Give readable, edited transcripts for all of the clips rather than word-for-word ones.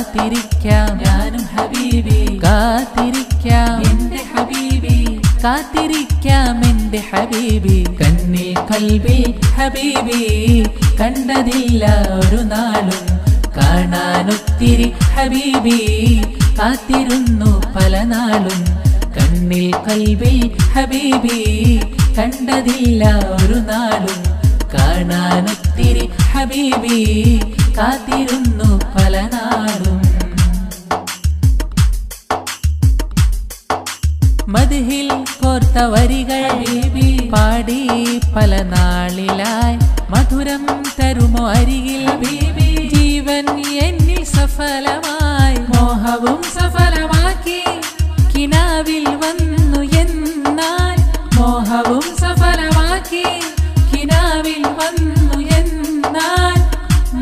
കാത്തിരിക്കാം ഞാനും ഹബീബി, കാത്തിരിക്കാം എന്റെ ഹബീബി, കാത്തിരിക്കാം എന്റെ ഹബീബി. കണ്ണിൽ കൽബിൽ ഹബീബി, കണ്ടതില്ല ഒരു നാളും, കാണാനൊത്തിരി ഹബീബി, കാത്തിരുന്നു പല നാളും. കണ്ണിൽ കൽബിൽ ഹബീബി, കണ്ടതില്ല ഒരു നാളും, കാണാനൊത്തിരി ഹബീബി, കാത്തിരുന്നു പല നാളും. മദ്ഹിൽ കോർത്ത വരികൾ ഹബീബി പാടി പല നാളിലായി, മധുരം തരുമോ അരികിൽ ഹബീബി. ജീവൻ എന്നിൽ സഫലമായി, മോഹവും സഫലമാക്കി കിനാവിൽ വന്നു എന്നാൽ, മോഹവും സഫലമാക്കി കിനാവിൽ വന്നു എന്നാൽ.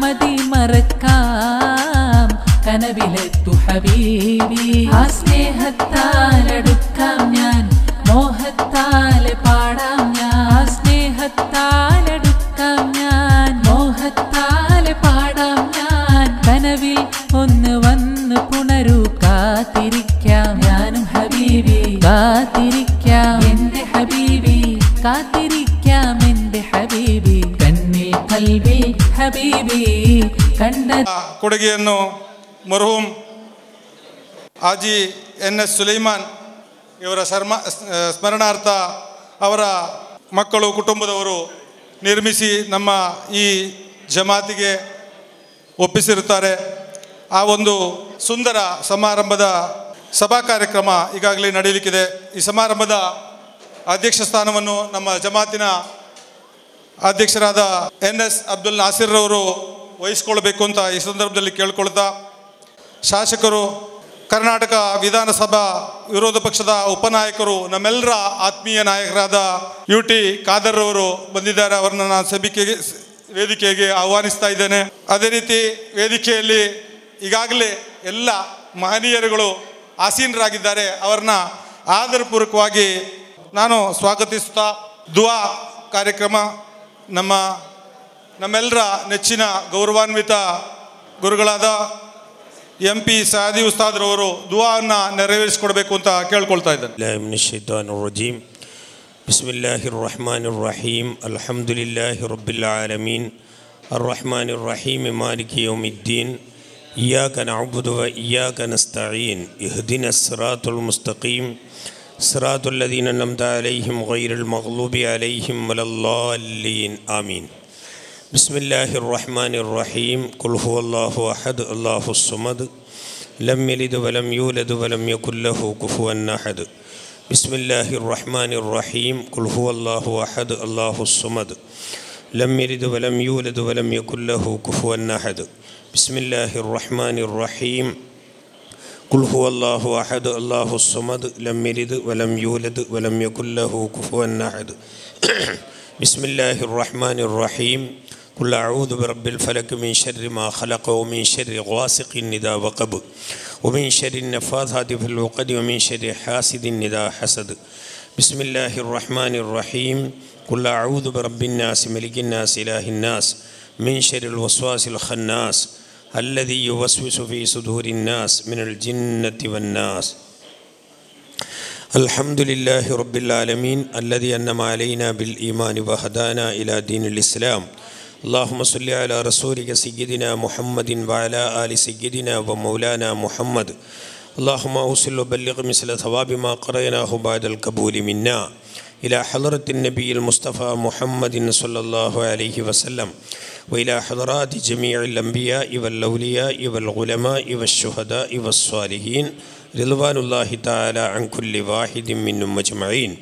മതി മറക്കാം കനവിലെത്തു ഹബീബി, ആ സ്നേഹത്താലടുക്കാം ഞാൻ, മോഹത്താലെ പാടാം ഞാൻ. സ്നേഹത്താലടുക്കാം ഞാൻ, മോഹത്താലെ പാടാം ഞാൻ. കനവിൽ ഒന്ന് വന്ന് പുണരൂ, കാത്തിരിക്കാം ഞാനും ഹബീബി, കാത്തിരിക്കാം എന്റെ ഹബീബി, കാത്തിരിക്കാം എന്റെ ഹബീബി. കണ്ണിൽ കൽബിൽ ഹബീബി, കണ്ട ಕೊಡುಗೆಯನ್ನು ಮರ್ಹೂಮ್ ಹಾಜಿ NS ಸುಲೈಮಾನ್ ಇವರ ಸ್ಮರಣಾರ್ಥ ಅವರ ಮಕ್ಕಳು ಕುಟುಂಬದವರು ನಿರ್ಮಿಸಿ ನಮ್ಮ ಈ ಜಮಾತಿಗೆ ಒಪ್ಪಿಸಿರುತ್ತಾರೆ. ಆ ಒಂದು ಸುಂದರ ಸಮಾರಂಭದ ಸಭಾ ಕಾರ್ಯಕ್ರಮ ಈಗಾಗಲೇ ನಡೆಯಲಿಕ್ಕಿದೆ. ಈ ಸಮಾರಂಭದ ಅಧ್ಯಕ್ಷ ಸ್ಥಾನವನ್ನು ನಮ್ಮ ಜಮಾತಿನ ಅಧ್ಯಕ್ಷರಾದ NS ಅಬ್ದುಲ್ ನಾಸಿರ್ ಅವರು ವಹಿಸಿಕೊಳ್ಬೇಕು ಅಂತ ಈ ಸಂದರ್ಭದಲ್ಲಿ ಕೇಳ್ಕೊಳ್ತಾ, ಶಾಸಕರು, ಕರ್ನಾಟಕ ವಿಧಾನಸಭಾ ವಿರೋಧ ಪಕ್ಷದ ಉಪನಾಯಕರು, ನಮ್ಮೆಲ್ಲರ ಆತ್ಮೀಯ ನಾಯಕರಾದ UT ಖಾದರ್ ಅವರು ಬಂದಿದ್ದಾರೆ. ಅವರನ್ನು ನಾನು ವೇದಿಕೆಗೆ ಆಹ್ವಾನಿಸ್ತಾ ಇದ್ದೇನೆ. ಅದೇ ರೀತಿ ವೇದಿಕೆಯಲ್ಲಿ ಈಗಾಗಲೇ ಎಲ್ಲ ಮಹನೀಯರುಗಳು ಆಸೀನರಾಗಿದ್ದಾರೆ. ಅವರನ್ನ ಆದರಪೂರ್ವಕವಾಗಿ ನಾನು ಸ್ವಾಗತಿಸುತ್ತಾ, ದುವಾ ಕಾರ್ಯಕ್ರಮ ನಮ್ಮೆಲ್ಲರ ನೆಚ್ಚಿನ ಗೌರವಾನ್ವಿತ ಗುರುಗಳಾದ MP ಸಾದಿ ಉಸ್ತಾದ್ರವರು ದುವಾವನ್ನು ನೆರವೇರಿಸಿಕೊಡಬೇಕು ಅಂತ ಕೇಳ್ಕೊಳ್ತಾ ಇದ್ದೇನೆ. ಬಿಸ್ಮಿಲ್ಲಾಹಿರ್ ರಹಮಾನಿರ್ ರಹೀಮ್. ಅಲ್ಹಮ್ದುಲಿಲ್ಲಾಹಿ ರಬ್ಬಿಲ್ ಆಲಮೀನ್. ಅರ್ರಹ್ಮಾನಿರ್ ರಹೀಮ್. ಮಾಲಿಕಿ ಯೌಮಿದ್ದೀನ್. ಇಯ್ಯಾಕ ನಅಬುದು ವ ಇಯ್ಯಾಕ ನಸ್ತഈನ್. ಇಹ್ದಿನಸ್ ಸಿರಾತಲ್ ಮುಸ್ತಖೀಮ್. ಸಿರಾತಲ್ ಲದೀನ ಅನ್ಅಮ್ತ ಅಲೈಹಿಂ ಗೈರಿಲ್ ಮಗ್ಲೂಬಿ ಅಲೈಹಿಂ ವಲಲ್ಲಾಲೀನ್. ಆಮೀನ್. ಬಿಸ್ಮಿಲ್ಲಾಹಿರ್ ರಹಮಾನಿರ್ ರಹೀಮ್. ಕುಲ್ ಹುವಲ್ಲಾಹು ಅಹದ್ ಅಲ್ಲಾಹುಸ್ ಸಮದ್. ಲಂ ಯಲಿದ್ ವಲಂ ಯೂಲದ್ ವಲಂ ಯಕುಲ್ ಲಹು ಕುಫುವನ್ ಅಹದ್. ಬಿಸ್ಮಿಲ್ಲಾಹಿರ್ ರಹಮಾನಿರ್ ರಹೀಮ್. ಕುಲ್ ಹುವಲ್ಲಾಹು ಅಹದ್ ಅಲ್ಲಾಹುಸ್ ಸಮದ್. ಲಂ ಯಲಿದ್ ವಲಂ ಯೂಲದ್ ವಲಂ ಯಕುಲ್ ಲಹು ಕುಫುವನ್ ಅಹದ್. ಬಿಸ್ಮಿಲ್ಲಾಹಿರ್ ರಹಮಾನಿರ್ ರಹೀಮ್. ಕುಲ್ ಹುವಲ್ಲಾಹು ಅಹದ್ ಅಲ್ಲಾಹುಸ್ ಸಮದ್. ಲಂ ಯಲಿದ್ ವಲಂ ಯೂಲದ್ ವಲಂ ಯಕುಲ್ ಲಹು ಕುಫುವನ್ ಅಹದ್. ಬಿಸ್ಮಿಲ್ಲಾಹಿರ್ ರಹಮಾನಿರ್ ರಹೀಮ್. ಕುಲ್ ಅഊദു ಬಿರಬ್ಬಿಲ್ ಫಲಕ್ ಮಿನ್ ಶರ್ರಿ ಮಾ ಖಲಕ ವ ಮಿನ್ ಶರ್ರಿ ಗಾಸಿಕಿನ್ ಇದಾ ವಖಬ್ ವ ಮಿನ್ ಶರ್ರಿ ನಫಾಥಾತಿ ಫಿಲ್ ಉಖದ್ ವ ಮಿನ್ ಶರ್ರಿ ಹಾಸಿದಿನ್ ಇದಾ ಹಸದ್. ಬಿಸ್ಮಿಲ್ಲಾಹಿರ್ ರಹಮಾನಿರ್ ರಹೀಮ್. ಕುಲ್ ಅഊദു ಬಿರಬ್ಬಿನ್ ನಾಸ್ ಮಲಿಕಿನ್ ನಾಸ್ ಇಲಾಹಿನ್ ನಾಸ್ ಮಿನ್ ಶರ್ರಿಲ್ ವಸ್ವಾಸಿಲ್ ಖನ್ನಾಸ್ ಅಲ್ಲದಿ ಯುವಸ್ವಿಸು ಫೀ ಸುದೂರಿನ್ ನಾಸ್ ಮಿನಲ್ ಜಿನ್ನತಿ ವನ್ ನಾಸ್. ಅಲ್ಹಮ್ದುಲಿಲ್ಲಾಹಿ ರಬ್ಬಿಲ್ ಆಲಮೀನ್ ಅಲ್ಲದಿ ಅನ್ನಮ ಅಲೈನಾ ಬಿಲ್ ಈಮಾನ್ ವ ಹದಾನಾ ಇಲಾ ದೀನಿಲ್ ಇಸ್ಲಾಂ. اللهم صل على رسولك سيدنا محمد وعلى آل سيدنا ومولانا محمد. اللهم أوصل وبلغ مثل ثواب ما قرأناه بعد القبول منا إلى حضرة النبي المصطفى محمد صلى الله عليه وسلم وإلى حضرات جميع الأنبياء والأولياء والعلماء والشهداء والصالحين رضوان الله تعالى عن كل واحد منهم أجمعين.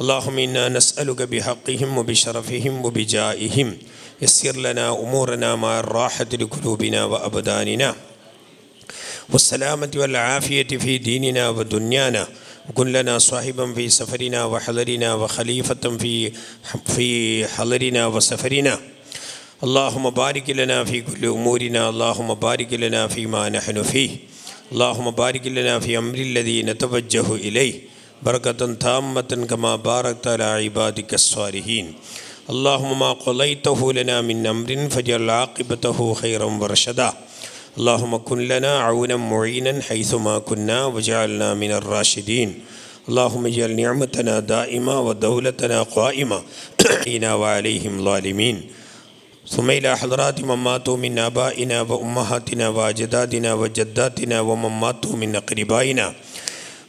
اللهم إنا نسألك بحقهم وبشرفهم وبجائهم يسر لنا أمورنا مع الراحة لقلوبنا وأبداننا والسلامة والعافية في ديننا ودنيانا. وكن لنا صاحبا في سفرنا وحضرنا وخليفة في حضرنا وسفرنا. اللهم بارك لنا في كل أمورنا. اللهم بارك لنا فيما نحن فيه. اللهم بارك لنا في أمر الذي نتوجه إليه بركة تامة كما باركت على عبادك الصالحين. اللهم ما قضيته لنا من أمر فاجعل عاقبته خيرا ورشدا. اللهم كن لنا عونا معينا حيثما كنا واجعلنا من الراشدين. اللهم اجعل نعمتنا دائمة ودولتنا قائمة علينا وعليهم ظالمين. ثم إلى حضرات من ماتوا من آبائنا وأمهاتنا وأجدادنا وجداتنا ومن ماتوا من أقربائنا،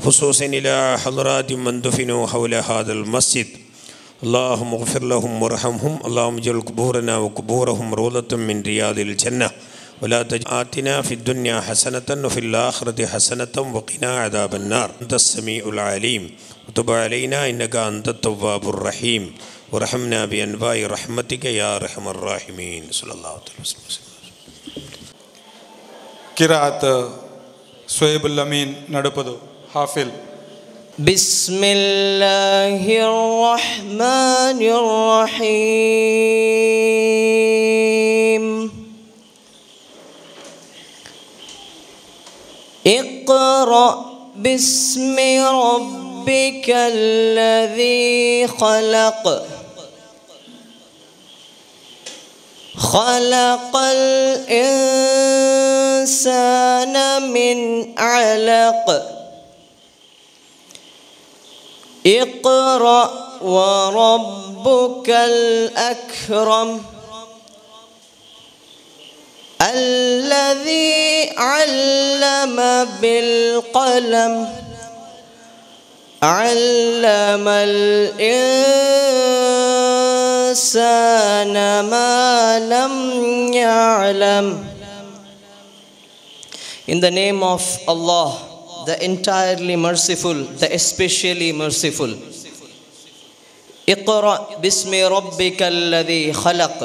خصوصا إلى حضرات من دفنوا حول هذا المسجد. اللهم اغفر لهم وارحمهم. اللهم اجعل قبورنا وقبورهم روضة من رياض الجنة. ولا تجعلنا في الدنيا حسنة وفي الآخرة حسنة وقنا عذاب النار. أنت السميع العليم وتب علينا إنك أنت التواب الرحيم ورحمنا بأنواع رحمتك يا أرحم الراحمين. صلى الله عليه وسلم. Kirat ಸೊಯಬುಲ್ Amin ನಡುಪದು Hafil. بسم الله الرحمن الرحيم. اقرأ باسم ربك الذي خلق. خلق الإنسان من علق. اقرأ وربك الأكرم الذي علم بالقلم علم الإنسان ما لم يعلم. In the name of Allah, the entirely merciful, the especially merciful. Iqra bismi rabbika alladhi khalaq.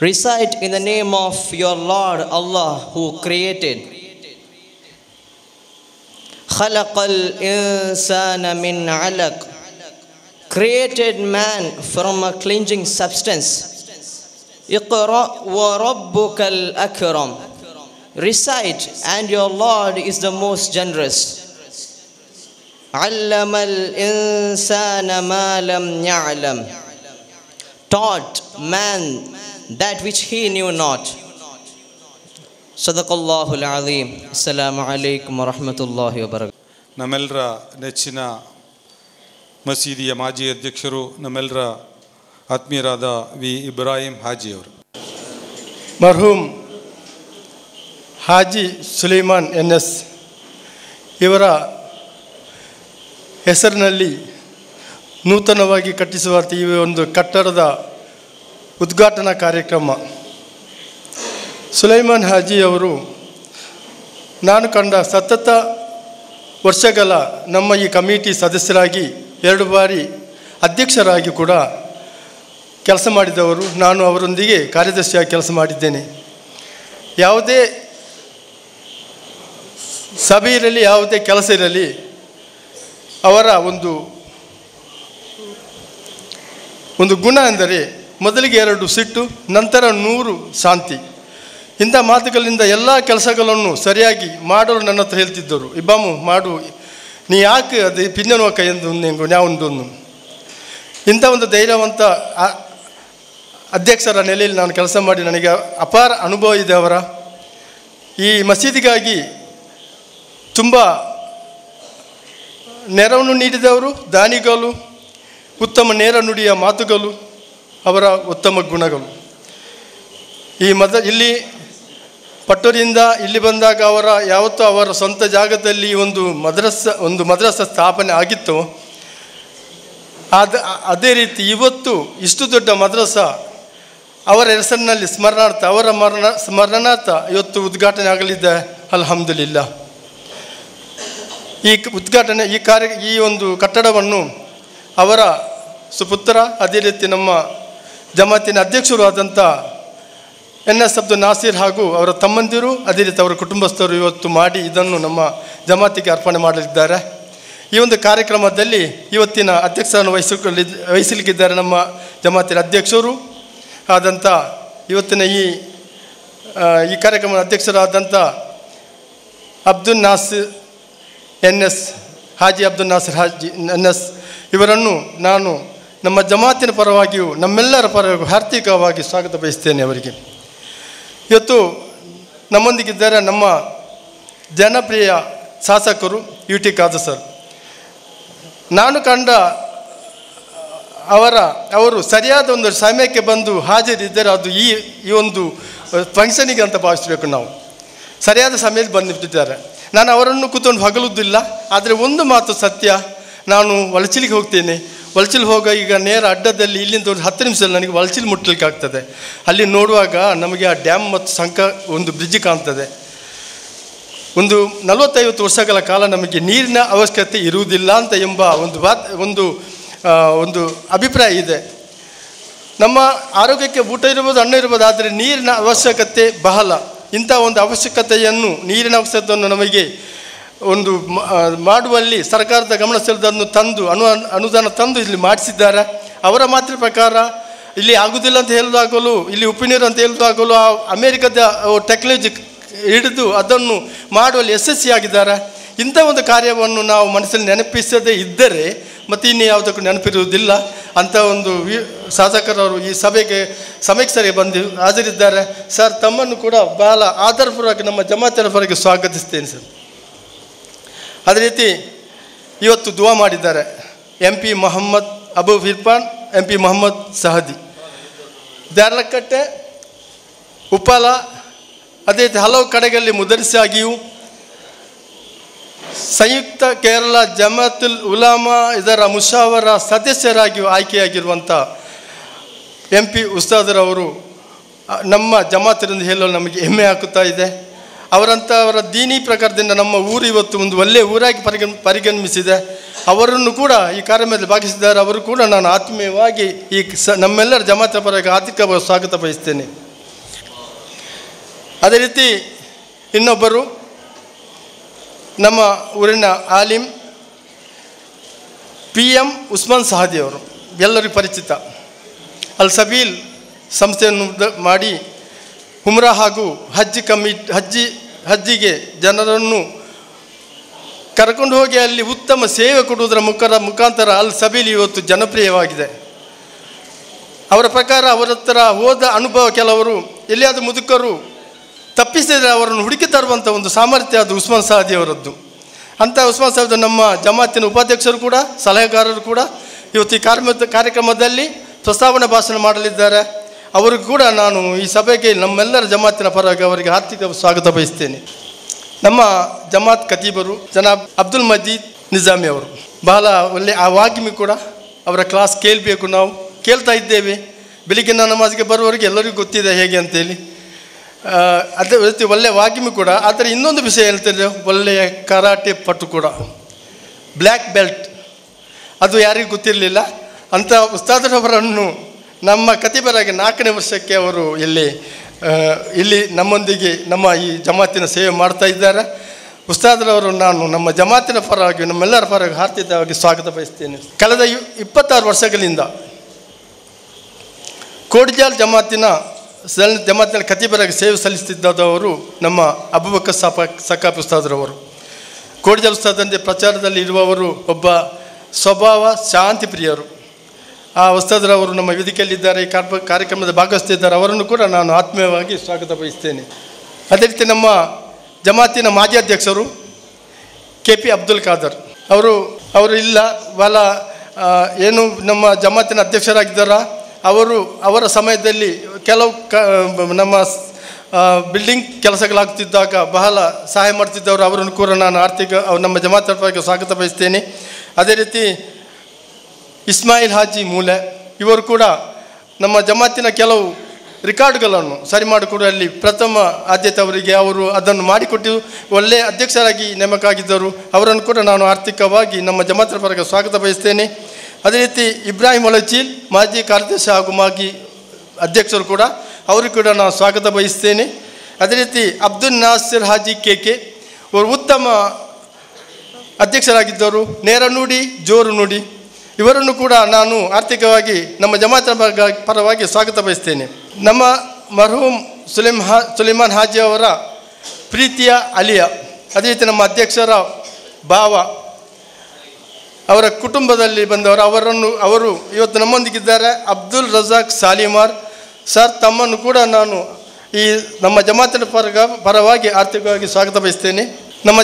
Recite in the name of your Lord Allah who created. Khalaqal insana min alaq. Created man from a clinging substance. Iqra wa rabbukal akram. Recite, and your Lord is the most generous. Allamal insana ma lam ya'lam. Taught man that which he knew not. Sadaqallahu al-azim. Assalamu alaikum wa rahmatullahi wa barakatuh. ನಮ್ಮೆಲ್ಲರ ನೆಚ್ಚಿನ ಮಸೀದಿಯ ಮಾಜಿ ಅಧ್ಯಕ್ಷರು, ನಮ್ಮೆಲ್ಲರ ಆತ್ಮೀಯರಾದ V Ibrahim ಹಾಜಿಯವರು. ಮರ್ಹೂಮ್ Haji Sulaiman NS ಇವರ ಹೆಸರಿನಲ್ಲಿ ನೂತನವಾಗಿ ಕಟ್ಟಿಸುವ ಈ ಒಂದು ಕಟ್ಟಡದ ಉದ್ಘಾಟನಾ ಕಾರ್ಯಕ್ರಮ. ಸುಲೈಮಾನ್ ಹಾಜಿ ಅವರು ನಾನು ಕಂಡ ಸತತ ವರ್ಷಗಳ ನಮ್ಮ ಈ ಕಮಿಟಿ ಸದಸ್ಯರಾಗಿ 2 ಬಾರಿ ಅಧ್ಯಕ್ಷರಾಗಿ ಕೂಡ ಕೆಲಸ ಮಾಡಿದವರು. ನಾನು ಅವರೊಂದಿಗೆ ಕಾರ್ಯದರ್ಶಿಯಾಗಿ ಕೆಲಸ ಮಾಡಿದ್ದೇನೆ. ಯಾವುದೇ ಸಭೆ ಇರಲಿ, ಯಾವುದೇ ಕೆಲಸ ಇರಲಿ, ಅವರ ಒಂದು ಗುಣ ಎಂದರೆ ಮೊದಲಿಗೆ 2 ಸಿಟ್ಟು, ನಂತರ 100 ಶಾಂತಿ. ಇಂಥ ಮಾತುಗಳಿಂದ ಎಲ್ಲ ಕೆಲಸಗಳನ್ನು ಸರಿಯಾಗಿ ಮಾಡಲು ನನ್ನ ಹತ್ರ ಹೇಳ್ತಿದ್ದರು. ಇಬ್ಬಾಮು ಮಾಡು, ನೀ ಯಾಕೆ ಅದು ಪಿನ್ನೋಕ ಎಂದು ನ್ಯಾವೊಂದೊಂದು. ಇಂಥ ಒಂದು ಧೈರ್ಯವಂತ ಅಧ್ಯಕ್ಷರ ನೆಲೆಯಲ್ಲಿ ನಾನು ಕೆಲಸ ಮಾಡಿ ನನಗೆ ಅಪಾರ ಅನುಭವ ಇದೆ. ಅವರ ಈ ಮಸೀದಿಗಾಗಿ ತುಂಬ ನೆರವನ್ನು ನೀಡಿದವರು, ದಾನಿಗಳು, ಉತ್ತಮ ನೇರ ನುಡಿಯ ಮಾತುಗಳು ಅವರ ಉತ್ತಮ ಗುಣಗಳು. ಇಲ್ಲಿ ಪಟ್ಟೂರಿಯಿಂದ ಇಲ್ಲಿ ಬಂದಾಗ ಯಾವತ್ತೂ ಅವರ ಸ್ವಂತ ಜಾಗದಲ್ಲಿ ಒಂದು ಮದ್ರಸ ಸ್ಥಾಪನೆ ಆಗಿತ್ತು. ಅದೇ ರೀತಿ ಇವತ್ತು ಇಷ್ಟು ದೊಡ್ಡ ಮದ್ರಸ ಅವರ ಹೆಸರಿನಲ್ಲಿ ಸ್ಮರಣಾರ್ಥ, ಅವರ ಸ್ಮರಣಾರ್ಥ ಇವತ್ತು ಉದ್ಘಾಟನೆ ಆಗಲಿದೆ. ಅಲ್ಹಮ್ದುಲಿಲ್ಲಾ. ಈ ಒಂದು ಕಟ್ಟಡವನ್ನು ಅವರ ಸುಪುತ್ರ, ಅದೇ ರೀತಿ ನಮ್ಮ ಜಮಾತಿನ ಅಧ್ಯಕ್ಷರು ಆದಂಥ NS ಅಬ್ದುಲ್ ನಾಸಿರ್ ಹಾಗೂ ಅವರ ತಮ್ಮಂದಿರು, ಅದೇ ರೀತಿ ಅವರ ಕುಟುಂಬಸ್ಥರು ಇವತ್ತು ಮಾಡಿ ಇದನ್ನು ನಮ್ಮ ಜಮಾತಿಗೆ ಅರ್ಪಣೆ ಮಾಡಲಿದ್ದಾರೆ. ಈ ಒಂದು ಕಾರ್ಯಕ್ರಮದಲ್ಲಿ ಇವತ್ತಿನ ಅಧ್ಯಕ್ಷರನ್ನು ವಹಿಸಲಿಕ್ಕಿದ್ದಾರೆ ನಮ್ಮ ಜಮಾತಿನ ಅಧ್ಯಕ್ಷರು ಆದಂಥ ಇವತ್ತಿನ ಈ ಕಾರ್ಯಕ್ರಮದ ಅಧ್ಯಕ್ಷರಾದಂಥ ಅಬ್ದುಲ್ ನಾಸಿರ್ NS, ಹಾಜಿ ಅಬ್ದುಲ್ ನಾಸಿರ್ ಹಾಜಿ NS ಇವರನ್ನು ನಾನು ನಮ್ಮ ಜಮಾತಿನ ಪರವಾಗಿಯೂ ನಮ್ಮೆಲ್ಲರ ಪರವಾಗಿಯೂ ಹಾರ್ದಿಕವಾಗಿ ಸ್ವಾಗತ ಬಯಸ್ತೇನೆ. ಅವರಿಗೆ ಇವತ್ತು ನಮ್ಮೊಂದಿಗಿದ್ದಾರೆ ನಮ್ಮ ಜನಪ್ರಿಯ ಶಾಸಕರು ಯು ಟಿ ಖಾದರ್ ಸರ್. ನಾನು ಕಂಡ ಅವರು ಸರಿಯಾದ ಒಂದು ಸಮಯಕ್ಕೆ ಬಂದು ಹಾಜರಿದ್ದರೆ ಅದು ಈ ಒಂದು ಫಂಕ್ಷನಿಗೆ ಅಂತ ಭಾವಿಸಬೇಕು. ನಾವು ಸರಿಯಾದ ಸಮಯದಲ್ಲಿ ಬಂದುಬಿಟ್ಟಿದ್ದಾರೆ. ನಾನು ಅವರನ್ನು ಕೂತ್ಕೊಂಡು ಹೊಗಳುವುದಿಲ್ಲ, ಆದರೆ ಒಂದು ಮಾತು ಸತ್ಯ, ನಾನು ವಲಚಿಲಿಗೆ ಹೋಗ್ತೇನೆ. ವಲಚಿಲ್ ಹೋಗ ಈಗ ನೇರ ಅಡ್ಡದಲ್ಲಿ ಇಲ್ಲಿಂದ ಒಂದು 10 ನಿಮಿಷದಲ್ಲಿ ನನಗೆ ವಲಚಿಲ್ ಮುಟ್ಟಲಿಕ್ಕೆ ಆಗ್ತದೆ. ಅಲ್ಲಿ ನೋಡುವಾಗ ನಮಗೆ ಆ ಡ್ಯಾಮ್ ಮತ್ತು ಒಂದು ಬ್ರಿಡ್ಜ್ ಕಾಣ್ತದೆ. ಒಂದು 40-50 ವರ್ಷಗಳ ಕಾಲ ನಮಗೆ ನೀರಿನ ಅವಶ್ಯಕತೆ ಇರುವುದಿಲ್ಲ ಅಂತ ಎಂಬ ಒಂದು ಅಭಿಪ್ರಾಯ ಇದೆ. ನಮ್ಮ ಆರೋಗ್ಯಕ್ಕೆ ಊಟ ಇರ್ಬೋದು, ಅನ್ನ ಇರ್ಬೋದು, ಆದರೆ ನೀರಿನ ಅವಶ್ಯಕತೆ ಬಹಳ. ಇಂಥ ಒಂದು ಅವಶ್ಯಕತೆಯನ್ನು, ನೀರಿನ ಅವಶ್ಯಕತೆಯನ್ನು ನಮಗೆ ಒಂದು ಮಾಡುವಲ್ಲಿ ಸರ್ಕಾರದ ಗಮನ ಸೆಳೆದನ್ನು ತಂದು ಅನುದಾನ ತಂದು ಇಲ್ಲಿ ಮಾಡಿಸಿದ್ದಾರೆ. ಅವರ ಮಾತ್ರ ಪ್ರಕಾರ ಇಲ್ಲಿ ಆಗುವುದಿಲ್ಲ ಅಂತ ಹೇಳೋದಾಗಲು, ಇಲ್ಲಿ ಉಪ್ಪು ನೀರು ಅಂತ ಹೇಳೋದಾಗಲು ಆ ಅಮೇರಿಕದ ಟೆಕ್ನಾಲಜಿ ಹಿಡಿದು ಅದನ್ನು ಮಾಡುವಲ್ಲಿ ಯಶಸ್ವಿಯಾಗಿದ್ದಾರೆ. ಇಂಥ ಒಂದು ಕಾರ್ಯವನ್ನು ನಾವು ಮನಸ್ಸಲ್ಲಿ ನೆನಪಿಸದೇ ಇದ್ದರೆ ಮತ್ತು ಇನ್ನು ಯಾವುದಕ್ಕೂ ನೆನಪಿರುವುದಿಲ್ಲ. ಅಂಥ ಒಂದು ಶಾಸಕರವರು ಈ ಸಮಯಕ್ಕೆ ಸರಿ ಬಂದು ಹಾಜರಿದ್ದಾರೆ. ಸರ್, ತಮ್ಮನ್ನು ಕೂಡ ಬಹಳ ಆಧಾರಪೂರ್ವಕ ನಮ್ಮ ಜಮಾತಿನ ಪರವಾಗಿ ಸ್ವಾಗತಿಸ್ತೇನೆ ಸರ್. ಅದೇ ರೀತಿ ಇವತ್ತು ದುವಾ ಮಾಡಿದ್ದಾರೆ MP ಮೊಹಮ್ಮದ್ ಅಬು ಇರ್ಫಾನ್, MP ಮೊಹಮ್ಮದ್ ಸಹದಿ, ದ್ಯಾರ್ಲಕಟ್ಟೆ, ಉಪ್ಪಾಲ, ಅದೇ ರೀತಿ ಹಲವು ಕಡೆಗಳಲ್ಲಿ ಮುದರಿಸಾಗಿಯೂ ಸಂಯುಕ್ತ ಕೇರಳ ಜಮಾತುಲ್ ಉಲಾಮಾ ಇದರ ಮುಷಾವರ ಸದಸ್ಯರಾಗಿಯೂ ಆಯ್ಕೆಯಾಗಿರುವಂಥ MP ಉಸ್ತಾದರವರು ನಮ್ಮ ಜಮಾತಿನಿಂದ ಹೇಳಲು ನಮಗೆ ಹೆಮ್ಮೆ ಹಾಕುತ್ತಾ ಇದೆ. ಅವರ ದೀನಿ ಪ್ರಕಾರದಿಂದ ನಮ್ಮ ಊರು ಇವತ್ತು ಒಂದು ಒಳ್ಳೆಯ ಊರಾಗಿ ಪರಿಗಣಿಸಿದೆ. ಅವರನ್ನು ಕೂಡ ಈ ಕಾರ್ಯಕ್ರಮದಲ್ಲಿ ಭಾಗಿಸಿದ್ದಾರೆ. ಅವರು ಕೂಡ ನಾನು ಆತ್ಮೀಯವಾಗಿ ನಮ್ಮೆಲ್ಲರ ಜಮಾತಿನ ಪರವಾಗಿ ಆರ್ಥಿಕವಾಗಿ ಸ್ವಾಗತ ಬಯಸ್ತೇನೆ. ಅದೇ ರೀತಿ ಇನ್ನೊಬ್ಬರು ನಮ್ಮ ಊರಿನ ಆಲಿಮ್ PM ಉಸ್ಮಾನ್ ಸಹದಿ ಅವರು, ಎಲ್ಲರಿಗೂ ಪರಿಚಿತ. ಅಲ್ ಸಬೀಲ್ ಸಂಸ್ಥೆಯನ್ನು ಮಾಡಿ ಉಮ್ರಾ ಹಾಗೂ ಹಜ್ಜಿಗೆ ಜನರನ್ನು ಕರ್ಕೊಂಡು ಹೋಗಿ ಅಲ್ಲಿ ಉತ್ತಮ ಸೇವೆ ಕೊಡುವುದರ ಮುಖಾಂತರ ಅಲ್ ಸಬೀಲ್ ಇವತ್ತು ಜನಪ್ರಿಯವಾಗಿದೆ. ಅವರ ಪ್ರಕಾರ ಅವರ ಹತ್ರ ಹೋದ ಅನುಭವ, ಕೆಲವರು ಎಲ್ಲಿಯಾದ ಮುದುಕರು ತಪ್ಪಿಸಿದರೆ ಅವರನ್ನು ಹುಡುಕಿ ತರುವಂಥ ಒಂದು ಸಾಮರ್ಥ್ಯ ಅದು ಉಸ್ಮಾನ್ ಸಹದಿ ಅವರದ್ದು. ಅಂಥ ಉಸ್ಮಾನ್ ಸಹದಿ ನಮ್ಮ ಜಮಾತಿನ ಉಪಾಧ್ಯಕ್ಷರು ಕೂಡ, ಸಲಹೆಗಾರರು ಕೂಡ ಇವತ್ತು ಈ ಕಾರ್ಯಕ್ರಮದಲ್ಲಿ ಪ್ರಸ್ತಾವನಾ ಭಾಷಣ ಮಾಡಲಿದ್ದಾರೆ. ಅವರಿಗೂ ಕೂಡ ನಾನು ಈ ಸಭೆಗೆ ನಮ್ಮೆಲ್ಲರ ಜಮಾತಿನ ಪರವಾಗಿ ಅವರಿಗೆ ಆರ್ಥಿಕ ಸ್ವಾಗತ ಬಯಸ್ತೇನೆ. ನಮ್ಮ ಜಮಾತ್ ಖತೀಬರು ಜನಾಬ್ ಅಬ್ದುಲ್ ಮಜೀದ್ ನಿಜಾಮಿ ಅವರು ಬಹಳ ಒಳ್ಳೆ ಆ ವಾಗ್ಮಿ ಕೂಡ. ಅವರ ಕ್ಲಾಸ್ ಕೇಳಬೇಕು, ನಾವು ಕೇಳ್ತಾ ಇದ್ದೇವೆ. ಬೆಳಿಗ್ಗಿನ ನಮಾಜ್ಗೆ ಬರುವವರಿಗೆ ಎಲ್ಲರಿಗೂ ಗೊತ್ತಿದೆ ಹೇಗೆ ಅಂತೇಳಿ. ಅದೇ ರೀತಿ ಒಳ್ಳೆಯ ವಾಗ್ಮಿ ಕೂಡ. ಆದರೆ ಇನ್ನೊಂದು ವಿಷಯ ಹೇಳ್ತಿದ್ದೆ, ಒಳ್ಳೆಯ ಕರಾಟೆ ಪಟು ಕೂಡ, ಬ್ಲ್ಯಾಕ್ ಬೆಲ್ಟ್, ಅದು ಯಾರಿಗೂ ಗೊತ್ತಿರಲಿಲ್ಲ. ಅಂಥ ಉಸ್ತಾದರವರನ್ನು ನಮ್ಮ ಖತೀಬರಾಗಿ 4ನೇ ವರ್ಷಕ್ಕೆ ಅವರು ಇಲ್ಲಿ ನಮ್ಮೊಂದಿಗೆ ನಮ್ಮ ಈ ಜಮಾತಿನ ಸೇವೆ ಮಾಡ್ತಾ ಇದ್ದಾರೆ. ಉಸ್ತಾದರವರು ನಾನು ನಮ್ಮ ಜಮಾತಿನ ಪರವಾಗಿ, ನಮ್ಮೆಲ್ಲರ ಪರವಾಗಿ ಹಾರ್ದಿಕವಾಗಿ ಸ್ವಾಗತ ಬಯಸ್ತೇನೆ. ಕಳೆದ 26 ವರ್ಷಗಳಿಂದ ಕೋಡಿಜಾಲ್ ಜಮಾತಿನ ಖತೀಬರಾಗಿ ಸೇವೆ ಸಲ್ಲಿಸುತ್ತಿದ್ದವರು ನಮ್ಮ ಅಬೂಬಕರ್ ಸಕಾಫಿ ಉಸ್ತಾದರವರು. ಕೋಡಿಜಾಲ್ ಉಸ್ತಾದಂತೆ ಪ್ರಚಾರದಲ್ಲಿ ಇರುವವರು, ಒಬ್ಬ ಸ್ವಭಾವ ಶಾಂತಿ ಪ್ರಿಯರು. ಆ ಉಸ್ತಾದರವರು ನಮ್ಮ ವೇದಿಕೆಯಲ್ಲಿದ್ದಾರೆ, ಈ ಕಾರ್ಯಕ್ರಮದ ಭಾಗವಹಿಸುತ್ತಿದ್ದಾರೆ. ಅವರನ್ನು ಕೂಡ ನಾನು ಆತ್ಮೀಯವಾಗಿ ಸ್ವಾಗತ ಬಯಸ್ತೇನೆ. ಅದೇ ರೀತಿ ನಮ್ಮ ಜಮಾತಿನ ಮಾಜಿ ಅಧ್ಯಕ್ಷರು KP ಅಬ್ದುಲ್ ಖಾದರ್ ಅವರು ಇಲ್ಲ, ಏನು ನಮ್ಮ ಜಮಾತಿನ ಅಧ್ಯಕ್ಷರಾಗಿದ್ದಾರ. ಅವರ ಸಮಯದಲ್ಲಿ ಕೆಲವು ನಮ್ಮ ಬಿಲ್ಡಿಂಗ್ ಕೆಲಸಗಳಾಗ್ತಿದ್ದಾಗ ಬಹಳ ಸಹಾಯ ಮಾಡ್ತಿದ್ದವರು. ಅವರನ್ನು ಕೂಡ ನಾನು ನಮ್ಮ ಜಮಾತಿನ ಪರವಾಗಿ ಸ್ವಾಗತ ಬಯಸ್ತೇನೆ. ಅದೇ ರೀತಿ ಇಸ್ಮಾಯಿಲ್ ಹಾಜಿ ಮೂಲೆ, ಇವರು ಕೂಡ ನಮ್ಮ ಜಮಾತಿನ ಕೆಲವು ರೆಕಾರ್ಡ್ಗಳನ್ನು ಸರಿ ಮಾಡಿಕೊಡುವಲ್ಲಿ ಪ್ರಥಮ ಆದ್ಯತೆ ಅವರಿಗೆ. ಅವರು ಅದನ್ನು ಮಾಡಿಕೊಟ್ಟು ಒಳ್ಳೆಯ ಅಧ್ಯಕ್ಷರಾಗಿ ನೇಮಕ ಆಗಿದ್ದರು. ಅವರನ್ನು ಕೂಡ ನಾನು ಆರ್ಥಿಕವಾಗಿ ನಮ್ಮ ಜಮಾತಿನ ಪರವಾಗಿ ಸ್ವಾಗತ ಬಯಸ್ತೇನೆ. ಅದೇ ರೀತಿ ಇಬ್ರಾಹಿಂ ಒಳಚೀಲ್ ಮಾಜಿ ಕಾರ್ಯದರ್ಶಿ ಹಾಗೂ ಮಾಜಿ ಅಧ್ಯಕ್ಷರು ಕೂಡ, ಅವರಿಗೂ ಕೂಡ ನಾನು ಸ್ವಾಗತ ಬಯಸ್ತೇನೆ. ಅದೇ ರೀತಿ ಅಬ್ದುಲ್ ನಾಸಿರ್ ಹಾಜಿ KK ಅವರು ಉತ್ತಮ ಅಧ್ಯಕ್ಷರಾಗಿದ್ದರು. ನೇರ ನುಡಿ ಜೋರು ನುಡಿ, ಇವರನ್ನು ಕೂಡ ನಾನು ಆರ್ಥಿಕವಾಗಿ ನಮ್ಮ ಜಮಾತಿನ ಪರವಾಗಿ ಸ್ವಾಗತ ಬಯಸ್ತೇನೆ. ನಮ್ಮ ಮರ್ಹೂಮ್ ಸುಲೇಮಾನ್ ಹಾಜಿ ಅವರ ಪ್ರೀತಿಯ ಅಲಿಯ, ಅದೇ ರೀತಿ ನಮ್ಮ ಅಧ್ಯಕ್ಷರ ಭಾವ, ಅವರ ಕುಟುಂಬದಲ್ಲಿ ಬಂದವರು, ಅವರು ಇವತ್ತು ನಮ್ಮೊಂದಿಗಿದ್ದಾರೆ. ಅಬ್ದುಲ್ ರಜಾಕ್ ಸಾಲಿಮಾರ್ ಸರ್, ತಮ್ಮನ್ನು ಕೂಡ ನಾನು ಈ ನಮ್ಮ ಜಮಾತಿನ ಪರವಾಗಿ ಆರ್ಥಿಕವಾಗಿ ಸ್ವಾಗತ ಬಯಸ್ತೇನೆ. ನಮ್ಮ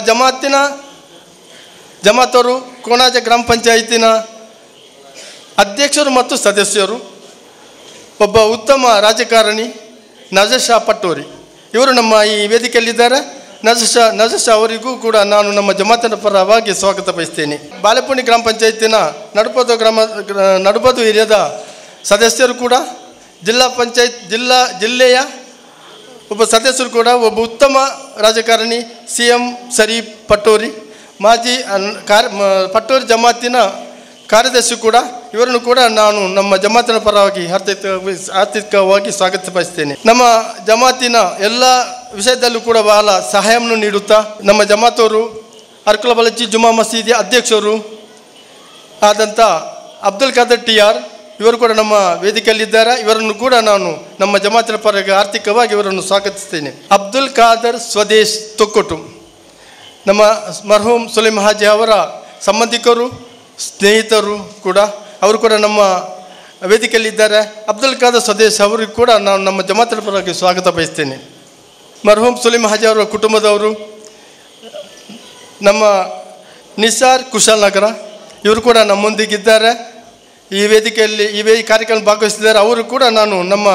ಜಮಾತವರು ಕೋಣಾಜೆ ಗ್ರಾಮ ಪಂಚಾಯಿತಿನ ಅಧ್ಯಕ್ಷರು ಮತ್ತು ಸದಸ್ಯರು, ಒಬ್ಬ ಉತ್ತಮ ರಾಜಕಾರಣಿ ನಜರ್ ಶಾ ಪಟ್ಟೋರಿ ಇವರು ನಮ್ಮ ಈ ವೇದಿಕೆಯಲ್ಲಿದ್ದಾರೆ. ನಜರ್ ಶಾ ಅವರಿಗೂ ಕೂಡ ನಾನು ನಮ್ಮ ಜಮಾತಿನ ಪರವಾಗಿ ಸ್ವಾಗತ ಬಯಸ್ತೇನೆ. ಬಾಲೆಪುಣಿ ಗ್ರಾಮ ಪಂಚಾಯತಿನ ನಡುಬದು ಏರಿಯಾದ ಸದಸ್ಯರು ಕೂಡ, ಜಿಲ್ಲೆಯ ಒಬ್ಬ ಸದಸ್ಯರು ಕೂಡ, ಒಬ್ಬ ಉತ್ತಮ ರಾಜಕಾರಣಿ CM ಶರೀಫ್ ಪಟ್ಟೋರಿ, ಮಾಜಿ ಪಟ್ಟೋರಿ ಜಮಾತಿನ ಕಾರ್ಯದರ್ಶಿ ಕೂಡ, ಇವರನ್ನು ಕೂಡ ನಾನು ನಮ್ಮ ಜಮಾತಿನ ಪರವಾಗಿ ಆರ್ಥಿಕವಾಗಿ ಸ್ವಾಗತ ಬಯಸ್ತೇನೆ. ನಮ್ಮ ಜಮಾತಿನ ಎಲ್ಲ ವಿಷಯದಲ್ಲೂ ಕೂಡ ಬಹಳ ಸಹಾಯವನ್ನು ನೀಡುತ್ತಾ ನಮ್ಮ ಜಮಾತವರು ಅರ್ಕುಲ ಬಲಜಿ ಜುಮಾ ಮಸೀದಿಯ ಅಧ್ಯಕ್ಷರು ಆದಂಥ ಅಬ್ದುಲ್ ಖಾದರ್ TR ಇವರು ಕೂಡ ನಮ್ಮ ವೇದಿಕೆಯಲ್ಲಿದ್ದಾರೆ. ಇವರನ್ನು ಕೂಡ ನಾನು ನಮ್ಮ ಜಮಾತಿನ ಪರವಾಗಿ ಆರ್ಥಿಕವಾಗಿ ಇವರನ್ನು ಸ್ವಾಗತಿಸ್ತೇನೆ. ಅಬ್ದುಲ್ ಖಾದರ್ ಸ್ವದೇಶ್ ತೊಕ್ಕೊಟ್ಟು ನಮ್ಮ ಮರ್ಹೂಮ್ ಸುಲೈಮ್ ಹಾಜಿ ಅವರ ಸಂಬಂಧಿಕರು, ಸ್ನೇಹಿತರು ಕೂಡ, ಅವರು ಕೂಡ ನಮ್ಮ ವೇದಿಕೆಯಲ್ಲಿದ್ದಾರೆ. ಅಬ್ದುಲ್ ಖಾದರ್ ಸ್ವದೇಶ್ ಅವರಿಗೂ ಕೂಡ ನಾನು ನಮ್ಮ ಜಮಾತಿನ ಪರವಾಗಿ ಸ್ವಾಗತ ಬಯಸ್ತೇನೆ. ಮರ್ಹೂಮ್ ಸುಲೈಮ್ ಹಾಜಿ ಅವರ ಕುಟುಂಬದವರು, ನಮ್ಮ ನಿಸಾರ್ ಕುಶಾಲನಗರ ಇವರು ಕೂಡ ನಮ್ಮೊಂದಿಗಿದ್ದಾರೆ. ಈ ವೇದಿಕೆಯಲ್ಲಿ ಈ ಕಾರ್ಯಕ್ರಮ ಭಾಗವಹಿಸಿದ್ದಾರೆ. ಅವರು ಕೂಡ ನಾನು ನಮ್ಮ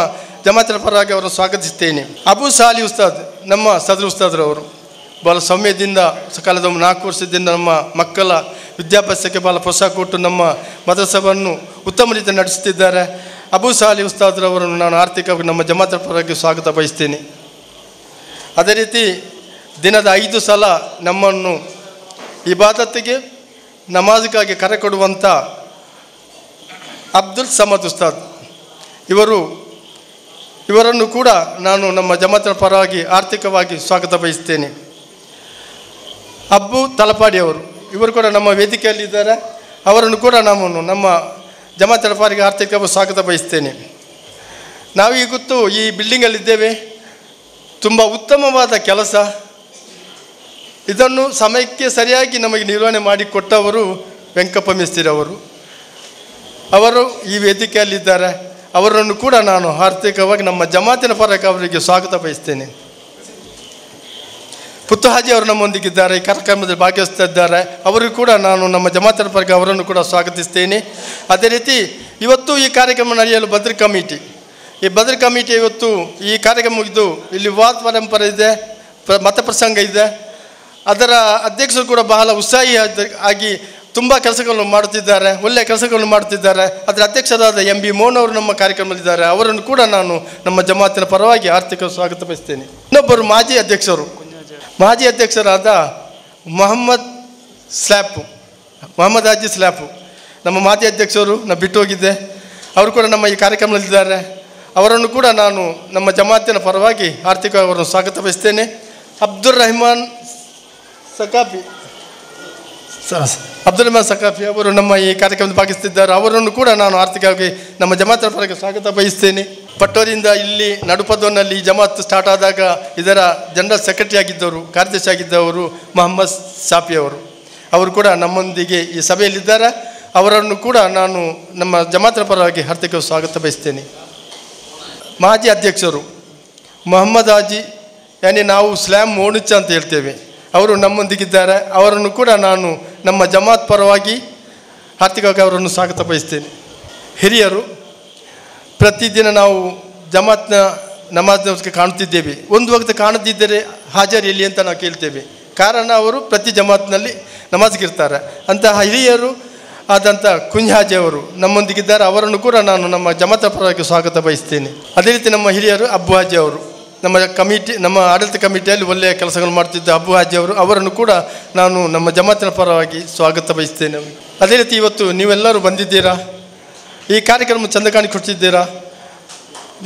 ಜಮಾತಿನ ಪರವಾಗಿ ಅವರನ್ನು ಸ್ವಾಗತಿಸ್ತೇನೆ. ಅಬು ಸಾಲಿ ಉಸ್ತಾದ್ ನಮ್ಮ ಸದರ್ ಉಸ್ತಾದ್ರವರು ಭಾಳ ಸೌಮ್ಯದಿಂದ ಕಳೆದ 4 ವರ್ಷದಿಂದ ನಮ್ಮ ಮಕ್ಕಳ ವಿದ್ಯಾಭ್ಯಾಸಕ್ಕೆ ಭಾಳ ಪ್ರೋತ್ಸಾಹ ಕೊಟ್ಟು ನಮ್ಮ ಮದರಸವನ್ನು ಉತ್ತಮ ರೀತಿ ನಡೆಸುತ್ತಿದ್ದಾರೆ. ಅಬು ಸಾಲಿ ಉಸ್ತಾದ್ರವರನ್ನು ನಾನು ಆರ್ಥಿಕವಾಗಿ ನಮ್ಮ ಜಮಾತಿನ ಪರವಾಗಿ ಸ್ವಾಗತ ಬಯಸ್ತೇನೆ. ಅದೇ ರೀತಿ ದಿನದ 5 ಸಲ ನಮ್ಮನ್ನು ಇಬಾದತ್ತಿಗೆ ನಮಾಜ್ಗಾಗಿ ಕರೆ ಕೊಡುವಂಥ ಅಬ್ದುಲ್ ಸಮದ್ ಉಸ್ತಾದ್ ಇವರನ್ನು ಕೂಡ ನಾನು ನಮ್ಮ ಜಮಾತಿನ ಪರವಾಗಿ ಆರ್ಥಿಕವಾಗಿ ಸ್ವಾಗತ ಬಯಸ್ತೇನೆ. ಅಬ್ಬು ತಲಪಾಡಿ ಇವರು ಕೂಡ ನಮ್ಮ ವೇದಿಕೆಯಲ್ಲಿದ್ದಾರೆ. ಅವರನ್ನು ಕೂಡ ನಾನು ನಮ್ಮ ಜಮಾತಿನ ಪರವಾಗಿ ಆರ್ಥಿಕವಾಗಿ ಸ್ವಾಗತ ಬಯಸ್ತೇನೆ. ನಾವೀಗೊತ್ತು ಈ ಬಿಲ್ಡಿಂಗಲ್ಲಿದ್ದೇವೆ. ತುಂಬ ಉತ್ತಮವಾದ ಕೆಲಸ, ಇದನ್ನು ಸಮಯಕ್ಕೆ ಸರಿಯಾಗಿ ನಮಗೆ ನಿರ್ವಹಣೆ ಮಾಡಿಕೊಟ್ಟವರು ವೆಂಕಪ್ಪ ಮೇಸ್ತ್ರಿ ಅವರು ಈ ವೇದಿಕೆಯಲ್ಲಿದ್ದಾರೆ. ಅವರನ್ನು ಕೂಡ ನಾನು ಆರ್ಥಿಕವಾಗಿ ನಮ್ಮ ಜಮಾತಿನ ಪರವಾಗಿ ಅವರಿಗೆ ಸ್ವಾಗತ ಬಯಸ್ತೇನೆ. ಪುತ್ತು ಹಾಜಿ ಅವರು ನಮ್ಮೊಂದಿಗಿದ್ದಾರೆ, ಈ ಕಾರ್ಯಕ್ರಮದಲ್ಲಿ ಭಾಗವಹಿಸ್ತಾ ಇದ್ದಾರೆ. ಅವರಿಗೂ ಕೂಡ ನಾನು ನಮ್ಮ ಜಮಾತಿನ ಪರವಾಗಿ ಅವರನ್ನು ಕೂಡ ಸ್ವಾಗತಿಸ್ತೇನೆ. ಅದೇ ರೀತಿ ಇವತ್ತು ಈ ಕಾರ್ಯಕ್ರಮ ನಡೆಯಲು ಬದ್ರ್ ಕಮಿಟಿ ಇವತ್ತು ಈ ಕಾರ್ಯಕ್ರಮ ಮುಗಿದು ಇಲ್ಲಿ ವಾದ ಪರಂಪರೆ ಇದೆ, ಮತ ಪ್ರಸಂಗ ಇದೆ. ಅದರ ಅಧ್ಯಕ್ಷರು ಕೂಡ ಬಹಳ ಉತ್ಸಾಹಿ ಆಗಿ ತುಂಬ ಕೆಲಸಗಳನ್ನು ಮಾಡುತ್ತಿದ್ದಾರೆ, ಒಳ್ಳೆಯ ಕೆಲಸಗಳನ್ನು ಮಾಡುತ್ತಿದ್ದಾರೆ. ಅದರ ಅಧ್ಯಕ್ಷರಾದ MB ಮೋಹನ್ ಅವರು ನಮ್ಮ ಕಾರ್ಯಕ್ರಮದಲ್ಲಿದ್ದಾರೆ. ಅವರನ್ನು ಕೂಡ ನಾನು ನಮ್ಮ ಜಮಾತಿನ ಪರವಾಗಿ ಆರ್ಥಿಕ ಸ್ವಾಗತ ಬಯಸ್ತೇನೆ. ಇನ್ನೊಬ್ಬರು ಮಾಜಿ ಅಧ್ಯಕ್ಷರಾದ ಮೊಹಮ್ಮದ್ ಹಾಜಿ ಸ್ಲ್ಯಾಪು ನಮ್ಮ ಮಾಜಿ ಅಧ್ಯಕ್ಷರು, ನಾನು ಬಿಟ್ಟು ಹೋಗಿದ್ದೆ. ಅವರು ಕೂಡ ನಮ್ಮ ಈ ಕಾರ್ಯಕ್ರಮದಲ್ಲಿದ್ದಾರೆ. ಅವರನ್ನು ಕೂಡ ನಾನು ನಮ್ಮ ಜಮಾತಿನ ಪರವಾಗಿ ಆರ್ಥಿಕವಾಗಿ ಅವರನ್ನು ಸ್ವಾಗತ ಬಯಸ್ತೇನೆ. ಅಬ್ದುಲ್ ರಹಮಾನ್ ಸಕಾಫಿ ಅವರು ನಮ್ಮ ಈ ಕಾರ್ಯಕ್ರಮದಲ್ಲಿ ಭಾಗಿಸ್ತಿದ್ದಾರೆ. ಅವರನ್ನು ಕೂಡ ನಾನು ಆರ್ಥಿಕವಾಗಿ ನಮ್ಮ ಜಮಾತಿನ ಪರವಾಗಿ ಸ್ವಾಗತ ಬಯಸ್ತೇನೆ. ಪಟ್ಟೋರಿಯಿಂದ ಇಲ್ಲಿ ನಡುಪದೋನಲ್ಲಿ ಈ ಜಮಾತ್ ಸ್ಟಾರ್ಟ್ ಆದಾಗ ಇದರ ಜನರಲ್ ಸೆಕ್ರೆಟರಿ ಆಗಿದ್ದವರು, ಕಾರ್ಯದರ್ಶಿ ಆಗಿದ್ದವರು ಮೊಹಮ್ಮದ್ ಸಾಫಿ ಅವರು ಕೂಡ ನಮ್ಮೊಂದಿಗೆ ಈ ಸಭೆಯಲ್ಲಿದ್ದಾರೆ. ಅವರನ್ನು ಕೂಡ ನಾನು ನಮ್ಮ ಜಮಾತಿನ ಪರವಾಗಿ ಆರ್ಥಿಕ ಸ್ವಾಗತ ಬಯಸ್ತೇನೆ. ಮಾಜಿ ಅಧ್ಯಕ್ಷರು ಮೊಹಮ್ಮದ್ ಹಾಜಿ, ನಾವು ಸ್ಲ್ಯಾಮ್ ಮೋನುಚ್ಚ ಅಂತ ಹೇಳ್ತೇವೆ, ಅವರು ನಮ್ಮೊಂದಿಗಿದ್ದಾರೆ. ಅವರನ್ನು ಕೂಡ ನಾನು ನಮ್ಮ ಜಮಾತ್ ಪರವಾಗಿ ಆರ್ಥಿಕವಾಗಿ ಅವರನ್ನು ಸ್ವಾಗತ ಬಯಸ್ತೇನೆ. ಹಿರಿಯರು, ಪ್ರತಿದಿನ ನಾವು ಜಮಾತ್ನ ನಮಾಜ್ಗೆ ಕಾಣುತ್ತಿದ್ದೇವೆ. ಒಂದು ವಕ್ತ ಕಾಣದಿದ್ದರೆ ಹಾಜರು ಎಲ್ಲಿ ಅಂತ ನಾವು ಕೇಳ್ತೇವೆ. ಕಾರಣ ಅವರು ಪ್ರತಿ ಜಮಾತ್ನಲ್ಲಿ ನಮಾಜ್ಗಿರ್ತಾರೆ. ಅಂತಹ ಹಿರಿಯರು ಆದಂಥ ಕುಂಜಾಜಿ ಅವರು ನಮ್ಮೊಂದಿಗಿದ್ದಾರೆ. ಅವರನ್ನು ಕೂಡ ನಾನು ನಮ್ಮ ಜಮಾತ ಪರವಾಗಿ ಸ್ವಾಗತ ಬಯಸ್ತೇನೆ. ಅದೇ ರೀತಿ ನಮ್ಮ ಹಿರಿಯರು ಅಬ್ಬು ಹಾಜಿ ಅವರು, ನಮ್ಮ ಆಡಳಿತ ಕಮಿಟಿಯಲ್ಲಿ ಒಳ್ಳೆಯ ಕೆಲಸಗಳು ಮಾಡ್ತಿದ್ದ ಅಬ್ಬು ಹಾಜಿ ಅವರನ್ನು ಕೂಡ ನಾನು ನಮ್ಮ ಜಮಾತಿನ ಪರವಾಗಿ ಸ್ವಾಗತ ಬಯಸ್ತೇನೆ. ಅದೇ ರೀತಿ ಇವತ್ತು ನೀವೆಲ್ಲರೂ ಬಂದಿದ್ದೀರಾ, ಈ ಕಾರ್ಯಕ್ರಮ ಚಂದ ಕಾಣಿಕೊಡ್ತಿದ್ದೀರಾ.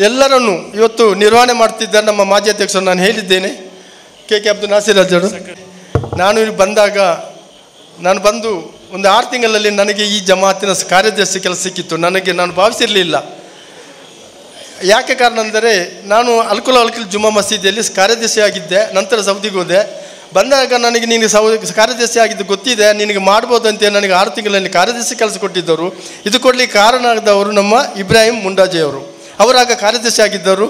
ಎಲ್ಲರನ್ನು ಇವತ್ತು ನಿರ್ವಹಣೆ ಮಾಡ್ತಿದ್ದಾರೆ ನಮ್ಮ ಮಾಜಿ ಅಧ್ಯಕ್ಷರು. ನಾನು ಹೇಳಿದ್ದೇನೆ KK ಅಬ್ದುಲ್ ನಾಸಿರ್ ಅಜರು. ನಾನು ಇಲ್ಲಿ ಬಂದಾಗ ನಾನು ಬಂದು ಒಂದು 6 ತಿಂಗಳಲ್ಲಿ ನನಗೆ ಈ ಜಮಾತಿನ ಕಾರ್ಯದರ್ಶಿ ಕೆಲಸ ಸಿಕ್ಕಿತ್ತು. ನಾನು ಭಾವಿಸಿರಲಿಲ್ಲ. ಯಾಕೆ ಕಾರಣ ಅಂದರೆ ನಾನು ಅಲ್ಕಿಲ್ ಜುಮಾ ಮಸೀದಿಯಲ್ಲಿ ಕಾರ್ಯದರ್ಶಿ ಆಗಿದ್ದೆ. ನಂತರ ಸೌದಿಗೆ ಹೋದೆ. ಬಂದಾಗ ನನಗೆ ನೀನು ಕಾರ್ಯದರ್ಶಿ ಆಗಿದ್ದು ಗೊತ್ತಿದೆ, ನಿನಗೆ ಮಾಡ್ಬೋದು ಅಂತೇಳಿ ನನಗೆ 6 ತಿಂಗಳಲ್ಲಿ ಕಾರ್ಯದರ್ಶಿ ಕೆಲಸ ಕೊಟ್ಟಿದ್ದರು. ಇದು ಕೊಡಲಿಕ್ಕೆ ಕಾರಣ ಆದವರು ನಮ್ಮ ಇಬ್ರಾಹಿಂ ಮುಂಡಾಜಿ ಅವರಾಗ ಕಾರ್ಯದರ್ಶಿ ಆಗಿದ್ದರು.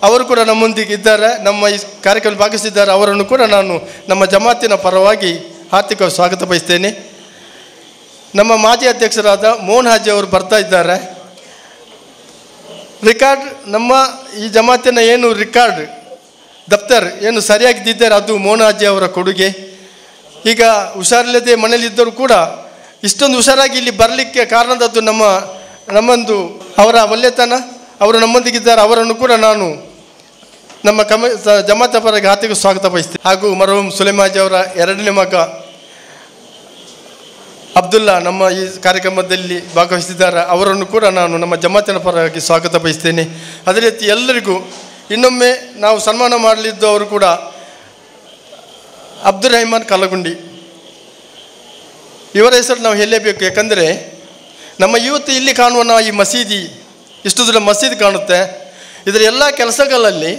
ಅವರು ಕೂಡ ನಮ್ಮೊಂದಿಗೆ ಇದ್ದಾರೆ, ನಮ್ಮ ಈ ಕಾರ್ಯಕ್ರಮ ಭಾಗವಹಿಸಿದ್ದಾರೆ. ಅವರನ್ನು ಕೂಡ ನಾನು ನಮ್ಮ ಜಮಾತಿನ ಪರವಾಗಿ ಹಾರ್ದಿಕವಾಗಿ ಸ್ವಾಗತ ಬಯಸ್ತೇನೆ. ನಮ್ಮ ಮಾಜಿ ಅಧ್ಯಕ್ಷರಾದ ಮೋಹನ್ ಹಾಜಿ ಅವರು ಬರ್ತಾ ಇದ್ದಾರೆ. ರಿಕಾರ್ಡ್ ನಮ್ಮ ಈ ಜಮಾತಿನ ಏನು ರಿಕಾರ್ಡ್ ದಫ್ತರ್ ಏನು ಸರಿಯಾಗಿದ್ದರೆ ಅದು ಮೋಹನ್ ಹಾಜಿ ಅವರ ಕೊಡುಗೆ. ಈಗ ಹುಷಾರಿಲ್ಲದೆ ಮನೇಲಿದ್ದರೂ ಕೂಡ ಇಷ್ಟೊಂದು ಹುಷಾರಾಗಿ ಇಲ್ಲಿ ಬರಲಿಕ್ಕೆ ಕಾರಣದದ್ದು ನಮ್ಮೊಂದು ಅವರ ಒಳ್ಳೆತನ. ಅವರು ನಮ್ಮೊಂದಿಗಿದ್ದಾರೆ. ಅವರನ್ನು ಕೂಡ ನಾನು ನಮ್ಮ ಜಮಾತ ಪರವಾಗಿ ಹಾರ್ದಿಕ ಸ್ವಾಗತ ಬಯಸ್ತೇನೆ. ಹಾಗೂ ಮರಹೂಮ್ ಸುಲೇಮಾಜಿ ಅವರ ಎರಡನೇ ಮಗ ಅಬ್ದುಲ್ಲಾ ನಮ್ಮ ಈ ಕಾರ್ಯಕ್ರಮದಲ್ಲಿ ಭಾಗವಹಿಸಿದ್ದಾರೆ. ಅವರನ್ನು ಕೂಡ ನಾನು ನಮ್ಮ ಜಮಾತಿನ ಪರವಾಗಿ ಸ್ವಾಗತ ಬಯಸ್ತೇನೆ. ಅದೇ ರೀತಿ ಎಲ್ಲರಿಗೂ ಇನ್ನೊಮ್ಮೆ ನಾವು ಸನ್ಮಾನ ಮಾಡಲಿದ್ದವರು ಕೂಡ ಅಬ್ದುಲ್ ರಹಮಾನ್ ಕಲ್ಲಗುಂಡಿ, ಇವರ ಹೆಸರು ನಾವು ಹೇಳಲೇಬೇಕು. ಯಾಕಂದರೆ ನಮ್ಮ ಇವತ್ತು ಇಲ್ಲಿ ಕಾಣುವ ಈ ಮಸೀದಿ ಇಷ್ಟು ದೊಡ್ಡ ಮಸೀದಿ ಕಾಣುತ್ತೆ. ಇದರ ಎಲ್ಲ ಕೆಲಸಗಳಲ್ಲಿ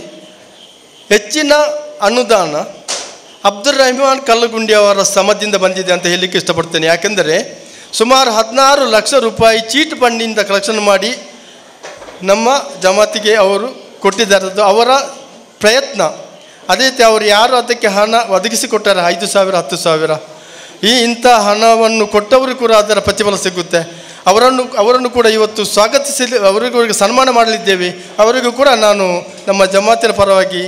ಹೆಚ್ಚಿನ ಅನುದಾನ ಅಬ್ದುಲ್ ರಹಮಾನ್ ಕಲ್ಲಗುಂಡಿ ಅವರ ಶ್ರಮದಿಂದ ಬಂದಿದೆ ಅಂತ ಹೇಳಲಿಕ್ಕೆ ಇಷ್ಟಪಡ್ತೇನೆ. ಯಾಕೆಂದರೆ ಸುಮಾರು 16 ಲಕ್ಷ ರೂಪಾಯಿ ಚೀಟ್ ಫಂಡಿಂದ ಕಲೆಕ್ಷನ್ ಮಾಡಿ ನಮ್ಮ ಜಮಾತಿಗೆ ಅವರು ಕೊಟ್ಟಿದ್ದಾರೆ. ಅವರ ಪ್ರಯತ್ನ. ಅದೇ ರೀತಿ ಅವರು ಯಾರು ಅದಕ್ಕೆ ಹಣ ಒದಗಿಸಿಕೊಟ್ಟಾರೆ 5,000 10,000 ಇಂಥ ಹಣವನ್ನು ಕೊಟ್ಟವರು ಕೂಡ ಅದರ ಪ್ರತಿಫಲ ಸಿಗುತ್ತೆ. ಅವರನ್ನು ಕೂಡ ಇವತ್ತು ಸ್ವಾಗತಿಸಿ ಅವರಿಗೂ ಸನ್ಮಾನ ಮಾಡಲಿದ್ದೇವೆ. ಅವರಿಗೂ ಕೂಡ ನಾನು ನಮ್ಮ ಜಮಾತಿನ ಪರವಾಗಿ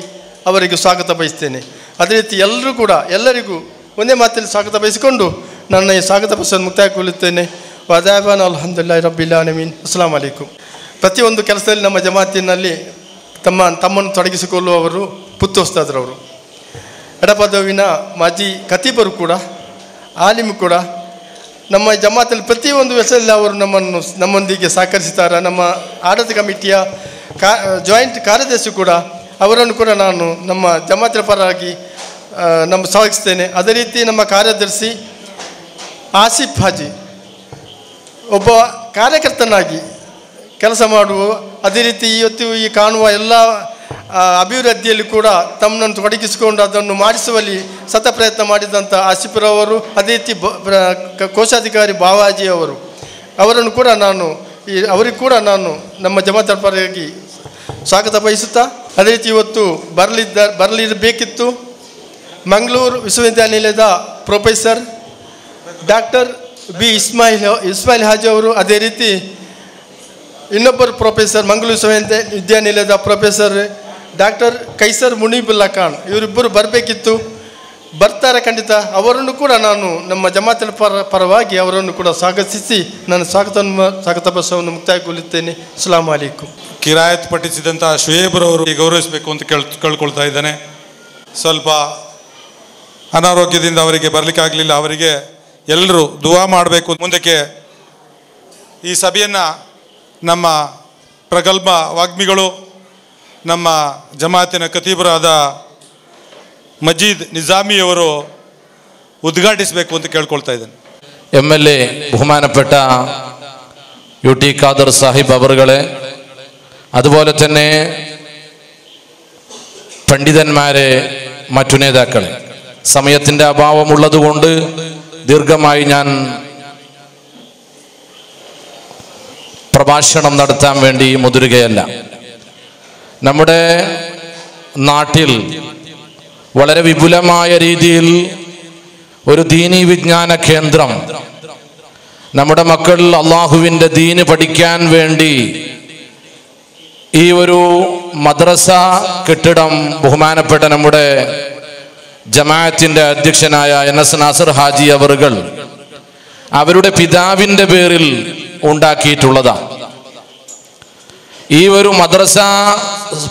ಅವರಿಗೆ ಸ್ವಾಗತ ಬಯಸ್ತೇನೆ. ಅದೇ ರೀತಿ ಎಲ್ಲರಿಗೂ ಒಂದೇ ಮಾತಲ್ಲಿ ಸ್ವಾಗತ ಬಯಸಿಕೊಂಡು ನನ್ನ ಈ ಸ್ವಾಗತ ಪ್ರಶ್ನೆ ಮುಕ್ತಾಯಗೊಳ್ಳುತ್ತೇನೆ. ವದಾಬಾನ್ ಅಲ್ಹಮ್ದುಲಿಲ್ಲಾಹಿ ರಬ್ಬಿಲ್ ಆಲಮೀನ್. ಅಸ್ಸಲಾಮು ಅಲೈಕುಂ. ಪ್ರತಿಯೊಂದು ಕೆಲಸದಲ್ಲಿ ನಮ್ಮ ಜಮಾತಿನಲ್ಲಿ ತಮ್ಮನ್ನು ತೊಡಗಿಸಿಕೊಳ್ಳುವವರು ಪುತ್ತೋಸ್ತಾದ್ರವರು, ಎಡಪದವಿನ ಮಾಜಿ ಖತೀಬರು ಕೂಡ, ಆಲಿಮ್ ಕೂಡ. ನಮ್ಮ ಜಮಾತಲ್ಲಿ ಪ್ರತಿಯೊಂದು ವಿಷಯದಲ್ಲಿ ಅವರು ನಮ್ಮೊಂದಿಗೆ ಸಹಕರಿಸುತ್ತಾರೆ. ನಮ್ಮ ಆಡಳಿತ ಕಮಿಟಿಯ ಜಾಯಿಂಟ್ ಕಾರ್ಯದರ್ಶಿ ಕೂಡ, ಅವರನ್ನು ಕೂಡ ನಾನು ನಮ್ಮ ಜಮಾತಿನ ಪರವಾಗಿ ಸ್ವಾಗತಿಸ್ತೇನೆ. ಅದೇ ರೀತಿ ನಮ್ಮ ಕಾರ್ಯದರ್ಶಿ ಆಸಿಫ್ ಹಾಜಿ ಒಬ್ಬ ಕಾರ್ಯಕರ್ತನಾಗಿ ಕೆಲಸ ಮಾಡುವ, ಅದೇ ರೀತಿ ಇವತ್ತು ಈ ಕಾಣುವ ಎಲ್ಲ ಅಭಿವೃದ್ಧಿಯಲ್ಲಿ ಕೂಡ ತಮ್ಮನ್ನು ತೊಡಗಿಸಿಕೊಂಡು ಅದನ್ನು ಮಾಡಿಸುವಲ್ಲಿ ಸತ ಪ್ರಯತ್ನ ಮಾಡಿದಂಥ ಆಸಿಫರವರು, ಅದೇ ರೀತಿ ಕೋಶಾಧಿಕಾರಿ ಬಾವಾಜಿ ಅವರನ್ನು ಕೂಡ ಅವರಿಗೆ ಕೂಡ ನಾನು ನಮ್ಮ ಜಮಾತ ಪರವಾಗಿ ಸ್ವಾಗತ ಬಯಸುತ್ತಾ, ಅದೇ ರೀತಿ ಇವತ್ತು ಬರಲಿರಬೇಕಿತ್ತು ಮಂಗಳೂರು ವಿಶ್ವವಿದ್ಯಾನಿಲಯದ professor doctor B Ismail Haji ಅವರು, ಅದೇ ರೀತಿ ಇನ್ನೊಬ್ಬರು ಪ್ರೊಫೆಸರ್ ಮಂಗಳೂರು ವಿಶ್ವವಿದ್ಯಾನಿಲಯದ ಪ್ರೊಫೆಸರ್ ಡಾಕ್ಟರ್ ಕೈಸರ್ ಮುನೀಬುಲ್ಲಾ ಖಾನ್, ಇವರಿಬ್ಬರು ಬರಬೇಕಿತ್ತು. ಬರ್ತಾರೆ ಖಂಡಿತ. ಅವರನ್ನು ಕೂಡ ನಾನು ನಮ್ಮ ಜಮಾತಿನ ಪರವಾಗಿ ಅವರನ್ನು ಕೂಡ ಸ್ವಾಗತಿಸಿ ನನ್ನ ಸ್ವಾಗತ ಬಸವನ್ನು ಮುಕ್ತಾಯಗೊಳ್ಳುತ್ತೇನೆ. ಅಸ್ಸಲಾಮು ಅಲೈಕುಂ. ಕಿರಾಯತ್ ಪಠಿಸಿದಂಥ ಶುಯೇಬ್ರವರು ಗೌರವಿಸಬೇಕು ಅಂತ ಕೇಳ್ಕೊಳ್ತಾ ಇದ್ದಾನೆ. ಸ್ವಲ್ಪ ಅನಾರೋಗ್ಯದಿಂದ ಅವರಿಗೆ ಬರಲಿಕ್ಕಾಗಲಿಲ್ಲ. ಅವರಿಗೆ ಎಲ್ಲರೂ ದುವಾ ಮಾಡಬೇಕು. ಮುಂದಕ್ಕೆ ಈ ಸಭೆಯನ್ನು ನಮ್ಮ ಪ್ರಗಲ್ಭ ವಾಗ್ಮಿಗಳು, ನಮ್ಮ ಜಮಾತಿನ ಖತೀಬರಾದ ಮಜೀದ್ ನಿಜಾಮಿಯವರು ಉದ್ಘಾಟಿಸಬೇಕು ಅಂತ ಕೇಳ್ಕೊಳ್ತಾ ಇದ್ದೇನೆ. MLA ബഹുമാനപ്പെട്ട UT ഖാദർ സാഹിബ് അവറുകളെ, അതുപോലെ തന്നെ പണ്ഡിതന്മാരെ, മറ്റു നേതാക്കളെ, സമയത്തിൻ്റെ അഭാവമുള്ളതുകൊണ്ട് ദീർഘമായി ഞാൻ പ്രഭാഷണം നടത്താൻ വേണ്ടി മുതിരുകയല്ല. നമ്മുടെ നാട്ടിൽ വളരെ വിപുലമായ രീതിയിൽ ഒരു ദീനീ വിജ്ഞാന കേന്ദ്രം, നമ്മുടെ മക്കൾ അള്ളാഹുവിൻ്റെ ദീന് പഠിക്കാൻ വേണ്ടി ഈ ഒരു മദ്രസ കെട്ടിടം ബഹുമാനപ്പെട്ട നമ്മുടെ ജമാഅത്തിൻ്റെ അധ്യക്ഷനായ NS നാസർ ഹാജി അവറുകൾ അവരുടെ പിതാവിൻ്റെ പേരിൽ ഉണ്ടാക്കിയിട്ടുള്ളതാണ്. ഈ ഒരു മദ്രസ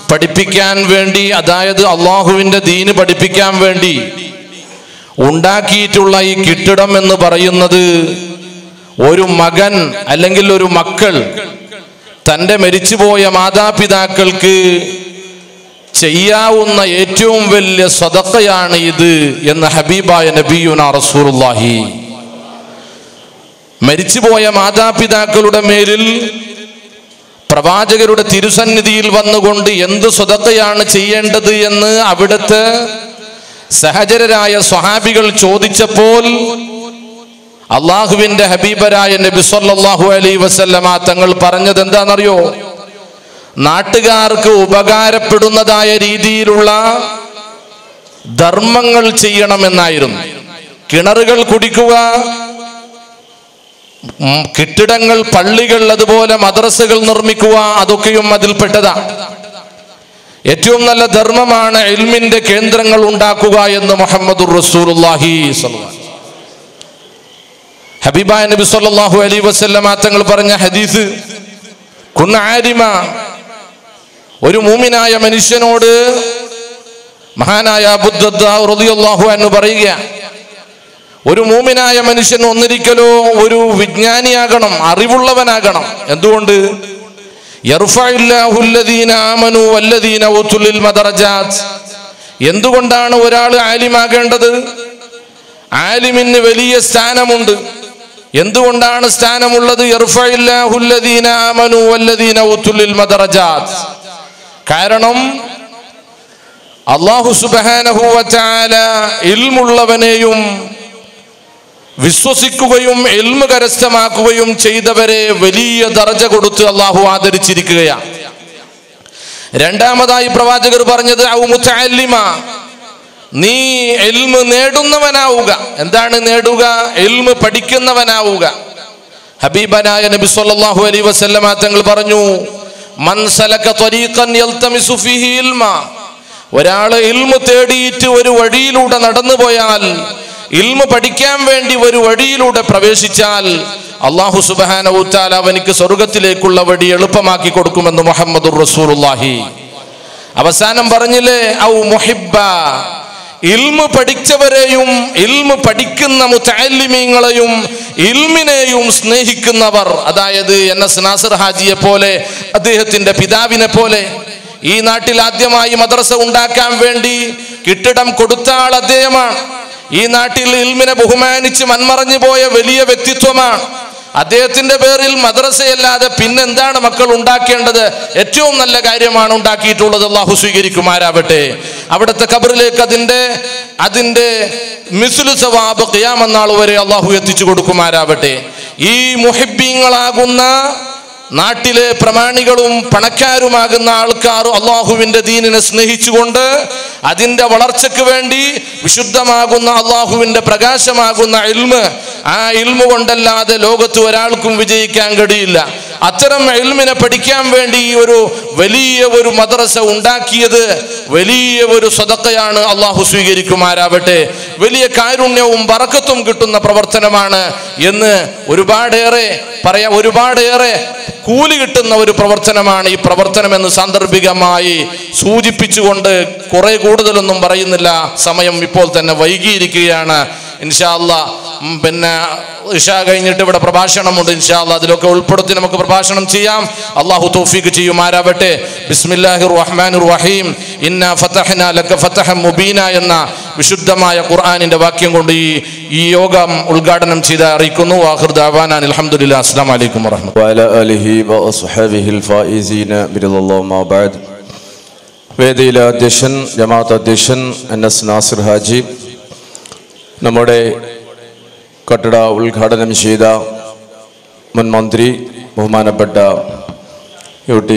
പഠിപ്പിക്കാൻ വേണ്ടി, അതായത് അള്ളാഹുവിൻ്റെ ദീന് പഠിപ്പിക്കാൻ വേണ്ടി ഉണ്ടാക്കിയിട്ടുള്ള ഈ കെട്ടിടം എന്ന് പറയുന്നത് ഒരു മകൻ അല്ലെങ്കിൽ ഒരു മക്കൾ തൻ്റെ മരിച്ചുപോയ മാതാപിതാക്കൾക്ക് ചെയ്യാവുന്ന ഏറ്റവും വലിയ സദഖയാണ് ഇത് എന്ന് ഹബീബായ നബിയുനാ റസൂലുള്ളാഹി. മരിച്ചുപോയ മാതാപിതാക്കളുടെ മേലിൽ പ്രവാചകരുടെ തിരുസന്നിധിയിൽ വന്നുകൊണ്ട് എന്ത് സദഖയാണ് ചെയ്യേണ്ടത് എന്ന് അവിടുത്തെ സഹചരരായ സ്വഹാബികൾ ചോദിച്ചപ്പോൾ അള്ളാഹുവിൻ്റെ ഹബീബരായ നബി സല്ലല്ലാഹു അലൈഹി വസല്ലമ തങ്ങൾ പറഞ്ഞത് എന്താണെന്നറിയോ? നാട്ടുകാർക്ക് ഉപകാരപ്പെടുന്നതായ രീതിയിലുള്ള ധർമ്മങ്ങൾ ചെയ്യണമെന്നായിരുന്നു. കിണറുകൾ കുടിക്കുക, കെട്ടിടങ്ങൾ, പള്ളികൾ, അതുപോലെ മദ്രസകൾ നിർമ്മിക്കുക, അതൊക്കെയും അതിൽപ്പെട്ടതാ. ഏറ്റവും നല്ല ധർമ്മമാണ് ഇൽമിന്റെ കേന്ദ്രങ്ങൾ ഉണ്ടാക്കുക എന്ന് മുഹമ്മദുർ റസൂലുള്ളാഹി സ്വല്ലല്ലാഹു അലൈഹി വസല്ലം. ഹബീബായ നബി സല്ലല്ലാഹു അലൈഹി വസല്ലം തങ്ങൾ പറഞ്ഞ ഹദീസ്, കുന്ന ആലിമ, ഒരു മൂമിനായ മനുഷ്യനോട് മഹാനായ അബൂ ദർദാ റളിയല്ലാഹു അൻഹു പറയുക, ഒരു മൂമിനായ മനുഷ്യൻ ഒന്നിരിക്കലോ ഒരു വിജ്ഞാനിയാകണം, അറിവുള്ളവനാകണം. എന്തുകൊണ്ട്? യർഫഉല്ലാഹു അല്ലദീന ആമനു വല്ലദീന ഊതുൽ ഇൽമ ദറജാത്ത്. എന്തുകൊണ്ടാണ് ഒരാൾ ആലിമാകേണ്ടത്? ആലിമിന് വലിയ സ്ഥാനമുണ്ട്. എന്തുകൊണ്ടാണ് സ്ഥാനമുള്ളത്? യർഫഉല്ലാഹു അല്ലദീന ആമനു വല്ലദീന ഊതുൽ ഇൽമ ദറജാത്ത്. കാരണം അല്ലാഹു സുബ്ഹാനഹു വ തആല ഇൽമുള്ളവനെയും വിശ്വസിക്കുകയും ഇൽമു കരസ്ഥമാക്കുകയും ചെയ്തവരെ വലിയ ദർജ കൊടുത്ത് അല്ലാഹു ആദരിച്ചിരിക്കുകയാണ്. രണ്ടാമതായി പ്രവാചകർ പറഞ്ഞത്, ഔ മുതഅല്ലിമ, നീ ഇൽമു നേടുന്നവനാവുക. എന്താണ് നേടുക? ഇൽമു പഠിക്കുന്നവനാവുക. ഹബീബനായ നബി സല്ലല്ലാഹു അലൈഹി വസല്ലം തങ്ങൾ പറഞ്ഞു, മൻ സലക ത്വരീഖൻ യൽതമിസു ഫീഹി ഇൽമ, ഒരാൾ ഇൽമു തേടിയിട്ട് ഒരു വഴിയിലൂടെ നടന്നു പോയാൽ, ഇൽമു പഠിക്കാൻ വേണ്ടി ഒരു വഴിയിലൂടെ പ്രവേശിച്ചാൽ, അല്ലാഹു സുബ്ഹാനഹു വ തആല അവനിക്ക് സ്വർഗ്ഗത്തിലേക്കുള്ള വഴി എളുപ്പമാക്കി കൊടുക്കുമെന്ന് മുഹമ്മദുർ റസൂലുള്ളാഹി. അവസാനം പറഞ്ഞില്ലേ, ഔ മുഹിബ്ബ, ഇൽമു പഠിച്ചവരെയും ഇൽമു പഠിക്കുന്ന മുതഅല്ലിമീങ്ങളെയും ഇൽമിനെയും സ്നേഹിക്കുന്നവർ. അതായത് എൻ.എസ്. നാസർ ഹാജിയെ പോലെ, അദ്ദേഹത്തിന്റെ പിതാവിനെ പോലെ. ഈ നാട്ടിൽ ആദ്യമായി മദ്രസ ഉണ്ടാക്കാൻ വേണ്ടി കെട്ടിടം കൊടുത്ത ആൾ അദ്ദേഹമാണ്. ഈ നാട്ടിൽ ഇൽമിനെ ബഹുമാനിച്ച് മൺമറഞ്ഞു പോയ വലിയ വ്യക്തിത്വമാണ്. അദ്ദേഹത്തിന്റെ പേരിൽ മദ്രസയല്ലാതെ പിന്നെന്താണ് മക്കൾ ഉണ്ടാക്കേണ്ടത്? ഏറ്റവും നല്ല കാര്യമാണ് ഉണ്ടാക്കിയിട്ടുള്ളത്. അല്ലാഹു സ്വീകരിക്കുമാരാവട്ടെ. അവിടുത്തെ ഖബറിലേക്ക് അതിന്റെ മിസ്ലു സവാബ് ഖിയാമത്ത് നാൾ വരെ അല്ലാഹു എത്തിച്ചു കൊടുക്കുമാരാവട്ടെ. ഈ മുഹിബ്ബീങ്ങളാകുന്ന നാട്ടിലെ പ്രമാണികളും പണക്കാരുമാകുന്ന ആൾക്കാർ അള്ളാഹുവിന്റെ ദീനിനെ സ്നേഹിച്ചുകൊണ്ട് അതിന്റെ വളർച്ചയ്ക്ക് വേണ്ടി വിശുദ്ധമാകുന്ന അള്ളാഹുവിന്റെ പ്രകാശമാകുന്ന ഇൽമ്, ആ ഇൽമു കൊണ്ടല്ലാതെ ലോകത്ത് ഒരാൾക്കും വിജയിക്കാൻ കഴിയില്ല. അത്തരം ഇൽമിനെ പഠിക്കാൻ വേണ്ടി ഒരു വലിയ ഒരു മദ്രസ ഉണ്ടാക്കിയത് വലിയ ഒരു സദഖയാണ്. അള്ളാഹു സ്വീകരിക്കുമാരാവട്ടെ. വലിയ കാരുണ്യവും ബറക്കത്തും കിട്ടുന്ന പ്രവർത്തനമാണ് എന്ന് ഒരുപാടേറെ കൂലി കിട്ടുന്ന ഒരു പ്രവർത്തനമാണ് ഈ പ്രവർത്തനം എന്ന് സാന്ദർഭികമായി സൂചിപ്പിച്ചുകൊണ്ട് കുറെ കൂടുതലൊന്നും പറയുന്നില്ല. സമയം ഇപ്പോൾ തന്നെ വൈകിയിരിക്കുകയാണ്. ഇൻഷാ അല്ലാഹ് പിന്നെ ഇശാ കഴിഞ്ഞിട്ട് ഇവിടെ പ്രഭാഷണമുണ്ട്. ഇൻഷാ അല്ലാഹ് അതിലൊക്കെ ഉൾപ്പെടുത്തി നമുക്ക് പ്രഭാഷണം ചെയ്യാം. അല്ലാഹു തൗഫീഖ് ചെയ്യുമാരാവട്ടെ. ബിസ്മില്ലാഹിർ റഹ്മാനിർ റഹീം. ഇന്നാ ഫതഹ്നാ ലക ഫതഹൻ മുബീന എന്ന വിശുദ്ധമായ ഖുർആനിന്റെ വാക്യം കൊണ്ട് ഈ യോഗം ഉദ്ഘാടനം ചെയ്ത് അറിയിക്കുന്നു. ആഖിർ ദഅവാനാ അൽഹംദുലില്ലാഹി. അസ്സലാമു അലൈക്കും വറഹ്മത്തുള്ളാഹി വഅലാ ആലിഹി വഅസ്ഹാബിഹിൽ ഫായിസീന ബിറളില്ലാഹി മാ ബഅദ്. വേദിയിലെ അധ്യക്ഷൻ, ജമാഅത്ത് അധ്യക്ഷൻ എൻ.എസ്. നാസിർ ഹാജി, നമ്മുടെ കട്ടട ഉദ്ഘാടനം ചെയ്ത മുൻ മന്ത്രി ബഹുമാനപ്പെട്ട UT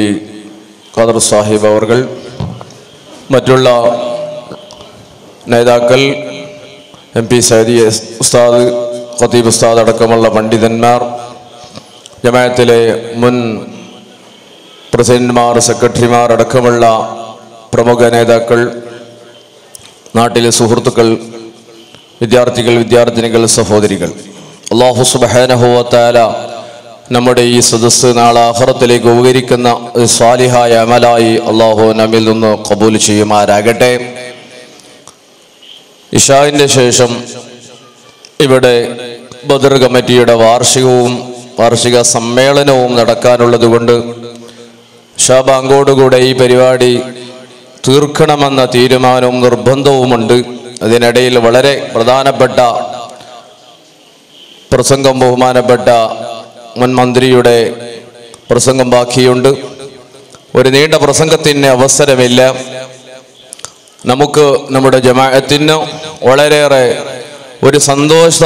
ഖാദർ സാഹിബ് അവർകൾ, മറ്റുള്ള നേതാക്കൾ, MP സൈദി ഉസ്താദ്, ഖതീബ് ഉസ്താദ് അടക്കമുള്ള പണ്ഡിതന്മാർ, ജമാഅത്തിലെ മുൻ പ്രസിഡന്റുമാർ, സെക്രട്ടറിമാർ അടക്കമുള്ള പ്രമുഖ നേതാക്കൾ, നാട്ടിലെ സുഹൃത്തുക്കൾ, വിദ്യാർത്ഥികൾ, വിദ്യാർത്ഥിനികൾ, സഹോദരികൾ, അല്ലാഹു സുബ്ഹാനഹു വ തആല നമ്മുടെ ഈ സദസ്സ് നാളെ ആഖിറത്തിലേക്ക് ഉപകരിക്കുന്ന സ്വാലിഹായ അമലായി അല്ലാഹു നമ്മിൽ നിന്ന് ഖബൂൽ ചെയ്യുമാറാകട്ടെ. ഇശാഇന്റെ ശേഷം ഇവിടെ ബദർ കമ്മിറ്റിയുടെ വാർഷിക സമ്മേളനവും നടക്കാനുള്ളത് കൊണ്ട് ഷാബാങ്കോടുകൂടെ ഈ പരിപാടി തീർക്കണമെന്ന തീരുമാനവും നിർബന്ധവുമുണ്ട്. അതിനിടയിൽ വളരെ പ്രധാനപ്പെട്ട പ്രസംഗം ബഹുമാനപ്പെട്ട മുൻ മന്ത്രിയുടെ പ്രസംഗം ബാക്കിയുണ്ട്. ഒരു നീണ്ട പ്രസംഗത്തിന് അവസരമില്ല. നമുക്ക് നമ്മുടെ ജമാഅത്തിന് വളരെയേറെ ഒരു സന്തോഷ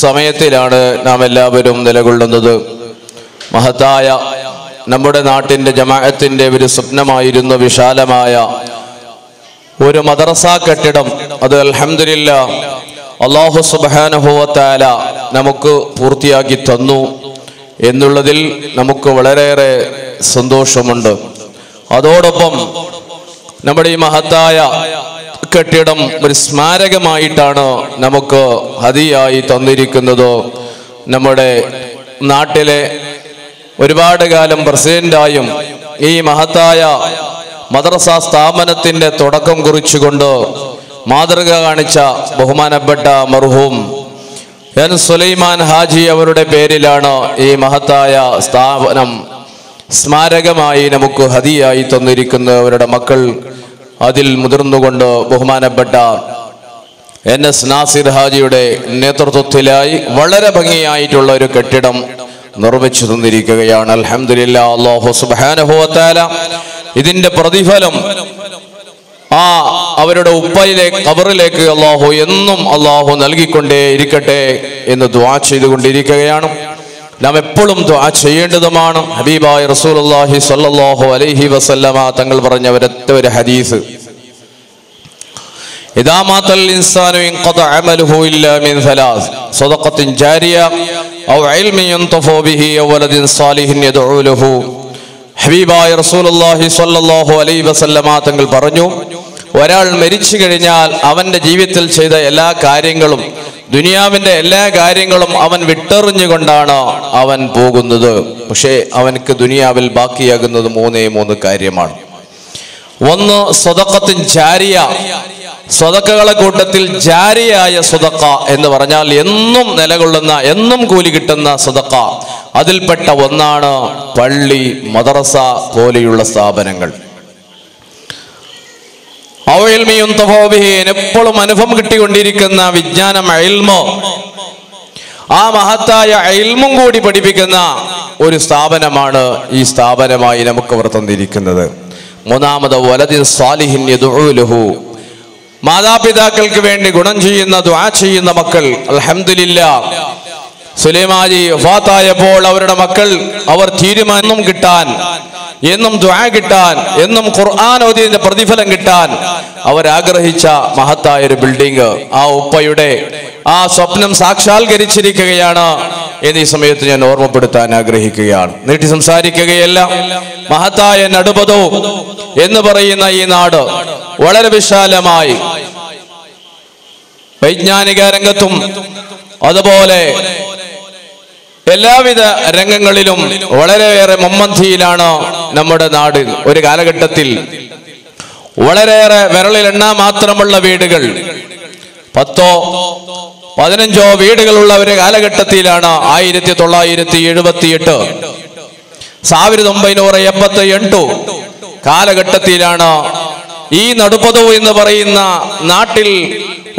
സമയത്തിലാണ് നാം എല്ലാവരും നിലകൊള്ളുന്നത്. മഹത്തായ നമ്മുടെ നാട്ടിൻ്റെ ജമാഅത്തിൻ്റെ ഒരു സ്വപ്നമായിരുന്ന വിശാലമായ ഒരു മദ്രസ കെട്ടിടം അത് അൽഹംദുലില്ലാഹ് അല്ലാഹു സുബ്ഹാനഹു വ തആല നമുക്ക് പൂർത്തിയാക്കി തന്നു എന്നുള്ളതിൽ നമുക്ക് വളരെയേറെ സന്തോഷമുണ്ട്. അതോടൊപ്പം നമ്മുടെ ഈ മഹത്തായ കെട്ടിടം ഒരു സ്മാരകമായിട്ടാണ് നമുക്ക് ഹദിയായി തന്നിരിക്കുന്നത്. നമ്മുടെ നാട്ടിലെ ഒരുപാട് കാലം പ്രസിഡന്റായും ഈ മഹത്തായ മദ്രസ സ്ഥാപനത്തിൻ്റെ തുടക്കം കുറിച്ചുകൊണ്ട് മാതൃക കാണിച്ച ബഹുമാനപ്പെട്ട മർഹൂം എൻ സുലൈമാൻ ഹാജി അവരുടെ പേരിലാണ് ഈ മഹത്തായ സ്ഥാപനം സ്മാരകമായി നമുക്ക് ഹദിയായി തന്നിരിക്കുന്ന അവരുടെ മക്കൾ. അതിൽ മുതിർന്നുകൊണ്ട് ബഹുമാനപ്പെട്ട NS നാസിർ ഹാജിയുടെ നേതൃത്വത്തിലായി വളരെ ഭംഗിയായിട്ടുള്ള ഒരു കെട്ടിടം നിർമ്മിച്ചു തന്നിരിക്കുകയാണ്. അൽഹംദുലില്ലാഹ് അല്ലാഹു സുബ്ഹാനഹു വ തആല ഇതിന്റെ പ്രതിഫലം അവരുടെ ഉപ്പയിലേക്ക് ഖബറിലേക്ക് എന്നും അല്ലാഹു നൽകിക്കൊണ്ടേ ഇരിക്കട്ടെ എന്ന് ദുആ ചെയ്തുകൊണ്ടിരിക്കുകയാണ്. നാം എപ്പോഴും ദുആ ചെയ്യേണ്ടതുമാണ്. ഹബീബായ റസൂലുള്ളാഹി സ്വല്ലല്ലാഹു അലൈഹി വസല്ലമ തങ്ങൾ പറഞ്ഞ ഒരൊറ്റ ഒരു ഹദീസ്, ഇദാ മാതൽ ഇൻസാനു ഇൻഖത അമലുഹു ഇല്ലാ മിൻ സലാസ് സദഖത്തിൻ ജാരിയ ഔ ഇൽമിൻ യൻതഫു ബിഹി ഔ വലദിൻ സാലിഹിൻ യദ്ഉ ലഹു. ഹബീബായ റസൂലുള്ളാഹി സ്വല്ലല്ലാഹു അലൈഹി വസല്ലമ തങ്ങൾ പറഞ്ഞു, ഒരാൾ മരിച്ചു കഴിഞ്ഞാൽ അവന്റെ ജീവിതത്തിൽ ചെയ്ത എല്ലാ കാര്യങ്ങളും, ദുനിയാവിന്റെ എല്ലാ കാര്യങ്ങളും അവൻ വിട്ടെറിഞ്ഞുകൊണ്ടാണ് അവൻ പോകുന്നത്. പക്ഷേ അവനക്ക് ദുനിയാവിൽ ബാക്കിയാകുന്നത് മൂന്ന് കാര്യമാണ്. ഒന്ന് സദഖത്തുൻ ജാരിയ, സ്വതക്കകളെ കൂട്ടത്തിൽ ജാരിയായ സ്വതക്ക എന്ന് പറഞ്ഞാൽ എന്നും നിലകൊള്ളുന്ന, എന്നും കൂലി കിട്ടുന്ന സ്വതക്ക. അതിൽപ്പെട്ട ഒന്നാണ് പള്ളി, മദ്രസ പോലെയുള്ള സ്ഥാപനങ്ങൾ. എപ്പോഴും അനുഭവം കിട്ടിക്കൊണ്ടിരിക്കുന്ന വിജ്ഞാനം, ഇൽമോ, ആ മഹത്തായ ഇൽമും കൂടി പഠിപ്പിക്കുന്ന ഒരു സ്ഥാപനമാണ് ഈ സ്ഥാപനമായി നമുക്ക് അവർ തന്നിരിക്കുന്നത്. മൂന്നാമത് വലദിൻ സാലിഹിൻ യദ്ഉ ലഹു, മാതാപിതാക്കൾക്ക് വേണ്ടി ഗുണം ചെയ്യുന്ന, ദുആ ചെയ്യുന്ന മക്കൾ. അൽഹംദുലില്ലാഹ് സുലൈമാനി വഫാത്തായപ്പോൾ അവരുടെ മക്കൾ അവർ തീരുമാനം കിട്ടാൻ, എന്നും ദുആ കിട്ടാൻ, എന്നും ഖുർആൻ ഓതിയതിന്റെ പ്രതിഫലം കിട്ടാൻ അവരാഗ്രഹിച്ച മഹത്തായ ഒരു ബിൽഡിംഗ് ആ ഉപ്പയുടെ ആ സ്വപ്നം സാക്ഷാത്കരിച്ചിരിക്കുകയാണ് എന്നീ സമയത്ത് ഞാൻ ഓർമ്മപ്പെടുത്താൻ ആഗ്രഹിക്കുകയാണ്. നീട്ടി സംസാരിക്കുകയല്ല. മഹത്തായ നടുപദോ എന്ന് പറയുന്ന ഈ നാട് വളരെ വിശാലമായി വൈജ്ഞാനിക രംഗത്തും അതുപോലെ എല്ലാവിധ രംഗങ്ങളിലും വളരെയേറെ മുൻപന്തിയിലാണ് നമ്മുടെ നാട്. ഒരു കാലഘട്ടത്തിൽ വളരെയേറെ വിരലിലെണ്ണാൻ മാത്രമുള്ള വീടുകൾ, 10 15 വീടുകളുള്ള ഒരു കാലഘട്ടത്തിലാണ് 1978 1978 കാലഘട്ടത്തിലാണ് ഈ നടുപദവ് എന്ന് പറയുന്ന നാട്ടിൽ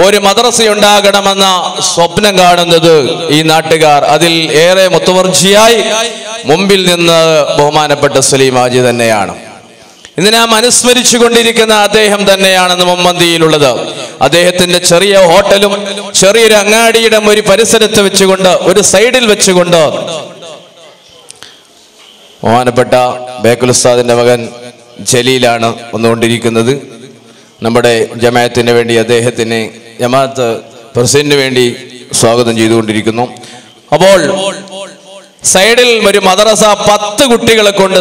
ഒരു മദ്രസയുണ്ടാകണമെന്ന സ്വപ്നം കാണുന്നത് ഈ നാട്ടുകാർ. അതിൽ ഏറെ മുത്തവർജിയായി മുമ്പിൽ നിന്ന് ബഹുമാനപ്പെട്ട സലീം ഹാജി തന്നെയാണ്. ഇന്ന് നാം അനുസ്മരിച്ചു കൊണ്ടിരിക്കുന്ന അദ്ദേഹം തന്നെയാണെന്ന് മുൻപന്തിയിലുള്ളത്. അദ്ദേഹത്തിന്റെ ചെറിയ ഹോട്ടലും ചെറിയൊരു അങ്ങാടിയുടെ ഒരു പരിസരത്ത് വെച്ചുകൊണ്ട്, ഒരു സൈഡിൽ വെച്ചുകൊണ്ട് ബഹുമാനപ്പെട്ട ബേക്കുൽ ഉസ്താദിന്റെ മകൻ ജലീലാണ് വന്നുകൊണ്ടിരിക്കുന്നത്. നമ്മുടെ ജമാഅത്തിന് വേണ്ടി അദ്ദേഹത്തിന് ജമാഅത്ത് പ്രസിഡന്റിന് വേണ്ടി സ്വാഗതം ചെയ്തുകൊണ്ടിരിക്കുന്നു. അപ്പോൾ സൈഡിൽ ഒരു മദ്രസ 10 കുട്ടികളെ കൊണ്ട്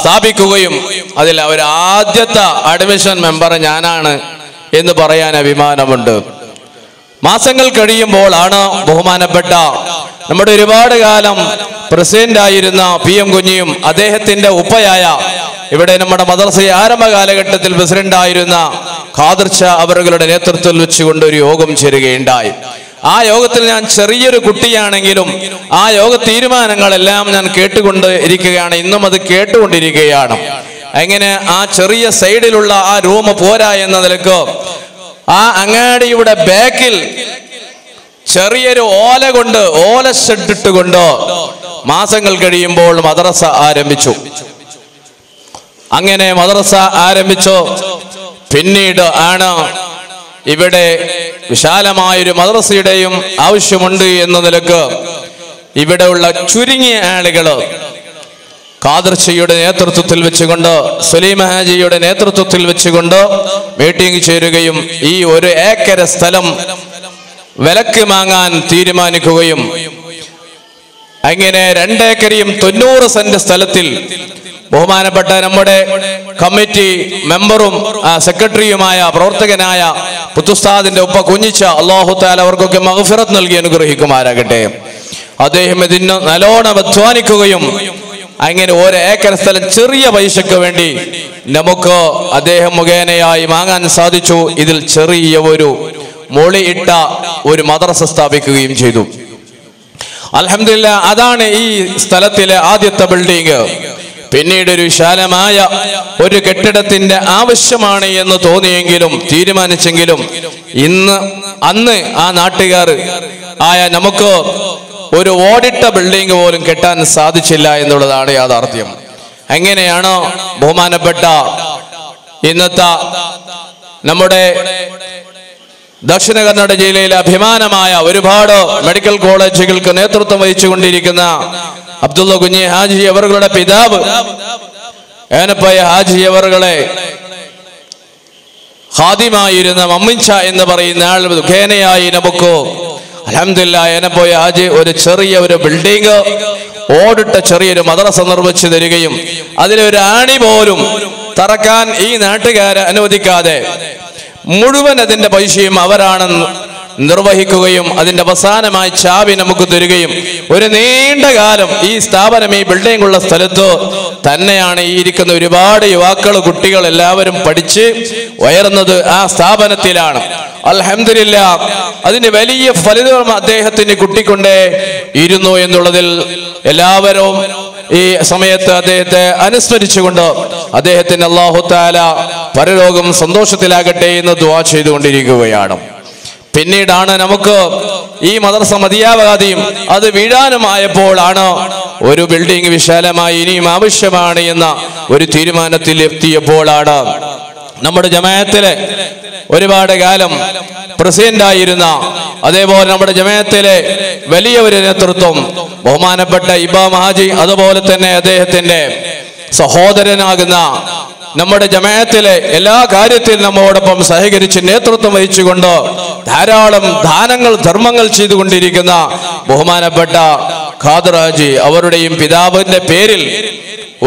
സ്ഥാപിക്കുകയും അതിൽ അവർ ആദ്യത്തെ അഡ്മിഷൻ മെമ്പർ ഞാനാണ് എന്ന് പറയാൻ അഭിമാനമുണ്ട്. മാസങ്ങൾ കഴിയുമ്പോൾ ആണ് ബഹുമാനപ്പെട്ട നമ്മുടെ ഒരുപാട് കാലം പ്രസിഡന്റ് ആയിരുന്ന PM കുഞ്ഞിയും അദ്ദേഹത്തിന്റെ ഉപ്പയായ ഇവിടെ നമ്മുടെ മദ്രസ ആരംഭ കാലഘട്ടത്തിൽ പ്രസിഡന്റ് ആയിരുന്ന ഖാദിർ ഷാ അവരുടെ നേതൃത്വത്തിൽ വെച്ചുകൊണ്ട് ഒരു യോഗം ചേരുകയുണ്ടായി. ആ യോഗത്തിൽ ഞാൻ ചെറിയൊരു കുട്ടിയാണെങ്കിലും ആ യോഗ തീരുമാനങ്ങളെല്ലാം ഞാൻ കേട്ടുകൊണ്ട് ഇരിക്കുകയാണ്. ഇന്നും അത് കേട്ടുകൊണ്ടിരിക്കുകയാണ്. അങ്ങനെ ആ ചെറിയ സൈഡിലുള്ള ആ റൂം പോരാ എന്ന നിലക്ക് ആ അങ്ങാടിയുടെ ബാക്കിൽ ചെറിയൊരു ഓല ഷെഡിട്ടുകൊണ്ട് മാസങ്ങൾ കഴിയുമ്പോൾ മദ്രസ ആരംഭിച്ചു. അങ്ങനെ മദ്രസ ആരംഭിച്ചു. പിന്നീട് ആണ് ഇവിടെ വിശാലമായൊരു ഖാദർജിയുടെ നേതൃത്വത്തിൽ വെച്ചുകൊണ്ട് സലീം ഹാജിയുടെ നേതൃത്വത്തിൽ വെച്ചുകൊണ്ട് മീറ്റിംഗ് ചേരുകയും ഈ 1 ഏക്കർ സ്ഥലം വിലക്ക് വാങ്ങാൻ തീരുമാനിക്കുകയും അങ്ങനെ 2 ഏക്കറിയും 90 സെന്റ് സ്ഥലത്തിൽ ബഹുമാനപ്പെട്ട നമ്മുടെ കമ്മിറ്റി മെമ്പറും സെക്രട്ടറിയുമായ പ്രവർത്തകനായ പുത്തുസ്താദിന്റെ ഉപ്പ കുഞ്ഞിച്ച അല്ലാഹു തആല അവർക്കൊക്കെ മഗ്ഫിറത്ത് നൽകി അനുഗ്രഹിക്കുമാറാകട്ടെ. അദ്ദേഹം ഇതിന് നല്ലോണം അധ്വാനിക്കുകയും അങ്ങനെ 1 ഏക്കർ സ്ഥലം ചെറിയ പൈസക്ക് വേണ്ടി നമുക്ക് അദ്ദേഹം മുഖേനയായി വാങ്ങാൻ സാധിച്ചു. ഇതിൽ ചെറിയ ഒരു മൊളിയിട്ട ഒരു മദ്രസ സ്ഥാപിക്കുകയും ചെയ്തു. അൽഹംദുലില്ലാഹ്, അതാണ് ഈ സ്ഥലത്തിലെ ആദ്യത്തെ ബിൽഡിംഗ്. പിന്നീട് ഒരു വിശാലമായ ഒരു കെട്ടിടത്തിന്റെ ആവശ്യമാണ് എന്ന് തോന്നിയെങ്കിലും തീരുമാനിച്ചെങ്കിലും അന്ന് ആ നാട്ടുകാർ ആയ നമുക്ക് ഒരു ഓടിട്ട ബിൽഡിംഗ് പോലും കെട്ടാൻ സാധിച്ചില്ല എന്നുള്ളതാണ് യാഥാർത്ഥ്യം. അങ്ങനെയാണ് ബഹുമാനപ്പെട്ട ഇന്നത്തെ നമ്മുടെ ദക്ഷിണ കന്നഡ ജില്ലയിലെ അഭിമാനമായ ഒരുപാട് മെഡിക്കൽ കോളേജുകൾക്ക് നേതൃത്വം വഹിച്ചുകൊണ്ടിരിക്കുന്ന അബ്ദുള്ള കുഞ്ഞി ഹാജി അവരുടെ പിതാവ് ഏനപ്പയ്യ ഹാജി അവരുടെ ഖാദിമായിരുന്ന മമ്മിൻച എന്ന് പറയുന്ന ആൾ മുഖേനയായി നമുക്ക് അൽഹംദുലില്ലാഹ് ഏനപ്പയ്യ ഹാജി ഒരു ചെറിയ ഒരു ബിൽഡിംഗ് ഓടിട്ട ചെറിയൊരു മദ്രസ നിർമ്മിച്ചു തരികയും അതിലൊരു ആണി പോലും തറക്കാൻ ഈ നാട്ടുകാരെ അനുവദിക്കാതെ മുഴുവൻ അതിന്റെ പൈസയും അവരാണ് നിർവഹിക്കുകയും അതിന്റെ അവസാനമായി ചാവി നമുക്ക് തരികയും ഒരു നീണ്ട കാലം ഈ സ്ഥാപനം ഈ ബിൽഡിംഗ് ഉള്ള സ്ഥലത്ത് തന്നെയാണ് ഈ ഇരിക്കുന്ന ഒരുപാട് യുവാക്കൾ കുട്ടികൾ എല്ലാവരും പഠിച്ച് ഉയർന്നത് ആ സ്ഥാപനത്തിലാണ്. അൽഹംദുലില്ലാഹ്, അതിന് വലിയ ഫലിതം അദ്ദേഹത്തിന് കിട്ടിക്കൊണ്ടേ ഇരുന്നു എന്നുള്ളതിൽ എല്ലാവരും ഈ സമയത്ത് അദ്ദേഹത്തെ അനുസ്മരിച്ചുകൊണ്ട് അദ്ദേഹത്തിന് അല്ലാഹു തആല പരലോകം സന്തോഷത്തിലാകട്ടെ എന്ന് ദുആ ചെയ്തുകൊണ്ടിരിക്കുകയാണ്. പിന്നീടാണ് നമുക്ക് ഈ മദ്രസ മതിയാവാതെയും അത് വീഴാനുമായപ്പോഴാണ് ഒരു ബിൽഡിംഗ് വിശാലമായി ഇനിയും ആവശ്യമാണ് എന്ന ഒരു തീരുമാനത്തിൽ എത്തിയപ്പോഴാണ് നമ്മുടെ ജമാഅത്തിലെ ഒരുപാട് കാലം പ്രസിഡന്റായിരുന്ന അതേപോലെ നമ്മുടെ ജമാഅത്തിലെ വലിയ ഒരു നേതൃത്വം ബഹുമാനപ്പെട്ട ഇമാം ഹാജി, അതുപോലെ തന്നെ അദ്ദേഹത്തിന്റെ സഹോദരനാകുന്ന നമ്മുടെ ജമാഅത്തിലെ എല്ലാ കാര്യത്തിലും നമ്മോടൊപ്പം സഹകരിച്ച് നേതൃത്വം വഹിച്ചുകൊണ്ട് ധാരാളം ദാനങ്ങൾ ധർമ്മങ്ങൾ ചെയ്തുകൊണ്ടിരിക്കുന്ന ബഹുമാനപ്പെട്ട ഖാദർ ഹാജി അവരുടെയും പിതാവിന്റെ പേരിൽ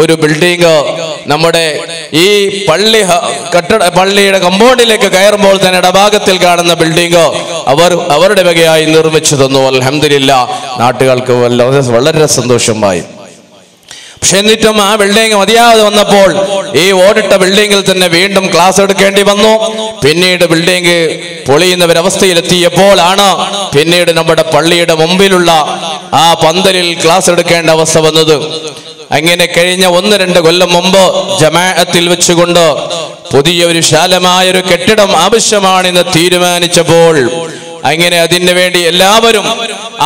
ഒരു ബിൽഡിംഗ് നമ്മുടെ ഈ പള്ളിയുടെ കമ്പൗണ്ടിലേക്ക് കയറുമ്പോൾ തന്നെ ഇടഭാഗത്തിൽ കാണുന്ന ബിൽഡിംഗ് അവരുടെ വകയായി നിർമ്മിച്ചു തന്നു. അൽഹംദുലില്ലാഹ്, നാട്ടുകാർക്ക് വളരെ സന്തോഷമായി. പക്ഷെ എന്നിട്ടും ആ ബിൽഡിംഗ് മതിയാതെ വന്നപ്പോൾ ഈ ഓടിട്ട ബിൽഡിംഗിൽ തന്നെ വീണ്ടും ക്ലാസ് എടുക്കേണ്ടി വന്നു. പിന്നീട് ബിൽഡിംഗ് പൊളിയുന്ന ഒരവസ്ഥയിലെത്തിയപ്പോഴാണ് പിന്നീട് നമ്മുടെ പള്ളിയുടെ മുമ്പിലുള്ള ആ പന്തലിൽ ക്ലാസ് എടുക്കേണ്ട അവസ്ഥ വന്നത്. അങ്ങനെ കഴിഞ്ഞ 1-2 കൊല്ലം മുമ്പ് ജമാഅത്തിൽ വെച്ചുകൊണ്ട് പുതിയ ഒരു വിശാലമായൊരു കെട്ടിടം ആവശ്യമാണെന്ന് തീരുമാനിച്ചപ്പോൾ അങ്ങനെ അതിനു വേണ്ടി എല്ലാവരും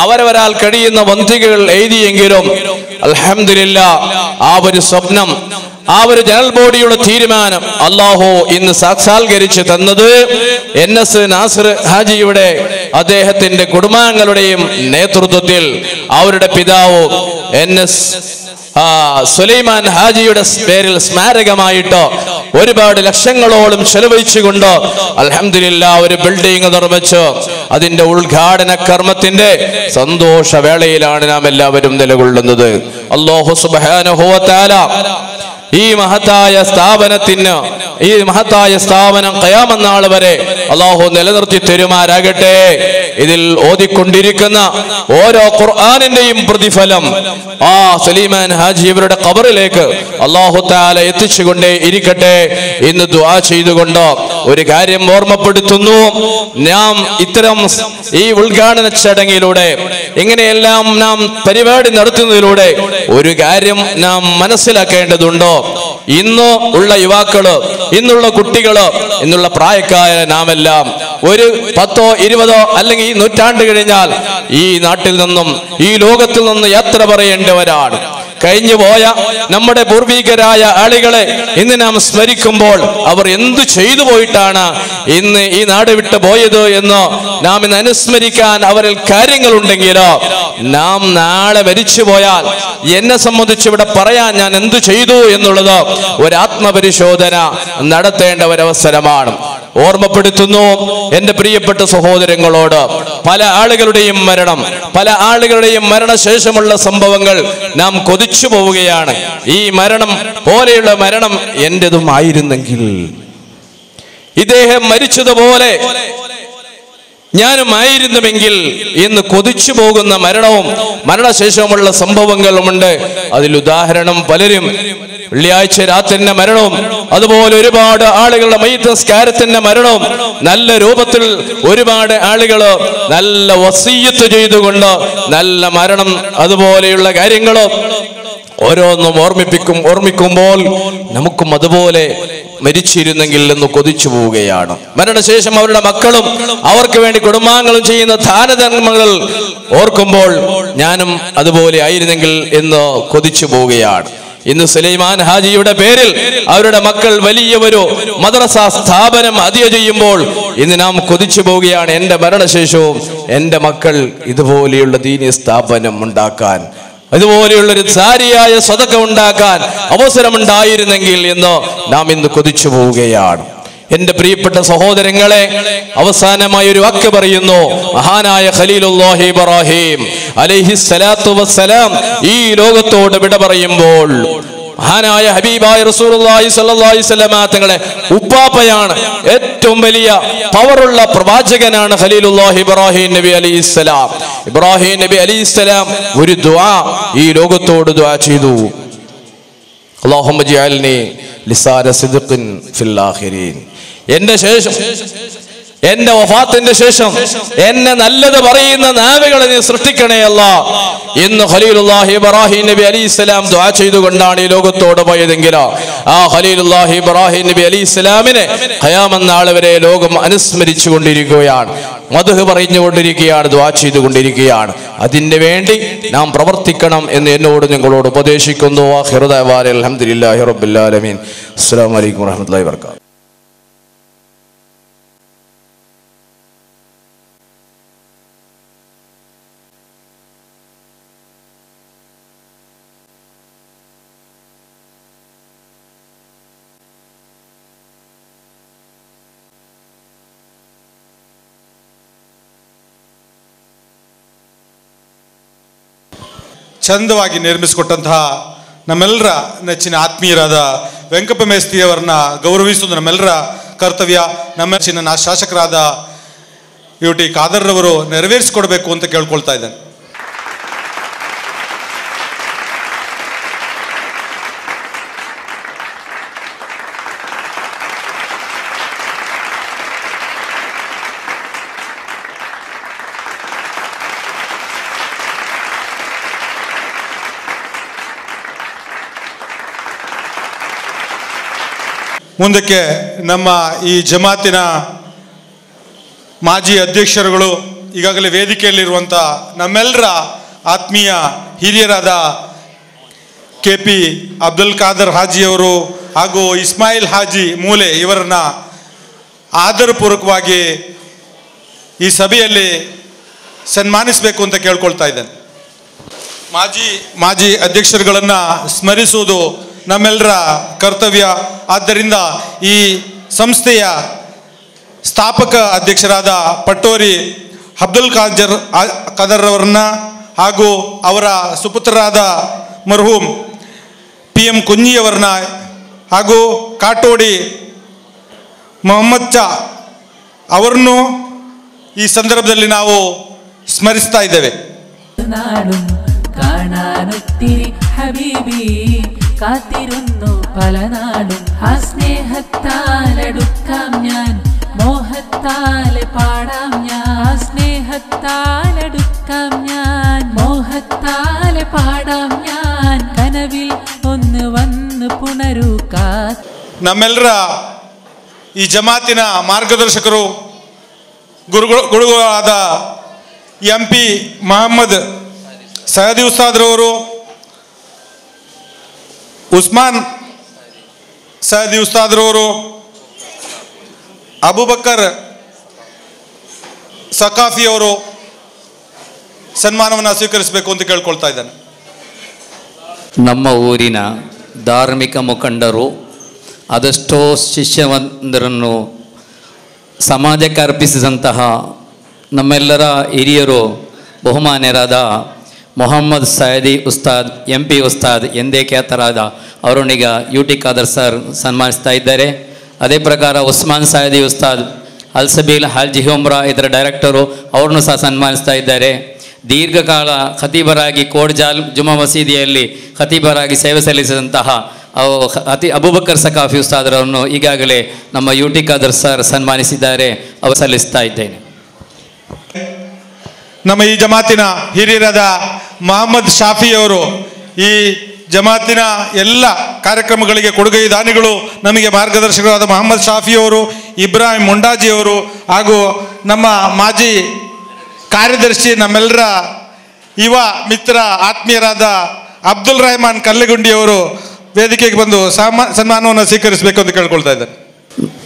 അവരവരാൽ കഴിയുന്ന വന്തികകൾ എഴുതിയെങ്കിലും അൽഹംദുലില്ലാഹ് ആ ഒരു സ്വപ്നം, ആ ഒരു ജനറൽ ബോഡിയുടെ തീരുമാനം അല്ലാഹു ഇന്ന് സാക്ഷാത്കരിച്ച് തന്നത് NS നാസിർ ഹാജിയുടെ അദ്ദേഹത്തിന്റെ കുടുംബാംഗങ്ങളുടെയും നേതൃത്വത്തിൽ അവരുടെ പിതാവ് NS സുലൈമാൻ ഹാജിയുടെ പേരിൽ സ്മാരകമായിട്ട് ഒരുപാട് ലക്ഷങ്ങളോളം ചെലവഴിച്ചുകൊണ്ട് അൽഹംദുലില്ലാഹ് ഒരു ബിൽഡിംഗ് നിർമ്മിച്ച് അതിന്റെ ഉദ്ഘാടന കർമ്മത്തിന്റെ സന്തോഷവേളയിലാണ് നാം എല്ലാവരും നിലകൊള്ളുന്നത്. അല്ലാഹു സുബ്ഹാനഹു വ തആല ഈ മഹത്തായ സ്ഥാപനം ഖിയാമത്ത് നാൾ വരെ അല്ലാഹു നിലനിർത്തി തരുമാറാകട്ടെ. ഇതിൽ ഓതിക്കൊണ്ടിരിക്കുന്ന ഓരോ ഖുർആനിന്റെയും പ്രതിഫലം ആ സലീമാൻ ഹാജി ഇവരുടെ ഖബറിലേക്ക് അല്ലാഹു തആല എത്തിച്ചുകൊണ്ടേ ഇരിക്കട്ടെ എന്ന് ദുആ ചെയ്തുകൊണ്ട് ഒരു കാര്യം ഓർമ്മപ്പെടുത്തുന്നു. നാം ഇത്തരം ഈ ഉദ്ഘാടന ചടങ്ങിലൂടെ ഇങ്ങനെയെല്ലാം നാം പരിപാടി നടത്തുന്നതിലൂടെ ഒരു കാര്യം നാം മനസ്സിലാക്കേണ്ടതുണ്ട്. ഇന്ന് ഉള്ള യുവാക്കള്, ഇന്നുള്ള കുട്ടികള്, ഇന്നുള്ള പ്രായക്കാരെ നാമെല്ലാം ഒരു 10ഓ 20ഓ അല്ലെങ്കിൽ ഈ നൂറ്റാണ്ട് കഴിഞ്ഞാൽ ഈ നാട്ടിൽ നിന്നും ഈ ലോകത്തിൽ നിന്ന് യാത്ര പറയേണ്ടവരാണ്. കഴിഞ്ഞു പോയ നമ്മുടെ പൂർവികരായ ആളുകളെ ഇന്ന് നാം സ്മരിക്കുമ്പോൾ അവർ എന്തു ചെയ്തു പോയിട്ടാണ് ഇന്ന് ഈ നാട് വിട്ടു പോയത് എന്ന് നാം ഇന്ന് അനുസ്മരിക്കാൻ അവരിൽ കാര്യങ്ങളുണ്ടെങ്കിലോ, നാം നാളെ മരിച്ചു പോയാൽ എന്നെ സംബന്ധിച്ച് ഇവിടെ പറയാൻ ഞാൻ എന്തു ചെയ്തു എന്നുള്ളത് ഒരു ആത്മപരിശോധന നടത്തേണ്ട ഒരവസരമാണ്. ഓർമ്മപ്പെടുത്തുന്നു എൻ്റെ പ്രിയപ്പെട്ട സഹോദരങ്ങളോട്, പല ആളുകളുടെയും മരണശേഷമുള്ള സംഭവങ്ങൾ നാം കൊതിച്ചു പോവുകയാണ്. ഈ മരണം പോലെയുള്ള മരണം എന്റേതും ആയിരുന്നെങ്കിൽ, ഇദ്ദേഹം മരിച്ചതുപോലെ ഞാനും ആയിരുന്നുവെങ്കിൽ എന്ന് കൊതിച്ചു പോകുന്ന മരണവും മരണശേഷമുള്ള സംഭവങ്ങളുമുണ്ട്. അതിൽ ഉദാഹരണം പലരും വെള്ളിയാഴ്ച രാത്രിന്റെ മരണവും, അതുപോലെ ഒരുപാട് ആളുകളുടെ മയ്യിത്ത് നിസ്കാരത്തിന്റെ മരണവും, നല്ല രൂപത്തിൽ ഒരുപാട് ആളുകൾ നല്ല വസിയ്യത്ത് ചെയ്തുകൊണ്ട് നല്ല മരണം, അതുപോലെയുള്ള കാര്യങ്ങളും ഓരോന്നും ഓർമ്മിക്കുമ്പോൾ നമുക്കും അതുപോലെ മരിച്ചിരുന്നെങ്കിൽ എന്ന് കൊതിച്ചു പോവുകയാണ്. മരണശേഷം അവരുടെ മക്കളും അവർക്ക് വേണ്ടി കുടുംബാംഗങ്ങളും ചെയ്യുന്ന ദാനധർമ്മങ്ങൾ ഓർക്കുമ്പോൾ ഞാനും അതുപോലെ ആയിരുന്നെങ്കിൽ എന്ന് കൊതിച്ചു പോവുകയാണ്. ഇന്ന് സുലൈമാൻ ഹാജിയുടെ പേരിൽ അവരുടെ മക്കൾ വലിയ ഒരു മദ്രസ സ്ഥാപനം അതിയ ചെയ്യുമ്പോൾ ഇന്ന് നാം കൊതിച്ചു പോവുകയാണ്, എൻ്റെ മരണശേഷവും എൻ്റെ മക്കൾ ഇതുപോലെയുള്ള ദീനി സ്ഥാപനം ഉണ്ടാക്കാൻ, അതുപോലെയുള്ളൊരു സാരിയായ സദഖ ഉണ്ടാക്കാൻ അവസരമുണ്ടായിരുന്നെങ്കിൽ എന്ന് നാം ഇന്ന് കൊതിച്ചു പോവുകയാണ്. എന്റെ പ്രിയപ്പെട്ട സഹോദരങ്ങളെ, അവസാനമായി ഒരു വാക്ക് പറയുന്നു. മഹാനായ ഖലീലുല്ലാഹി ഇബ്രാഹിം അലൈഹിസ്സലാത്തു വസ്സലാം ഈ ലോകത്തോട് വിട പറയുമ്പോൾ മഹാനായ ഹബീബായ റസൂലുള്ളാഹി സ്വല്ലല്ലാഹി അലൈഹി വസല്ലമ തങ്ങളെ ഉപ്പാപ്പയാണ്, ഏറ്റവും വലിയ പവറുള്ള പ്രവാചകനാണ് ഖലീലുല്ലാഹി ഇബ്രാഹിം നബി അലൈഹിസ്സലാം. ഇബ്രാഹിം നബി അലൈഹിസ്സലാം ഒരു ദുആ ഈ ലോകത്തോട് ദുആ ചെയ്തു. അല്ലാഹുമ്മ ജഅൽനി ലിസാന സിദ്ഖിൻ ഫിൽ ആഖിരീൻ. എന്റെ ശേഷം, എന്റെ വഫാത്തിന്റെ ശേഷം എന്നെ നല്ലത് പറയുന്ന നാവുകളെ നീ സൃഷ്ടിക്കണേ അല്ലാഹ് എന്ന് ഖലീലുല്ലാഹി ഇബ്രാഹിം നബി അലൈഹിസ്സലാം ദുആ ചെയ്തുകൊണ്ടാണ് ഈ ലോകത്തോട് പോയതെങ്കിൽ ആ ഖലീലുല്ലാഹി ഇബ്രാഹിം നബി അലൈഹിസ്സലാമിനെ ഖിയാമത്ത് നാൾ വരെ ലോകം അനുസ്മരിച്ചു കൊണ്ടിരിക്കുകയാണ്, മദ്ഹ് പറഞ്ഞുകൊണ്ടിരിക്കുകയാണ്, ദുആ ചെയ്തുകൊണ്ടിരിക്കുകയാണ്. അതിന് വേണ്ടി നാം പ്രവർത്തിക്കണം എന്ന് എന്നോട് നിങ്ങളോട് ഉപദേശിക്കുന്നു. ആഖിറു ദഅവാന അൽഹംദുലില്ലാഹി റബ്ബിൽ ആലമീൻ. അസ്സലാമു അലൈക്കും വറഹ്മത്തുള്ളാഹി വബറകാതുഹു. ಚಂದವಾಗಿ ನಿರ್ಮಿಸಿಕೊಟ್ಟಂತಹ ನಮ್ಮೆಲ್ಲರ ನೆಚ್ಚಿನ ಆತ್ಮೀಯರಾದ ವೆಂಕಪ್ಪ ಮೇಸ್ತಿಯವರನ್ನ ಗೌರವಿಸುವುದು ನಮ್ಮೆಲ್ಲರ ಕರ್ತವ್ಯ. ನಮ್ಮ ನೆಚ್ಚಿನ ಶಾಸಕರಾದ UT ಖಾದರ್ರವರು ನೆರವೇರಿಸಿಕೊಡ್ಬೇಕು ಅಂತ ಕೇಳ್ಕೊಳ್ತಾ ಇದ್ದೇನೆ. ಮುಂದಕ್ಕೆ ನಮ್ಮ ಈ ಜಮಾತಿನ ಮಾಜಿ ಅಧ್ಯಕ್ಷರುಗಳು, ಈಗಾಗಲೇ ವೇದಿಕೆಯಲ್ಲಿರುವಂಥ ನಮ್ಮೆಲ್ಲರ ಆತ್ಮೀಯ ಹಿರಿಯರಾದ KP ಅಬ್ದುಲ್ ಖಾದರ್ ಹಾಜಿಯವರು ಹಾಗೂ ಇಸ್ಮಾಯಿಲ್ ಹಾಜಿ ಮೂಲೆ ಇವರನ್ನ ಆದರಪೂರ್ವಕವಾಗಿ ಈ ಸಭೆಯಲ್ಲಿ ಸನ್ಮಾನಿಸಬೇಕು ಅಂತ ಕೇಳ್ಕೊಳ್ತಾ ಇದ್ದೇನೆ. ಮಾಜಿ ಅಧ್ಯಕ್ಷರುಗಳನ್ನು ಸ್ಮರಿಸುವುದು ನಮ್ಮೆಲ್ಲರ ಕರ್ತವ್ಯ. ಆದ್ದರಿಂದ ಈ ಸಂಸ್ಥೆಯ ಸ್ಥಾಪಕ ಅಧ್ಯಕ್ಷರಾದ ಪಟ್ಟೋರಿ ಅಬ್ದುಲ್ ಖಾದರ್ ಅವರನ್ನ ಹಾಗೂ ಅವರ ಸುಪುತ್ರರಾದ ಮರ್ಹೂಮ್ PM ಕುಂಜಿಯವರನ್ನ ಹಾಗೂ ಕಾಟೋಡಿ ಮೊಹಮ್ಮದ್ ಚಾ ಅವರನ್ನು ಈ ಸಂದರ್ಭದಲ್ಲಿ ನಾವು ಸ್ಮರಿಸ್ತಾ ಇದ್ದೇವೆ. കാണാനൊത്തിരി ഹബീബി കാത്തിരുന്നു പല നാളും, ആ സ്നേഹത്താലടുക്കാം ഞാൻ, മോഹത്താലെ പാടാം ഞാൻ, ആ സ്നേഹത്താലടുക്കാം ഞാൻ, മോഹത്താലെ പാടാം ഞാൻ, കനവിൽ ഒന്ന് വന്ന് പുണരൂ ನಮ್ಮೆಲ್ಲರ ಈ ಜಮಾತಿನ ಮಾರ್ಗದರ್ಶಕರು ಗುರುಗಳಾದ MP ಮೊಹಮ್ಮದ್ ಸಯದಿ ಉಸ್ತಾದ್ರವರು, ಉಸ್ಮಾನ್ ಸಯದಿ ಉಸ್ತಾದ್ರವರು ಅಬೂಬಕರ್ ಸಕಾಫಿಯವರು ಸನ್ಮಾನವನ್ನು ಸ್ವೀಕರಿಸಬೇಕು ಅಂತ ಕೇಳ್ಕೊಳ್ತಾ ಇದ್ದಾನೆ. ನಮ್ಮ ಊರಿನ ಧಾರ್ಮಿಕ ಮುಖಂಡರು ಅದೆಷ್ಟೋ ಶಿಷ್ಯವಂತರನ್ನು ಸಮಾಜಕ್ಕೆ ಅರ್ಪಿಸಿದಂತಹ ನಮ್ಮೆಲ್ಲರ ಹಿರಿಯರು ಬಹುಮಾನ್ಯರಾದ ಮೊಹಮ್ಮದ್ ಸಯದಿ ಉಸ್ತಾದ್ MP ಉಸ್ತಾದ್ ಎಂದೇ ಖ್ಯಾತರಾದ ಅವರನ್ನೀಗ UT ಖಾದರ್ ಸರ್ ಸನ್ಮಾನಿಸ್ತಾ ಇದ್ದಾರೆ. ಅದೇ ಪ್ರಕಾರ ಉಸ್ಮಾನ್ ಸಯದಿ ಉಸ್ತಾದ್ ಅಲ್ಸಬೀಲ್ ಹಾಲ್ಜಿ ಉಮ್ರಾ ಇದರ ಡೈರೆಕ್ಟರು ಅವ್ರನ್ನೂ ಸಹ ಸನ್ಮಾನಿಸ್ತಾ ಇದ್ದಾರೆ. ದೀರ್ಘಕಾಲ ಖತೀಬರಾಗಿ ಕೋಡ್ಜಾಲ್ ಜುಮಾ ಮಸೀದಿಯಲ್ಲಿ ಖತೀಬರಾಗಿ ಸೇವೆ ಸಲ್ಲಿಸಿದಂತಹ ಅಬೂಬಕರ್ ಸಕಾಫಿ ಉಸ್ತಾದರನ್ನು ಈಗಾಗಲೇ ನಮ್ಮ UT ಖಾದರ್ ಸರ್ ಸನ್ಮಾನಿಸಿದ್ದಾರೆ. ಅವರು ಸಲ್ಲಿಸ್ತಾ ಇದ್ದೇನೆ. ನಮ್ಮ ಈ ಜಮಾತಿನ ಹಿರಿಯರಾದ ಮೊಹಮ್ಮದ್ ಶಾಫಿಯವರು ಈ ಜಮಾತಿನ ಎಲ್ಲ ಕಾರ್ಯಕ್ರಮಗಳಿಗೆ ಕೊಡುಗೆ ದಾನಿಗಳು, ನಮಗೆ ಮಾರ್ಗದರ್ಶಕರಾದ ಮೊಹಮ್ಮದ್ ಶಾಫಿಯವರು, ಇಬ್ರಾಹಿಂ ಮುಂಡಾಜಿಯವರು ಹಾಗೂ ನಮ್ಮ ಮಾಜಿ ಕಾರ್ಯದರ್ಶಿ ನಮ್ಮೆಲ್ಲರ ಯುವ ಮಿತ್ರ ಆತ್ಮೀಯರಾದ ಅಬ್ದುಲ್ ರೆಹಮಾನ್ ಕಲ್ಲಗುಂಡಿಯವರು ವೇದಿಕೆಗೆ ಬಂದು ಸನ್ಮಾನವನ್ನು ಸ್ವೀಕರಿಸಬೇಕು ಅಂತ ಕೇಳ್ಕೊಳ್ತಾ ಇದ್ದಾರೆ.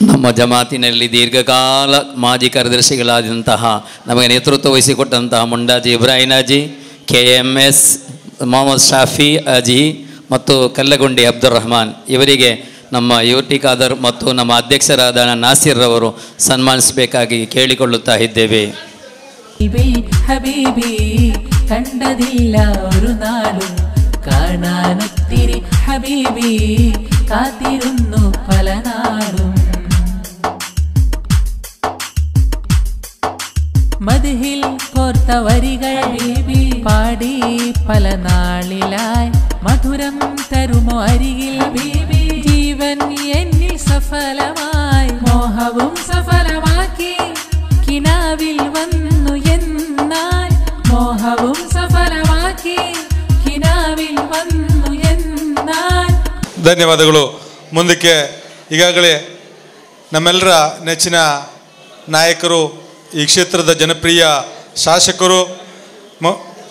ನಮ್ಮ ಜಮಾತಿನಲ್ಲಿ ದೀರ್ಘಕಾಲ ಮಾಜಿ ಕಾರ್ಯದರ್ಶಿಗಳಾದಂತಹ ನಮಗೆ ನೇತೃತ್ವ ವಹಿಸಿಕೊಟ್ಟಂತಹ ಮುಂಡಾಜಿ ಇಬ್ರಾಹಿಂ ಹಾಜಿ, KMS ಮೊಹಮ್ಮದ್ ಶಾಫಿ ಹಾಜಿ ಮತ್ತು ಕಲ್ಲಗುಂಡಿ ಅಬ್ದುಲ್ ರಹಮಾನ್ ಇವರಿಗೆ ನಮ್ಮ UT ಖಾದರ್ ಮತ್ತು ನಮ್ಮ ಅಧ್ಯಕ್ಷರಾದ ನಾಸಿರ್ ರವರು ಸನ್ಮಾನಿಸಬೇಕಾಗಿ ಕೇಳಿಕೊಳ್ಳುತ್ತಾ ಇದ್ದೇವೆ. ಹಬೀಬಿ ಕಂಡದಿಲ್ಲ ഒരു നാളും കാണാനൊത്തിരി ഹബീബി കാത്തിരുന്നു പല നാളും മദ്ഹിൽ കോർത്ത വരികൾ ഹബീബി പാടി പല നാളിലായി മധുരം തരുമോ അരികിൽ ഹബീബി ജീവൻ എന്നിൽ സഫലമായി മോഹവും സഫലമാക്കി കിനാവിൽ വന്നു എന്നാൽ മോഹവും സഫലമാക്കി കിനാവിൽ വന്നു എന്നാൽ. ಧನ್ಯವಾದಗಳು. ಮುಂದಕ್ಕೆ ಈಗಾಗಲೇ ನಮ್ಮೆಲ್ಲರ ನೆಚ್ಚಿನ ನಾಯಕರು, ಈ ಕ್ಷೇತ್ರದ ಜನಪ್ರಿಯ ಶಾಸಕರು,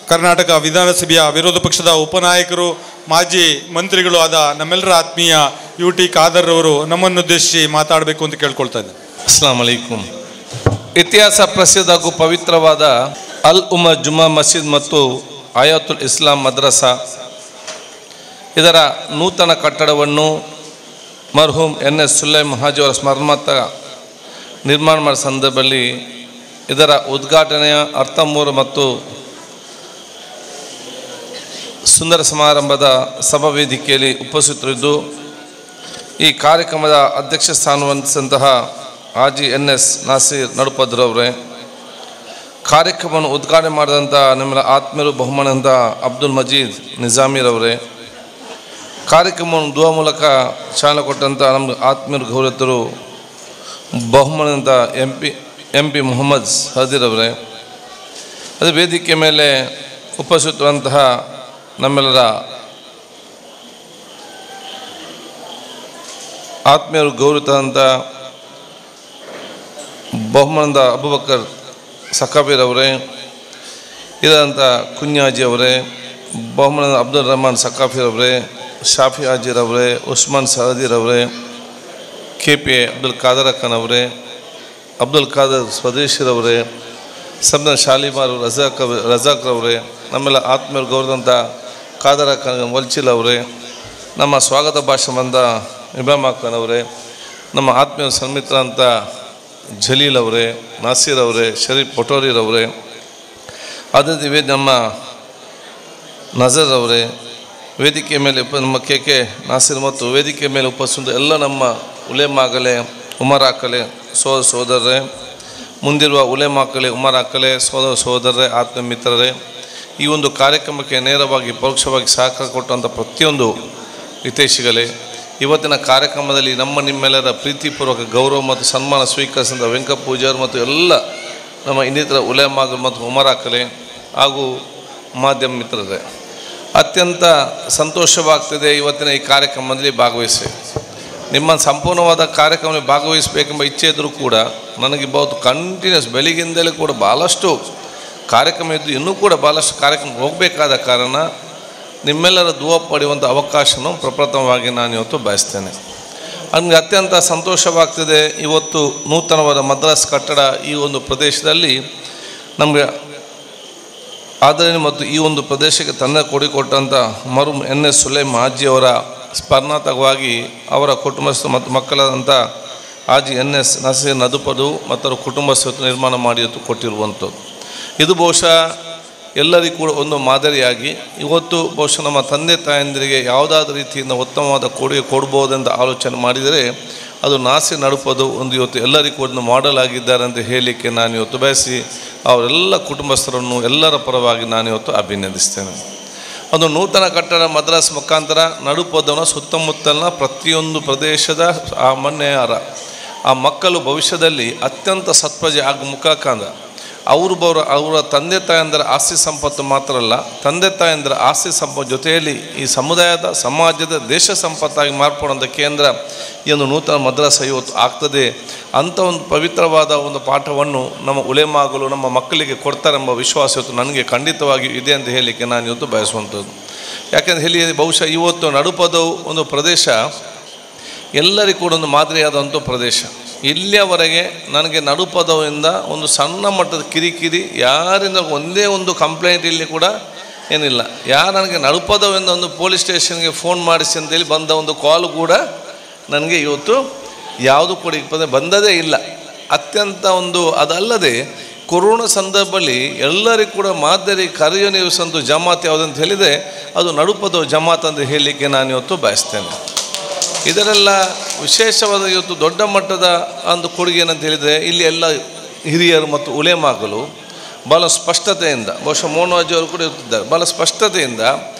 ಕರ್ನಾಟಕ ವಿಧಾನಸಭೆಯ ವಿರೋಧ ಪಕ್ಷದ ಉಪನಾಯಕರು, ಮಾಜಿ ಮಂತ್ರಿಗಳು ಆದ ನಮ್ಮೆಲ್ಲರ ಆತ್ಮೀಯ UT ಖಾದರ್ ಅವರು ನಮ್ಮನ್ನುದ್ದೇಶಿಸಿ ಮಾತಾಡಬೇಕು ಅಂತ ಕೇಳ್ಕೊಳ್ತಾ ಇದ್ದಾರೆ. ಅಸ್ಸಲಾಮು ಅಲೈಕುಂ. ಇತಿಹಾಸ ಪ್ರಸಿದ್ಧ ಹಾಗೂ ಪವಿತ್ರವಾದ ಅಲ್ ಉಮಾ ಜುಮಾ ಮಸೀದ್ ಮತ್ತು ಆಯಾತುಲ್ ಇಸ್ಲಾಂ ಮದ್ರಸಾ ಇದರ ನೂತನ ಕಟ್ಟಡವನ್ನು ಮರ್ಹೂಮ್ NS ಸುಲೈಮ್ ಹಾಜಿ ಅವರ ಸ್ಮರಣಾರ್ಥ ನಿರ್ಮಾಣ ಮಾಡಿದ ಸಂದರ್ಭದಲ್ಲಿ ಇದರ ಉದ್ಘಾಟನೆಯ ಅರ್ಥಮೂರು ಮತ್ತು ಸುಂದರ ಸಮಾರಂಭದ ಸಭಾ ವೇದಿಕೆಯಲ್ಲಿ ಉಪಸ್ಥಿತರಿದ್ದು ಈ ಕಾರ್ಯಕ್ರಮದ ಅಧ್ಯಕ್ಷ ಸ್ಥಾನ ವಹಿಸಿದಂತಹ ಹಾಜಿ NS ನಾಸೀರ್ ನಡುಪದ್ರವರೇ, ಕಾರ್ಯಕ್ರಮವನ್ನು ಉದ್ಘಾಟನೆ ಮಾಡಿದಂಥ ನಮ್ಮ ಆತ್ಮೀಯರು ಬಹುಮಾನದ ಅಬ್ದುಲ್ ಮಜೀದ್ ನಿಜಾಮಿರವರೇ, ಕಾರ್ಯಕ್ರಮವನ್ನು ದುವಾ ಮೂಲಕ ಚಾಲನೆ ಕೊಟ್ಟಂಥ ನಮ್ಮ ಆತ್ಮೀಯರು ಗೌರವರು ಬಹುಮಾನದ MP ಮೊಹಮ್ಮದ್ ಹದೀರವರೇ, ಅದೇ ವೇದಿಕೆ ಮೇಲೆ ಉಪಸ್ಥಿತರಂತಹ ನಮ್ಮೆಲ್ಲರ ಆತ್ಮೀಯರು ಗೌರವಿತಂಥ ಬಹುಮಾನದ ಅಬೂಬಕರ್ ಸಕಾಫಿರವರೇ, ಇದಂಥ ಕುഞ്ഞാಜಿ ಅವರೇ, ಬಹುಮಾನದ ಅಬ್ದುಲ್ ರಹಮಾನ್ ಸಕಾಫಿರವರೇ, ಶಾಫಿ ಹಾಜಿರವರೇ, ಉಸ್ಮಾನ್ ಸಹದಿರವರೇ, KP ಅಬ್ದುಲ್ ಖಾದರ್ ಖಾನವರೇ, ಅಬ್ದುಲ್ ಖಾದರ್ ಸ್ವದೇಶಿರವರೇ, ಸಬ್ನ ಶಾಲಿಮಾರು ರಜಾಕ್ರವರೇ, ನಮ್ಮೆಲ್ಲ ಆತ್ಮೀಯರು ಗೌರವಂತ ಖಾದರ್ ಖಾನ್ ವಲ್ಚಿಲ್ ಅವರೇ, ನಮ್ಮ ಸ್ವಾಗತ ಭಾಷಣ ಬಂದ ಇಬ್ರಾಹಿಂ ಖಾನ್ ಅವರೇ, ನಮ್ಮ ಆತ್ಮೀಯರು ಸನ್ಮಿತ್ರ ಅಂತ ಜಲೀಲ್ ಅವರೇ, ನಾಸೀರ್ ಅವರೇ, ಶರೀಫ್ ಪಟೋರಿರವರೇ, ಅದೇ ನಮ್ಮ ನಜರ್ ಅವರೇ, ವೇದಿಕೆ ಮೇಲೆ ನಮ್ಮ KK ನಾಸೀರ್ ಮತ್ತು ವೇದಿಕೆ ಮೇಲೆ ಉಪಸ್ಥಿತ ಎಲ್ಲ ನಮ್ಮ ಉಲೇಮಾಗಲೇ, ಉಮರಾಕಲೆ ಸೋದರರೇ, ಮುಂದಿರುವ ಉಲೇಮಾಕಲೆ, ಉಮರಾಕಲೆ ಸೋದರರೇ, ಆತ್ಮ ಮಿತ್ರರೇ, ಈ ಒಂದು ಕಾರ್ಯಕ್ರಮಕ್ಕೆ ನೇರವಾಗಿ ಪರೋಕ್ಷವಾಗಿ ಸಹಕಾರ ಕೊಟ್ಟಂಥ ಪ್ರತಿಯೊಂದು ಹಿತೈಷಿಗಳೇ, ಇವತ್ತಿನ ಕಾರ್ಯಕ್ರಮದಲ್ಲಿ ನಿಮ್ಮೆಲ್ಲರ ಪ್ರೀತಿಪೂರ್ವಕ ಗೌರವ ಮತ್ತು ಸನ್ಮಾನ ಸ್ವೀಕರಿಸಿದ ವೆಂಕ ಪೂಜಾರ್ ಮತ್ತು ಎಲ್ಲ ನಮ್ಮ ಇನ್ನಿತರ ಉಲೇಮಾಗಳು ಮತ್ತು ಉಮರಾಕಲೆ ಹಾಗೂ ಮಾಧ್ಯಮ ಮಿತ್ರರೇ, ಅತ್ಯಂತ ಸಂತೋಷವಾಗ್ತಿದೆ ಇವತ್ತಿನ ಈ ಕಾರ್ಯಕ್ರಮದಲ್ಲಿ ಭಾಗವಹಿಸಿ. ನಿಮ್ಮ ಸಂಪೂರ್ಣವಾದ ಕಾರ್ಯಕ್ರಮದಲ್ಲಿ ಭಾಗವಹಿಸಬೇಕೆಂಬ ಇಚ್ಛೆ ಇದ್ದರೂ ಕೂಡ ನನಗೆ ಬಹುದು ಕಂಟಿನ್ಯೂಸ್ ಬೆಳಿಗ್ಗಿಂದಲೇ ಕೂಡ ಭಾಳಷ್ಟು ಕಾರ್ಯಕ್ರಮ ಇದ್ದು ಇನ್ನೂ ಕೂಡ ಭಾಳಷ್ಟು ಕಾರ್ಯಕ್ರಮ ಹೋಗಬೇಕಾದ ಕಾರಣ ನಿಮ್ಮೆಲ್ಲರ ದುವಾ ಪಡೆಯುವಂಥ ಅವಕಾಶನೂ ಪ್ರಪ್ರಥಮವಾಗಿ ನಾನು ಇವತ್ತು ಬಯಸ್ತೇನೆ. ನನಗೆ ಅತ್ಯಂತ ಸಂತೋಷವಾಗ್ತಿದೆ. ಇವತ್ತು ನೂತನವಾದ ಮದ್ರಾಸ್ ಕಟ್ಟಡ ಈ ಒಂದು ಪ್ರದೇಶದಲ್ಲಿ ನಮಗೆ ಆದರಣೆ ಮತ್ತು ಈ ಒಂದು ಪ್ರದೇಶಕ್ಕೆ ತಂದೆ ಕೊಡಿಕೊಟ್ಟಂಥ ಮರುಂ NS ಸುಲೈಮ್ ಹಾಜಿಯವರ ಸ್ಮರಣಾರ್ಥಕವಾಗಿ ಅವರ ಕುಟುಂಬಸ್ಥರು ಮತ್ತು ಮಕ್ಕಳಾದಂಥ ಹಾಜಿ NS ನಸೀರ್ ನದುಪದು ಮತ್ತು ಅವರ ಕುಟುಂಬಸ್ಥರು ನಿರ್ಮಾಣ ಮಾಡಿ ಕೊಟ್ಟಿರುವಂಥದ್ದು. ಇದು ಬಹುಶಃ ಎಲ್ಲರಿಗೂ ಕೂಡ ಒಂದು ಮಾದರಿಯಾಗಿ ಇವತ್ತು ಬಹುಶಃ ನಮ್ಮ ತಂದೆ ತಾಯಂದಿರಿಗೆ ಯಾವುದಾದ್ರೂ ರೀತಿಯಿಂದ ಉತ್ತಮವಾದ ಕೊಡುಗೆ ಕೊಡ್ಬೋದೆಂತ ಆಲೋಚನೆ ಮಾಡಿದರೆ ಅದು ನಾಸೀರ್ ನಡುಪದು ಒಂದು ಇವತ್ತು ಎಲ್ಲರಿಗೂ ಒಂದು ಮಾಡೆಲ್ ಆಗಿದ್ದಾರೆ ಅಂತ ಹೇಳಲಿಕ್ಕೆ ನಾನು ಇವತ್ತು ಬಯಸಿ ಅವರೆಲ್ಲ ಕುಟುಂಬಸ್ಥರನ್ನು ಎಲ್ಲರ ಪರವಾಗಿ ನಾನು ಇವತ್ತು ಅಭಿನಂದಿಸ್ತೇನೆ. ಒಂದು ನೂತನ ಕಟ್ಟಡ ಮದ್ರಾಸ್ ಮುಖಾಂತರ ನಡುಪದವನ ಸುತ್ತಮುತ್ತಲಿನ ಪ್ರತಿಯೊಂದು ಪ್ರದೇಶದ ಆ ಮನೆಯಾರ ಆ ಮಕ್ಕಳು ಭವಿಷ್ಯದಲ್ಲಿ ಅತ್ಯಂತ ಸತ್ಪ್ರಜೆ ಆಗುವ ಮುಖಾಂತರ ಅವರ ತಂದೆ ತಾಯಂದರ ಆಸ್ತಿ ಸಂಪತ್ತು ಮಾತ್ರ ಅಲ್ಲ, ತಂದೆ ತಾಯಂದರ ಆಸ್ತಿ ಸಂಪತ್ತು ಜೊತೆಯಲ್ಲಿ ಈ ಸಮುದಾಯದ ಸಮಾಜದ ದೇಶ ಸಂಪತ್ತಾಗಿ ಮಾರ್ಪಡುವಂಥ ಕೇಂದ್ರ ಈ ಒಂದು ನೂತನ ಮದ್ರಾಸ ಇವತ್ತು ಆಗ್ತದೆ. ಅಂಥ ಒಂದು ಪವಿತ್ರವಾದ ಒಂದು ಪಾಠವನ್ನು ನಮ್ಮ ಉಲೇಮಾಗಳು ನಮ್ಮ ಮಕ್ಕಳಿಗೆ ಕೊಡ್ತಾರೆಂಬ ವಿಶ್ವಾಸ ಇವತ್ತು ನನಗೆ ಖಂಡಿತವಾಗಿಯೂ ಇದೆ ಅಂತ ಹೇಳಲಿಕ್ಕೆ ನಾನು ಇವತ್ತು ಬಯಸುವಂಥದ್ದು. ಯಾಕೆಂದರೆ ಹೇಳಿ ಬಹುಶಃ ಇವತ್ತು ನಡುಪದವು ಒಂದು ಪ್ರದೇಶ ಎಲ್ಲರಿಗೂ ಕೂಡ ಒಂದು ಮಾದರಿಯಾದಂಥ ಪ್ರದೇಶ. ಇಲ್ಲಿಯವರೆಗೆ ನನಗೆ ನಡುಪದವಿಂದ ಒಂದು ಸಣ್ಣ ಮಟ್ಟದ ಕಿರಿಕಿರಿ ಯಾರಿಂದ ಒಂದೇ ಒಂದು ಕಂಪ್ಲೇಂಟ್ ಇಲ್ಲಿ ಕೂಡ ಏನಿಲ್ಲ. ಯಾರು ನನಗೆ ನಡುಪದವಿಂದ ಒಂದು ಪೊಲೀಸ್ ಸ್ಟೇಷನ್ಗೆ ಫೋನ್ ಮಾಡಿಸಿ ಅಂತೇಳಿ ಬಂದ ಒಂದು ಕಾಲು ಕೂಡ ನನಗೆ ಇವತ್ತು ಯಾವುದು ಕೂಡ ಬಂದದೇ ಇಲ್ಲ. ಅತ್ಯಂತ ಒಂದು ಅದಲ್ಲದೆ ಕೊರೋನಾ ಸಂದರ್ಭದಲ್ಲಿ ಎಲ್ಲರಿಗೂ ಕೂಡ ಮಾದರಿ ಕಾರ್ಯನಿರ್ವಹಿಸುವಂಥ ಜಮಾತ್ ಯಾವುದಂತ ಹೇಳಿದರೆ ಅದು ನಡುಪದ ಜಮಾತ್ ಅಂತ ಹೇಳಲಿಕ್ಕೆ ನಾನು ಇವತ್ತು ಬಯಸ್ತೇನೆ. ಇದರೆಲ್ಲ ವಿಶೇಷವಾದ ಇವತ್ತು ದೊಡ್ಡ ಮಟ್ಟದ ಒಂದು ಕೊಡುಗೆ ಏನಂತ ಹೇಳಿದರೆ ಇಲ್ಲಿ ಎಲ್ಲ ಹಿರಿಯರು ಮತ್ತು ಉಲೇಮಾಗಳು ಭಾಳ ಸ್ಪಷ್ಟತೆಯಿಂದ ಬಹುಶಃ ಮೋಹನ್ ಅವರು ಕೂಡ ಇರ್ತಿದ್ದಾರೆ. ಭಾಳ ಸ್ಪಷ್ಟತೆಯಿಂದ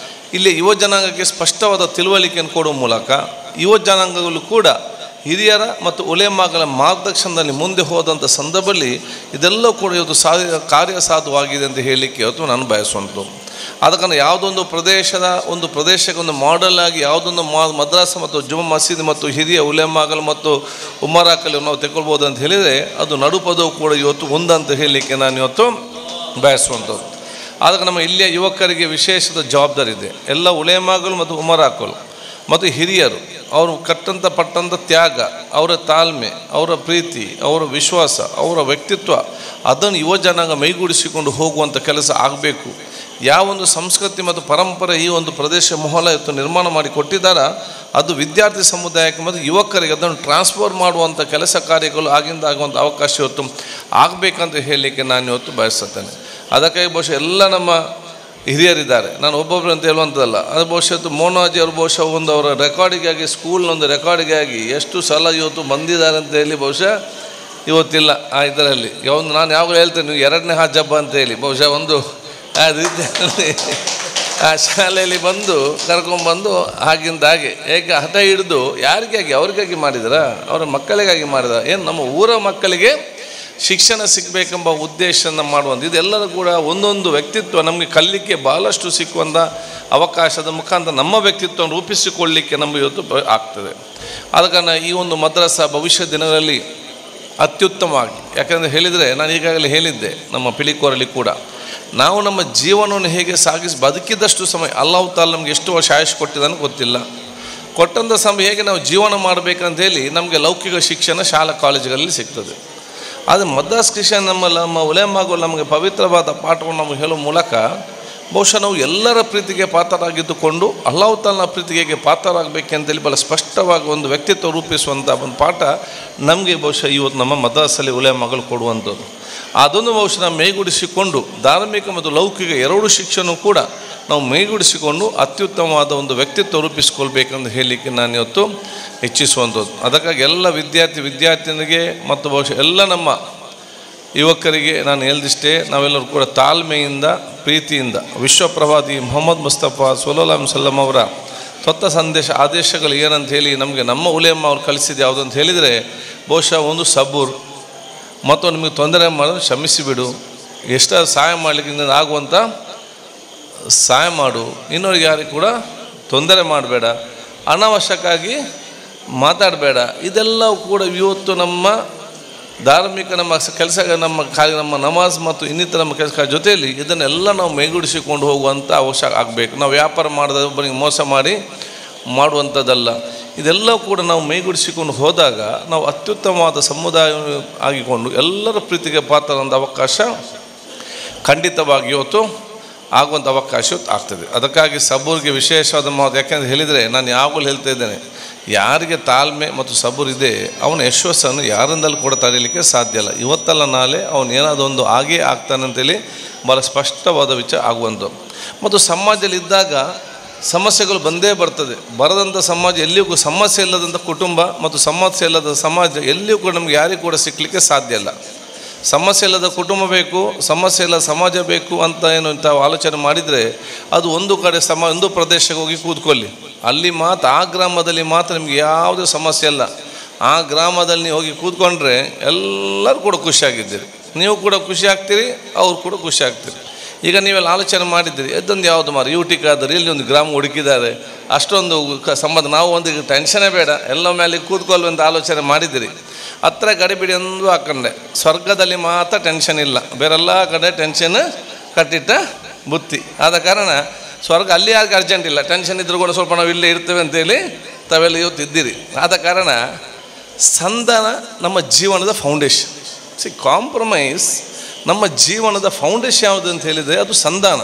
ಇಲ್ಲಿ ಯುವ ಜನಾಂಗಕ್ಕೆ ಸ್ಪಷ್ಟವಾದ ತಿಳುವಳಿಕೆಯನ್ನು ಕೊಡುವ ಮೂಲಕ ಯುವ ಜನಾಂಗಗಳು ಕೂಡ ಹಿರಿಯರ ಮತ್ತು ಉಲೇಮಾಗಳ ಮಾರ್ಗದರ್ಶನದಲ್ಲಿ ಮುಂದೆ ಹೋದಂಥ ಸಂದರ್ಭದಲ್ಲಿ ಇದೆಲ್ಲ ಕೂಡ ಇವತ್ತು ಕಾರ್ಯಸಾಧುವಾಗಿದೆ ಅಂತ ಹೇಳಲಿಕ್ಕೆ ಇವತ್ತು ನಾನು ಬಯಸುವಂಥದ್ದು. ಆದ ಕಾರಣ ಯಾವುದೊಂದು ಪ್ರದೇಶಕ್ಕೆ ಒಂದು ಮಾಡೆಲ್ ಆಗಿ ಯಾವುದೊಂದು ಮದ್ರಾಸ ಮತ್ತು ಜುಮ್ಮಾ ಮಸೀದಿ ಮತ್ತು ಹಿರಿಯ ಉಲೇಮಾಗಳು ಮತ್ತು ಉಮರಾಕಲ್ಲಿ ನಾವು ತೆಗೊಳ್ಬೋದು ಅಂತ ಹೇಳಿದರೆ ಅದು ನಡುಪದವು ಕೂಡ ಇವತ್ತು ಒಂದಂತ ಹೇಳಲಿಕ್ಕೆ ನಾನು ಇವತ್ತು ಬಯಸುವಂಥದ್ದು. ಆದಾಗ ನಮ್ಮ ಇಲ್ಲಿಯ ಯುವಕರಿಗೆ ವಿಶೇಷದ ಜವಾಬ್ದಾರಿ ಇದೆ. ಎಲ್ಲ ಉಲೇಮಾಗಳು ಮತ್ತು ಉಮರಾಕಲು ಮತ್ತು ಹಿರಿಯರು ಅವರು ಪಟ್ಟಂಥ ತ್ಯಾಗ, ಅವರ ತಾಳ್ಮೆ, ಅವರ ಪ್ರೀತಿ, ಅವರ ವಿಶ್ವಾಸ, ಅವರ ವ್ಯಕ್ತಿತ್ವ ಅದನ್ನು ಯುವ ಜನಾಂಗ ಮೈಗೂಡಿಸಿಕೊಂಡು ಹೋಗುವಂಥ ಕೆಲಸ ಆಗಬೇಕು. ಯಾವೊಂದು ಸಂಸ್ಕೃತಿ ಮತ್ತು ಪರಂಪರೆ ಈ ಒಂದು ಪ್ರದೇಶ ಮೊಹಲ ಇವತ್ತು ನಿರ್ಮಾಣ ಮಾಡಿ ಕೊಟ್ಟಿದ್ದಾರ ಅದು ವಿದ್ಯಾರ್ಥಿ ಸಮುದಾಯಕ್ಕೆ ಮತ್ತು ಯುವಕರಿಗೆ ಅದನ್ನು ಟ್ರಾನ್ಸ್ಫರ್ ಮಾಡುವಂಥ ಕೆಲಸ ಕಾರ್ಯಗಳು ಆಗಿಂದ ಆಗುವಂಥ ಅವಕಾಶ ಇವತ್ತು ಆಗಬೇಕಂತ ಹೇಳಲಿಕ್ಕೆ ನಾನು ಇವತ್ತು ಬಯಸುತ್ತೇನೆ. ಅದಕ್ಕಾಗಿ ಬಹುಶಃ ಎಲ್ಲ ನಮ್ಮ ಹಿರಿಯರಿದ್ದಾರೆ, ನಾನು ಒಬ್ಬೊಬ್ಬರು ಅಂತ ಹೇಳುವಂಥದ್ದಲ್ಲ. ಅದು ಬಹುಶಃ ಮೋನಾಜಿ ಅವರು ಬಹುಶಃ ಒಂದು ಅವರ ರೆಕಾರ್ಡಿಗಾಗಿ ಸ್ಕೂಲ್ನೊಂದು ರೆಕಾರ್ಡಿಗಾಗಿ ಎಷ್ಟು ಸಲ ಇವತ್ತು ಬಂದಿದ್ದಾರೆ ಅಂತ ಹೇಳಿ ಬಹುಶಃ ಇವತ್ತಿಲ್ಲ ಆ ಇದರಲ್ಲಿ. ನಾನು ಯಾವಾಗಲೂ ಹೇಳ್ತೇನೆ ನೀವು 2ನೇ ಹಾಜ್ ಹಬ್ಬ ಅಂತ ಹೇಳಿ ಬಹುಶಃ ಒಂದು ಆ ರೀತಿಯಲ್ಲಿ ಆ ಶಾಲೆಯಲ್ಲಿ ಬಂದು ಕರ್ಕೊಂಡ್ಬಂದು ಆಗಿಂದ ಹಾಗೆ ಹೇಗೆ ಹಠ ಹಿಡಿದು ಯಾರಿಗಾಗಿ ಅವ್ರಿಗಾಗಿ ಮಾಡಿದ್ರ, ಅವರ ಮಕ್ಕಳಿಗಾಗಿ ಮಾಡಿದ್ರ, ಏನು ನಮ್ಮ ಊರ ಮಕ್ಕಳಿಗೆ ಶಿಕ್ಷಣ ಸಿಗಬೇಕೆಂಬ ಉದ್ದೇಶನ ಮಾಡುವಂಥ ಇದೆಲ್ಲರೂ ಕೂಡ ಒಂದೊಂದು ವ್ಯಕ್ತಿತ್ವ ನಮಗೆ ಕಲಿಲಿಕ್ಕೆ ಭಾಳಷ್ಟು ಸಿಕ್ಕುವಂಥ ಅವಕಾಶದ ಮುಖಾಂತರ ನಮ್ಮ ವ್ಯಕ್ತಿತ್ವವನ್ನು ರೂಪಿಸಿಕೊಳ್ಳಲಿಕ್ಕೆ ನಮಗೆ ಇವತ್ತು ಆಗ್ತದೆ. ಆದ ಕಾರಣ ಈ ಒಂದು ಮದ್ರಸಾ ಭವಿಷ್ಯ ದಿನಗಳಲ್ಲಿ ಅತ್ಯುತ್ತಮವಾಗಿ, ಯಾಕೆಂದರೆ ಹೇಳಿದರೆ ನಾನು ಈಗಾಗಲೇ ಹೇಳಿದ್ದೆ ನಮ್ಮ ಪಿಲಿಕೋರಲ್ಲಿ ಕೂಡ ನಾವು ನಮ್ಮ ಜೀವನವನ್ನು ಹೇಗೆ ಬದುಕಿದಷ್ಟು ಸಮಯ ಅಲ್ಲಾಹ್ ತಾಲ ನಮಗೆ ಎಷ್ಟು ವರ್ಷ ಆಯುಷ್ ಕೊಟ್ಟಿದ್ದಾನೆ ಗೊತ್ತಿಲ್ಲ. ಕೊಟ್ಟಂಥ ಸಮಯ ಹೇಗೆ ನಾವು ಜೀವನ ಮಾಡಬೇಕಂತ ಹೇಳಿ ನಮಗೆ ಲೌಕಿಕ ಶಿಕ್ಷಣ ಶಾಲಾ ಕಾಲೇಜುಗಳಲ್ಲಿ ಸಿಗ್ತದೆ. ಆದರೆ ಮದ್ರಾಸ್ ಶಿಕ್ಷಣ ನಮ್ಮ ಉಲೇಮಾಗಳು ನಮಗೆ ಪವಿತ್ರವಾದ ಪಾಠವನ್ನು ನಮಗೆ ಹೇಳುವ ಮೂಲಕ ಬಹುಶಃ ನಾವು ಎಲ್ಲರ ಪ್ರೀತಿಗೆ ಪಾತ್ರರಾಗಿದ್ದುಕೊಂಡು ಅಲ್ಲಾಹ್ ತಾಲನ ಪ್ರೀತಿಗೆ ಪಾತ್ರರಾಗಬೇಕಂತೇಳಿ ಭಾಳ ಸ್ಪಷ್ಟವಾಗಿ ಒಂದು ವ್ಯಕ್ತಿತ್ವ ರೂಪಿಸುವಂಥ ಒಂದು ಪಾಠ ನಮಗೆ ಬಹುಶಃ ಇವತ್ತು ನಮ್ಮ ಮದ್ರಾಸಲ್ಲಿ ಉಲೇಮಾಗಳು ಕೊಡುವಂಥದ್ದು. ಅದನ್ನು ಬಹುಶಃ ನಾವು ಮೈಗೂಡಿಸಿಕೊಂಡು ಧಾರ್ಮಿಕ ಮತ್ತು ಲೌಕಿಕ ಎರಡೂ ಶಿಕ್ಷಣ ಕೂಡ ನಾವು ಮೈಗೂಡಿಸಿಕೊಂಡು ಅತ್ಯುತ್ತಮವಾದ ಒಂದು ವ್ಯಕ್ತಿತ್ವ ರೂಪಿಸಿಕೊಳ್ಬೇಕಂತ ಹೇಳಲಿಕ್ಕೆ ನಾನು ಇವತ್ತು ಇಚ್ಛಿಸುವಂಥದ್ದು. ಅದಕ್ಕಾಗಿ ಎಲ್ಲ ವಿದ್ಯಾರ್ಥಿನಿಗೆ ಮತ್ತು ಬಹುಶಃ ಎಲ್ಲ ನಮ್ಮ ಯುವಕರಿಗೆ ನಾನು ಹೇಳ್ದಿಷ್ಟೇ, ನಾವೆಲ್ಲರೂ ಕೂಡ ತಾಳ್ಮೆಯಿಂದ ಪ್ರೀತಿಯಿಂದ ವಿಶ್ವಪ್ರವಾದಿ ಮೊಹಮ್ಮದ್ ಮುಸ್ತಫಾ ಸಲ್ಲಲ್ಲಾಹು ಅಲೈಹಿ ವಸಲ್ಲಂ ಅವರ ತತ್ವ ಆದೇಶಗಳು ಏನಂತ ಹೇಳಿ ನಮಗೆ ನಮ್ಮ ಉಲೇಮ ಅವ್ರು ಕಲಿಸಿದ್ದು ಯಾವುದು ಅಂತ ಹೇಳಿದರೆ ಬಹುಶಃ ಒಂದು ಸಬೂರ್ ಮತ್ತು ನಿಮಗೆ ತೊಂದರೆ ಮಾಡೋದು ಕ್ಷಮಿಸಿಬಿಡು, ಎಷ್ಟಾದ್ರು ಸಹಾಯ ಮಾಡಲಿಕ್ಕೆ ಆಗುವಂಥ ಸಹಾಯ ಮಾಡು, ಇನ್ನೊರಿಗೆ ಯಾರಿಗೆ ಕೂಡ ತೊಂದರೆ ಮಾಡಬೇಡ, ಅನಾವಶ್ಯಕವಾಗಿ ಮಾತಾಡಬೇಡ. ಇದೆಲ್ಲವೂ ಕೂಡ ಇವತ್ತು ನಮ್ಮ ಧಾರ್ಮಿಕ ನಮ್ಮ ಕೆಲಸ, ನಮ್ಮ ನಮಾಜ್ ಮತ್ತು ಇನ್ನಿತರ ನಮ್ಮ ಕೆಲಸ ಜೊತೆಯಲ್ಲಿ ಇದನ್ನೆಲ್ಲ ನಾವು ಮೈಗೂಡಿಸಿಕೊಂಡು ಹೋಗುವಂಥ ಅವಶ್ಯಕ ಆಗಬೇಕು. ನಾವು ವ್ಯಾಪಾರ ಮಾಡಿದ ಒಬ್ಬರಿಗೆ ಮೋಸ ಮಾಡಿ ಮಾಡುವಂಥದ್ದಲ್ಲ. ಇದೆಲ್ಲ ಕೂಡ ನಾವು ಮೈಗೂಡಿಸಿಕೊಂಡು ಹೋದಾಗ ನಾವು ಅತ್ಯುತ್ತಮವಾದ ಸಮುದಾಯ ಆಗಿಕೊಂಡು ಎಲ್ಲರ ಪ್ರೀತಿಗೆ ಪಾತ್ರವಾದ ಅವಕಾಶ ಖಂಡಿತವಾಗಿ ಇವತ್ತು ಆಗುವಂಥ ಅವಕಾಶ ಆಗ್ತದೆ. ಅದಕ್ಕಾಗಿ ಸಬೂರಿಗೆ ವಿಶೇಷವಾದ ಮಾತು, ಯಾಕೆಂದರೆ ಹೇಳಿದರೆ ನಾನು ಯಾವಾಗಲೂ ಹೇಳ್ತಾ ಇದ್ದೇನೆ, ಯಾರಿಗೆ ತಾಳ್ಮೆ ಮತ್ತು ಸಬೂರ್ ಇದೆ ಅವನ ಯಶಸ್ಸನ್ನು ಯಾರಿಂದಲೂ ಕೂಡ ತಡೆಯಲಿಕ್ಕೆ ಸಾಧ್ಯ ಇಲ್ಲ. ಇವತ್ತಲ್ಲ ನಾಳೆ ಅವನು ಏನಾದರೂ ಒಂದು ಆಗೇ ಆಗ್ತಾನೆ ಅಂತೇಳಿ ಭಾಳ ಸ್ಪಷ್ಟವಾದ ವಿಚಾರ ಆಗುವಂಥದ್ದು. ಮತ್ತು ಸಮಾಜದಲ್ಲಿ ಇದ್ದಾಗ ಸಮಸ್ಯೆಗಳು ಬಂದೇ ಬರ್ತದೆ. ಬರದಂಥ ಸಮಾಜ ಎಲ್ಲಿಯೂ ಸಮಸ್ಯೆ ಇಲ್ಲದಂಥ ಕುಟುಂಬ ಮತ್ತು ಸಮಸ್ಯೆ ಇಲ್ಲದ ಸಮಾಜ ಎಲ್ಲಿಯೂ ಕೂಡ ನಮ್ಗೆ ಯಾರಿಗೂ ಕೂಡ ಸಿಕ್ಕಲಿಕ್ಕೆ ಸಾಧ್ಯ ಇಲ್ಲ. ಸಮಸ್ಯೆ ಇಲ್ಲದ ಕುಟುಂಬ ಬೇಕು, ಸಮಸ್ಯೆ ಇಲ್ಲದ ಸಮಾಜ ಬೇಕು ಅಂತ ಏನು ಇಂಥ ಆಲೋಚನೆ ಮಾಡಿದರೆ ಅದು ಒಂದು ಕಡೆ ಒಂದು ಪ್ರದೇಶಕ್ಕೆ ಹೋಗಿ ಕೂತ್ಕೊಳ್ಳಿ, ಅಲ್ಲಿ ಮಾತ್ರ ಆ ಗ್ರಾಮದಲ್ಲಿ ಮಾತ್ರ ನಿಮ್ಗೆ ಯಾವುದೇ ಸಮಸ್ಯೆ ಇಲ್ಲ. ಆ ಗ್ರಾಮದಲ್ಲಿ ನೀವು ಹೋಗಿ ಕೂತ್ಕೊಂಡ್ರೆ ಎಲ್ಲರೂ ಕೂಡ ಖುಷಿಯಾಗಿದ್ದೀರಿ, ನೀವು ಕೂಡ ಖುಷಿ ಆಗ್ತೀರಿ, ಅವ್ರು ಕೂಡ ಖುಷಿ ಆಗ್ತೀರಿ. ಈಗ ನೀವೆಲ್ಲ ಆಲೋಚನೆ ಮಾಡಿದ್ದೀರಿ, ಇದೊಂದು ಯಾವುದು ಮಾರು ಯೂಟಿಕಾದರೆ ಇಲ್ಲಿ ಒಂದು ಗ್ರಾಮ ಹುಡುಕಿದ್ದಾರೆ, ಅಷ್ಟೊಂದು ಸಂಬಂಧ, ನಾವು ಒಂದು ಟೆನ್ಷನೇ ಬೇಡ, ಎಲ್ಲ ಮೇಲೆ ಕೂತ್ಕೊಳ್ಳುವಂಥ ಆಲೋಚನೆ ಮಾಡಿದ್ದೀರಿ. ಹತ್ರ ಗಡಿಬಿಡಿ ಒಂದು ಹಾಕೊಂಡೆ, ಸ್ವರ್ಗದಲ್ಲಿ ಮಾತ್ರ ಟೆನ್ಷನ್ ಇಲ್ಲ, ಬೇರೆಲ್ಲ ಕಡೆ ಟೆನ್ಷನ್ ಕಟ್ಟಿಟ್ಟ ಬುತ್ತಿ. ಆದ ಕಾರಣ ಸ್ವರ್ಗ ಅಲ್ಲಿ ಯಾರಿಗೆ ಅರ್ಜೆಂಟ್ ಇಲ್ಲ, ಟೆನ್ಷನ್ ಇದ್ರೂ ಕೂಡ ಸ್ವಲ್ಪ ನಾವು ಇಲ್ಲೇ ಇರ್ತೇವೆ ಅಂತೇಳಿ ತಾವೆಲ್ಲ ಇವತ್ತು ಇದ್ದೀರಿ. ಆದ ಕಾರಣ ಸಂಧಾನ ನಮ್ಮ ಜೀವನದ ಫೌಂಡೇಶನ್. ಕಾಂಪ್ರಮೈಸ್ ನಮ್ಮ ಜೀವನದ ಫೌಂಡೇಶನ್ ಯಾವುದು ಅಂತ ಹೇಳಿದರೆ ಅದು ಸಂಧಾನ.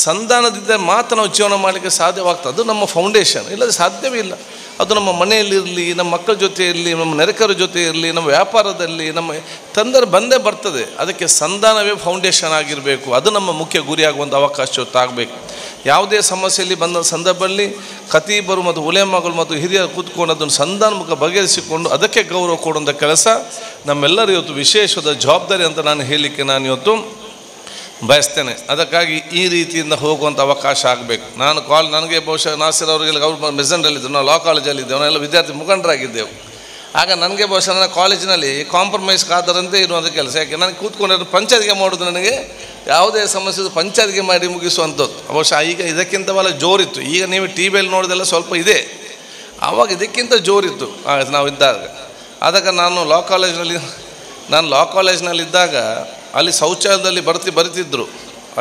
ಸಂಧಾನದಿಂದ ಮಾತ್ರ ನಾವು ಜೀವನ ಮಾಡಲಿಕ್ಕೆ ಸಾಧ್ಯವಾಗ್ತದೆ, ಅದು ನಮ್ಮ ಫೌಂಡೇಶನ್, ಇಲ್ಲದೆ ಸಾಧ್ಯವೇ ಇಲ್ಲ. ಅದು ನಮ್ಮ ಮನೆಯಲ್ಲಿರಲಿ, ನಮ್ಮ ಮಕ್ಕಳ ಜೊತೆ ಇರಲಿ, ನಮ್ಮ ನೆರೆಕರ ಜೊತೆ ಇರಲಿ, ನಮ್ಮ ವ್ಯಾಪಾರದಲ್ಲಿ ನಮ್ಮ ತೊಂದರೆ ಬಂದೇ ಬರ್ತದೆ. ಅದಕ್ಕೆ ಸಂಧಾನವೇ ಫೌಂಡೇಶನ್ ಆಗಿರಬೇಕು, ಅದು ನಮ್ಮ ಮುಖ್ಯ ಗುರಿಯಾಗುವಂಥ ಅವಕಾಶ ಆಗಬೇಕು. ಯಾವುದೇ ಸಮಸ್ಯೆಯಲ್ಲಿ ಬಂದ ಸಂದರ್ಭದಲ್ಲಿ ಖತೀಬರು ಮತ್ತು ಉಲೇಮಾಗಳು ಮತ್ತು ಹಿರಿಯರು ಕೂತ್ಕೊಂಡು ಅದನ್ನು ಸಂಧಾನಮುಖ ಬಗೆಹರಿಸಿಕೊಂಡು ಅದಕ್ಕೆ ಗೌರವ ಕೊಡುವಂಥ ಕೆಲಸ ನಮ್ಮೆಲ್ಲರೂ ಇವತ್ತು ವಿಶೇಷವಾದ ಜವಾಬ್ದಾರಿ ಅಂತ ನಾನು ಹೇಳಲಿಕ್ಕೆ ನಾನು ಇವತ್ತು ಬಯಸ್ತೇನೆ. ಅದಕ್ಕಾಗಿ ಈ ರೀತಿಯಿಂದ ಹೋಗುವಂಥ ಅವಕಾಶ ಆಗಬೇಕು. ನನಗೆ ಬಹುಶಃ ನಾಸಿರ್ ಅವರಿಗೆಲ್ಲ ಅವ್ರು ಮೆಸೆಂಟ್ರಲ್ಲಿದ್ದರು, ನಾವು ಲಾ ಕಾಲೇಜಲ್ಲಿದ್ದೆವು, ನಾವೆಲ್ಲ ವಿದ್ಯಾರ್ಥಿ ಮುಖಂಡರಾಗಿದ್ದೆವು. ಆಗ ನನಗೆ ಬಹುಶಃ ನನ್ನ ಕಾಲೇಜಿನಲ್ಲಿ ಕಾಂಪ್ರಮೈಸ್ ಕಾದರಂತೆ ಇರುವಂಥ ಕೆಲಸ. ಯಾಕೆ ನನಗೆ ಕೂತ್ಕೊಂಡು ಪಂಚಾಯತಿಗೆ ಮಾಡೋದು, ನನಗೆ ಯಾವುದೇ ಸಮಸ್ಯೆ ಪಂಚಾಯತಿಗೆ ಮಾಡಿ ಮುಗಿಸುವಂಥದ್ದು. ಬಹುಶಃ ಈಗ ಇದಕ್ಕಿಂತ ಭಾಳ ಜೋರಿತ್ತು. ಈಗ ನೀವು ಟಿ ವಿಯಲ್ಲಿ ನೋಡಿದೆಲ್ಲ ಸ್ವಲ್ಪ ಇದೆ, ಆವಾಗ ಇದಕ್ಕಿಂತ ಜೋರಿತ್ತು ನಾವು ಇದ್ದಾಗ. ಅದಕ್ಕೆ ನಾನು ಲಾ ಕಾಲೇಜ್ನಲ್ಲಿದ್ದಾಗ ಅಲ್ಲಿ ಶೌಚಾಲಯದಲ್ಲಿ ಬರಿತಿದ್ರು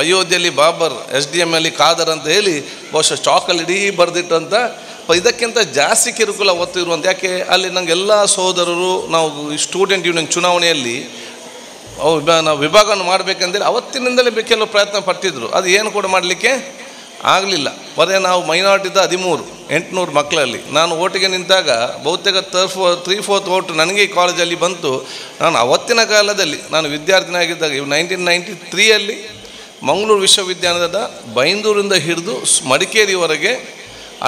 ಅಯೋಧ್ಯೆಯಲ್ಲಿ ಬಾಬರ್, SDM ಅಲ್ಲಿ ಖಾದರ್ ಅಂತ ಹೇಳಿ ಬಹುಶಃ ಚಾಕಲ್ಲಿ ಇಡೀ ಬರೆದಿಟ್ಟಂಥ. ಇದಕ್ಕಿಂತ ಜಾಸ್ತಿ ಕಿರುಕುಳ ಒತ್ತು ಇರುವಂಥ. ಯಾಕೆ ಅಲ್ಲಿ ನನಗೆಲ್ಲ ಸಹೋದರರು ನಾವು ಸ್ಟೂಡೆಂಟ್ ಯೂನಿಯನ್ ಚುನಾವಣೆಯಲ್ಲಿ ನಾವು ವಿಭಾಗವನ್ನು ಮಾಡಬೇಕಂತೇಳಿ ಅವತ್ತಿನಿಂದಲೇ ಕೆಲವು ಪ್ರಯತ್ನ ಪಟ್ಟಿದ್ರು. ಅದು ಏನು ಕೂಡ ಮಾಡಲಿಕ್ಕೆ ಆಗಲಿಲ್ಲ. ಬರೀ ನಾವು ಮೈನಾರಿಟಿದ 800 ಮಕ್ಕಳಲ್ಲಿ ನಾನು ಓಟಿಗೆ ನಿಂತಾಗ ಬಹುತೇಕ 3/4 ಓಟು ನನಗೆ ಈ ಕಾಲೇಜಲ್ಲಿ ಬಂತು. ನಾನು ಅವತ್ತಿನ ಕಾಲದಲ್ಲಿ ನಾನು ವಿದ್ಯಾರ್ಥಿನಾಗಿದ್ದಾಗ 1993 ಮಂಗಳೂರು ವಿಶ್ವವಿದ್ಯಾಲಯದ ಬೈಂದೂರಿಂದ ಹಿಡಿದು ಮಡಿಕೇರಿವರೆಗೆ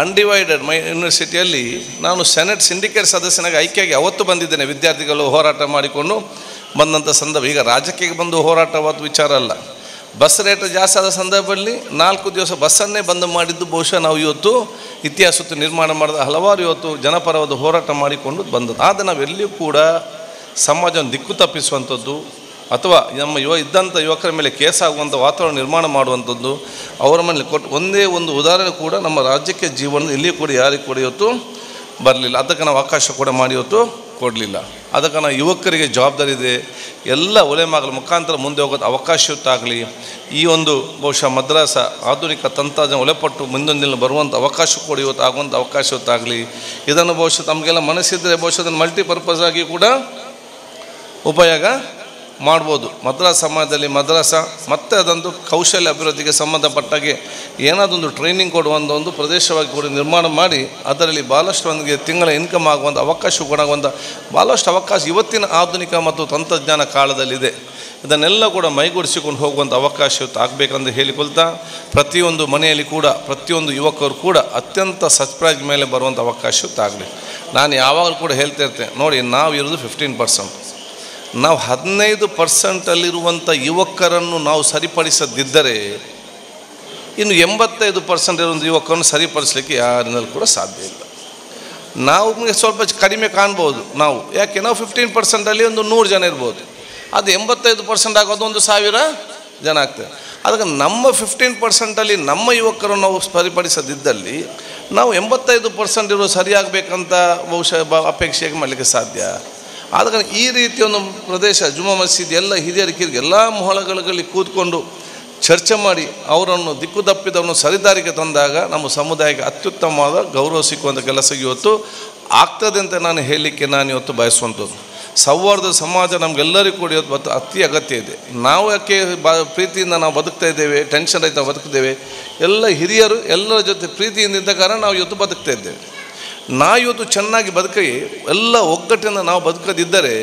ಅನ್ಡಿವೈಡೆಡ್ ಯೂನಿವರ್ಸಿಟಿಯಲ್ಲಿ ನಾನು ಸೆನೆಟ್ ಸಿಂಡಿಕೇಟ್ ಸದಸ್ಯನಾಗಿ ಆಯ್ಕೆಯಾಗಿ ಅವತ್ತು ಬಂದಿದ್ದೇನೆ. ವಿದ್ಯಾರ್ಥಿಗಳು ಹೋರಾಟ ಮಾಡಿಕೊಂಡು ಬಂದಂಥ ಸಂದರ್ಭ. ಈಗ ರಾಜ್ಯಕ್ಕೆ ಬಂದು ಹೋರಾಟವಾದ ವಿಚಾರ ಅಲ್ಲ. ಬಸ್ ರೇಟ್ ಜಾಸ್ತಿ ಆದ ಸಂದರ್ಭದಲ್ಲಿ 4 ದಿವಸ ಬಸ್ಸನ್ನೇ ಬಂದ್ ಮಾಡಿದ್ದು ಬಹುಶಃ ನಾವು ಇವತ್ತು ಇತಿಹಾಸ ನಿರ್ಮಾಣ ಮಾಡಿದ ಹಲವಾರು ಇವತ್ತು ಜನಪರವಾದ ಹೋರಾಟ ಮಾಡಿಕೊಂಡು ಬಂದದ್ದು. ಆದರೆ ನಾವೆಲ್ಲಿಯೂ ಕೂಡ ಸಮಾಜವನ್ನು ದಿಕ್ಕು ತಪ್ಪಿಸುವಂಥದ್ದು ಅಥವಾ ನಮ್ಮ ಇದ್ದಂಥ ಯುವಕರ ಮೇಲೆ ಕೇಸಾಗುವಂಥ ವಾತಾವರಣ ನಿರ್ಮಾಣ ಮಾಡುವಂಥದ್ದು, ಅವರ ಮೇಲೆ ಒಂದೇ ಒಂದು ಉದಾಹರಣೆ ಕೂಡ ನಮ್ಮ ರಾಜ್ಯಕ್ಕೆ ಜೀವನದ ಎಲ್ಲಿಯೂ ಕೂಡ ಯಾರಿಗೂ ಕೂಡ ಇವತ್ತು ಬರಲಿಲ್ಲ. ಅದಕ್ಕೆ ನಾವು ಅವಕಾಶ ಕೂಡ ಮಾಡಿ ಇವತ್ತು ಕೊಡಲಿಲ್ಲ. ಅದಕ್ಕೆ ನಾವು ಯುವಕರಿಗೆ ಜವಾಬ್ದಾರಿ ಇದೆ. ಎಲ್ಲ ಉಲೇಮಾಗಳ ಮುಖಾಂತರ ಮುಂದೆ ಹೋಗೋದು ಅವಕಾಶವತ್ತಾಗಲಿ. ಈ ಒಂದು ಬಹುಶಃ ಮದ್ರಾಸ ಆಧುನಿಕ ತಂತ್ರಜ್ಞಾನ ಒಲೆಪಟ್ಟು ಮುಂದೊಂದಿನ ಬರುವಂಥ ಅವಕಾಶ ಕೂಡ ಇವತ್ತು ಆಗುವಂಥ ಅವಕಾಶವತ್ತಾಗಲಿ. ಇದನ್ನು ಬಹುಶಃ ತಮಗೆಲ್ಲ ಮನಸ್ಸಿದ್ದರೆ ಬಹುಶಃ ಅದನ್ನು ಮಲ್ಟಿಪರ್ಪಸ್ ಆಗಿ ಕೂಡ ಉಪಯೋಗ ಮಾಡ್ಬೋದು. ಮದ್ರಾಸ ಸಮಾಜದಲ್ಲಿ ಮದ್ರಾಸ ಮತ್ತು ಅದೊಂದು ಕೌಶಲ್ಯ ಅಭಿವೃದ್ಧಿಗೆ ಸಂಬಂಧಪಟ್ಟಾಗೆ ಏನಾದೊಂದು ಟ್ರೈನಿಂಗ್ ಕೊಡುವಂಥ ಒಂದು ಪ್ರದೇಶವಾಗಿ ಕೂಡ ನಿರ್ಮಾಣ ಮಾಡಿ ಅದರಲ್ಲಿ ಭಾಳಷ್ಟು ಒಂದು ತಿಂಗಳ ಇನ್ಕಮ್ ಆಗುವಂಥ ಅವಕಾಶ ಕೊಡುವಂಥ ಭಾಳಷ್ಟು ಅವಕಾಶ ಇವತ್ತಿನ ಆಧುನಿಕ ಮತ್ತು ತಂತ್ರಜ್ಞಾನ ಕಾಲದಲ್ಲಿದೆ. ಇದನ್ನೆಲ್ಲ ಕೂಡ ಮೈಗೂಡಿಸಿಕೊಂಡು ಹೋಗುವಂಥ ಅವಕಾಶ ಆಗಬೇಕಂತ ಹೇಳಿಕೊಳ್ತಾ, ಪ್ರತಿಯೊಂದು ಮನೆಯಲ್ಲಿ ಕೂಡ ಪ್ರತಿಯೊಂದು ಯುವಕರು ಕೂಡ ಅತ್ಯಂತ ಸರ್ಪ್ರೈಸ್ ಮೇಲೆ ಬರುವಂಥ ಅವಕಾಶ ಆಗಲಿ. ನಾನು ಯಾವಾಗಲೂ ಕೂಡ ಹೇಳ್ತಾ ಇರ್ತೇನೆ, ನೋಡಿ ನಾವು ಇರೋದು 15%. ನಾವು 15%ಅಲ್ಲಿರುವಂಥ ಯುವಕರನ್ನು ನಾವು ಸರಿಪಡಿಸದಿದ್ದರೆ ಇನ್ನು 85% ಇರುವಂಥ ಯುವಕರನ್ನು ಸರಿಪಡಿಸಲಿಕ್ಕೆ ಯಾರಿಂದಲೂ ಕೂಡ ಸಾಧ್ಯ ಇಲ್ಲ. ನಾವು ಸ್ವಲ್ಪ ಕಡಿಮೆ ಕಾಣ್ಬೋದು ನಾವು, ಯಾಕೆ ನಾವು 15%ಅಲ್ಲಿ ಒಂದು 100 ಜನ ಇರ್ಬೋದು. ಅದು 85% ಆಗೋದು 1,000 ಜನ ಆಗ್ತದೆ. ಅದಕ್ಕೆ ನಮ್ಮ 15%ಅಲ್ಲಿ ನಮ್ಮ ಯುವಕರನ್ನು ನಾವು ಸರಿಪಡಿಸದಿದ್ದಲ್ಲಿ ನಾವು 85% ಇರೋ ಸರಿಯಾಗಬೇಕಂತ ಬಹುಶಃ ಅಪೇಕ್ಷೆಗೆ ಮಾಡಲಿಕ್ಕೆ ಸಾಧ್ಯ. ಆದ ಕಾರಣ ಈ ರೀತಿಯ ಒಂದು ಪ್ರದೇಶ ಜುಮಾ ಮಸೀದಿ ಎಲ್ಲ ಹಿರಿಯರಿಗೆ ಎಲ್ಲ ಮೊಹಲಗಳಲ್ಲಿ ಕೂತ್ಕೊಂಡು ಚರ್ಚೆ ಮಾಡಿ ಅವರನ್ನು ದಿಕ್ಕು ತಪ್ಪಿದವರನ್ನು ಸರಿದಾರಿಗೆ ತಂದಾಗ ನಮ್ಮ ಸಮುದಾಯಕ್ಕೆ ಅತ್ಯುತ್ತಮವಾದ ಗೌರವ ಸಿಕ್ಕುವಂಥ ಕೆಲಸ ಇವತ್ತು ಆಗ್ತದೆ ಅಂತ ನಾನು ಹೇಳಲಿಕ್ಕೆ ನಾನು ಇವತ್ತು ಬಯಸುವಂಥದ್ದು. ಸೌಹಾರ್ದ ಸಮಾಜ ನಮಗೆಲ್ಲರಿಗೂ ಕೂಡ ಇವತ್ತು ಅತಿ ಅಗತ್ಯ ಇದೆ. ನಾವು ಯಾಕೆ ಪ್ರೀತಿಯಿಂದ ನಾವು ಬದುಕ್ತಾ ಇದ್ದೇವೆ, ಟೆನ್ಷನ್ ರಹಿತ ಬದುಕ್ತೇವೆ, ಎಲ್ಲ ಹಿರಿಯರು ಎಲ್ಲರ ಜೊತೆ ಪ್ರೀತಿಯಿಂದ ಇದ್ದ ಕಾರಣ ನಾವು ಇವತ್ತು ಬದುಕ್ತಾ ಇದ್ದೇವೆ. ನಾವು ಇವತ್ತು ಚೆನ್ನಾಗಿ ಬದುಕಿ ಎಲ್ಲ ಒಗ್ಗಟ್ಟಿನ ನಾವು ಬದುಕದಿದ್ದರೆ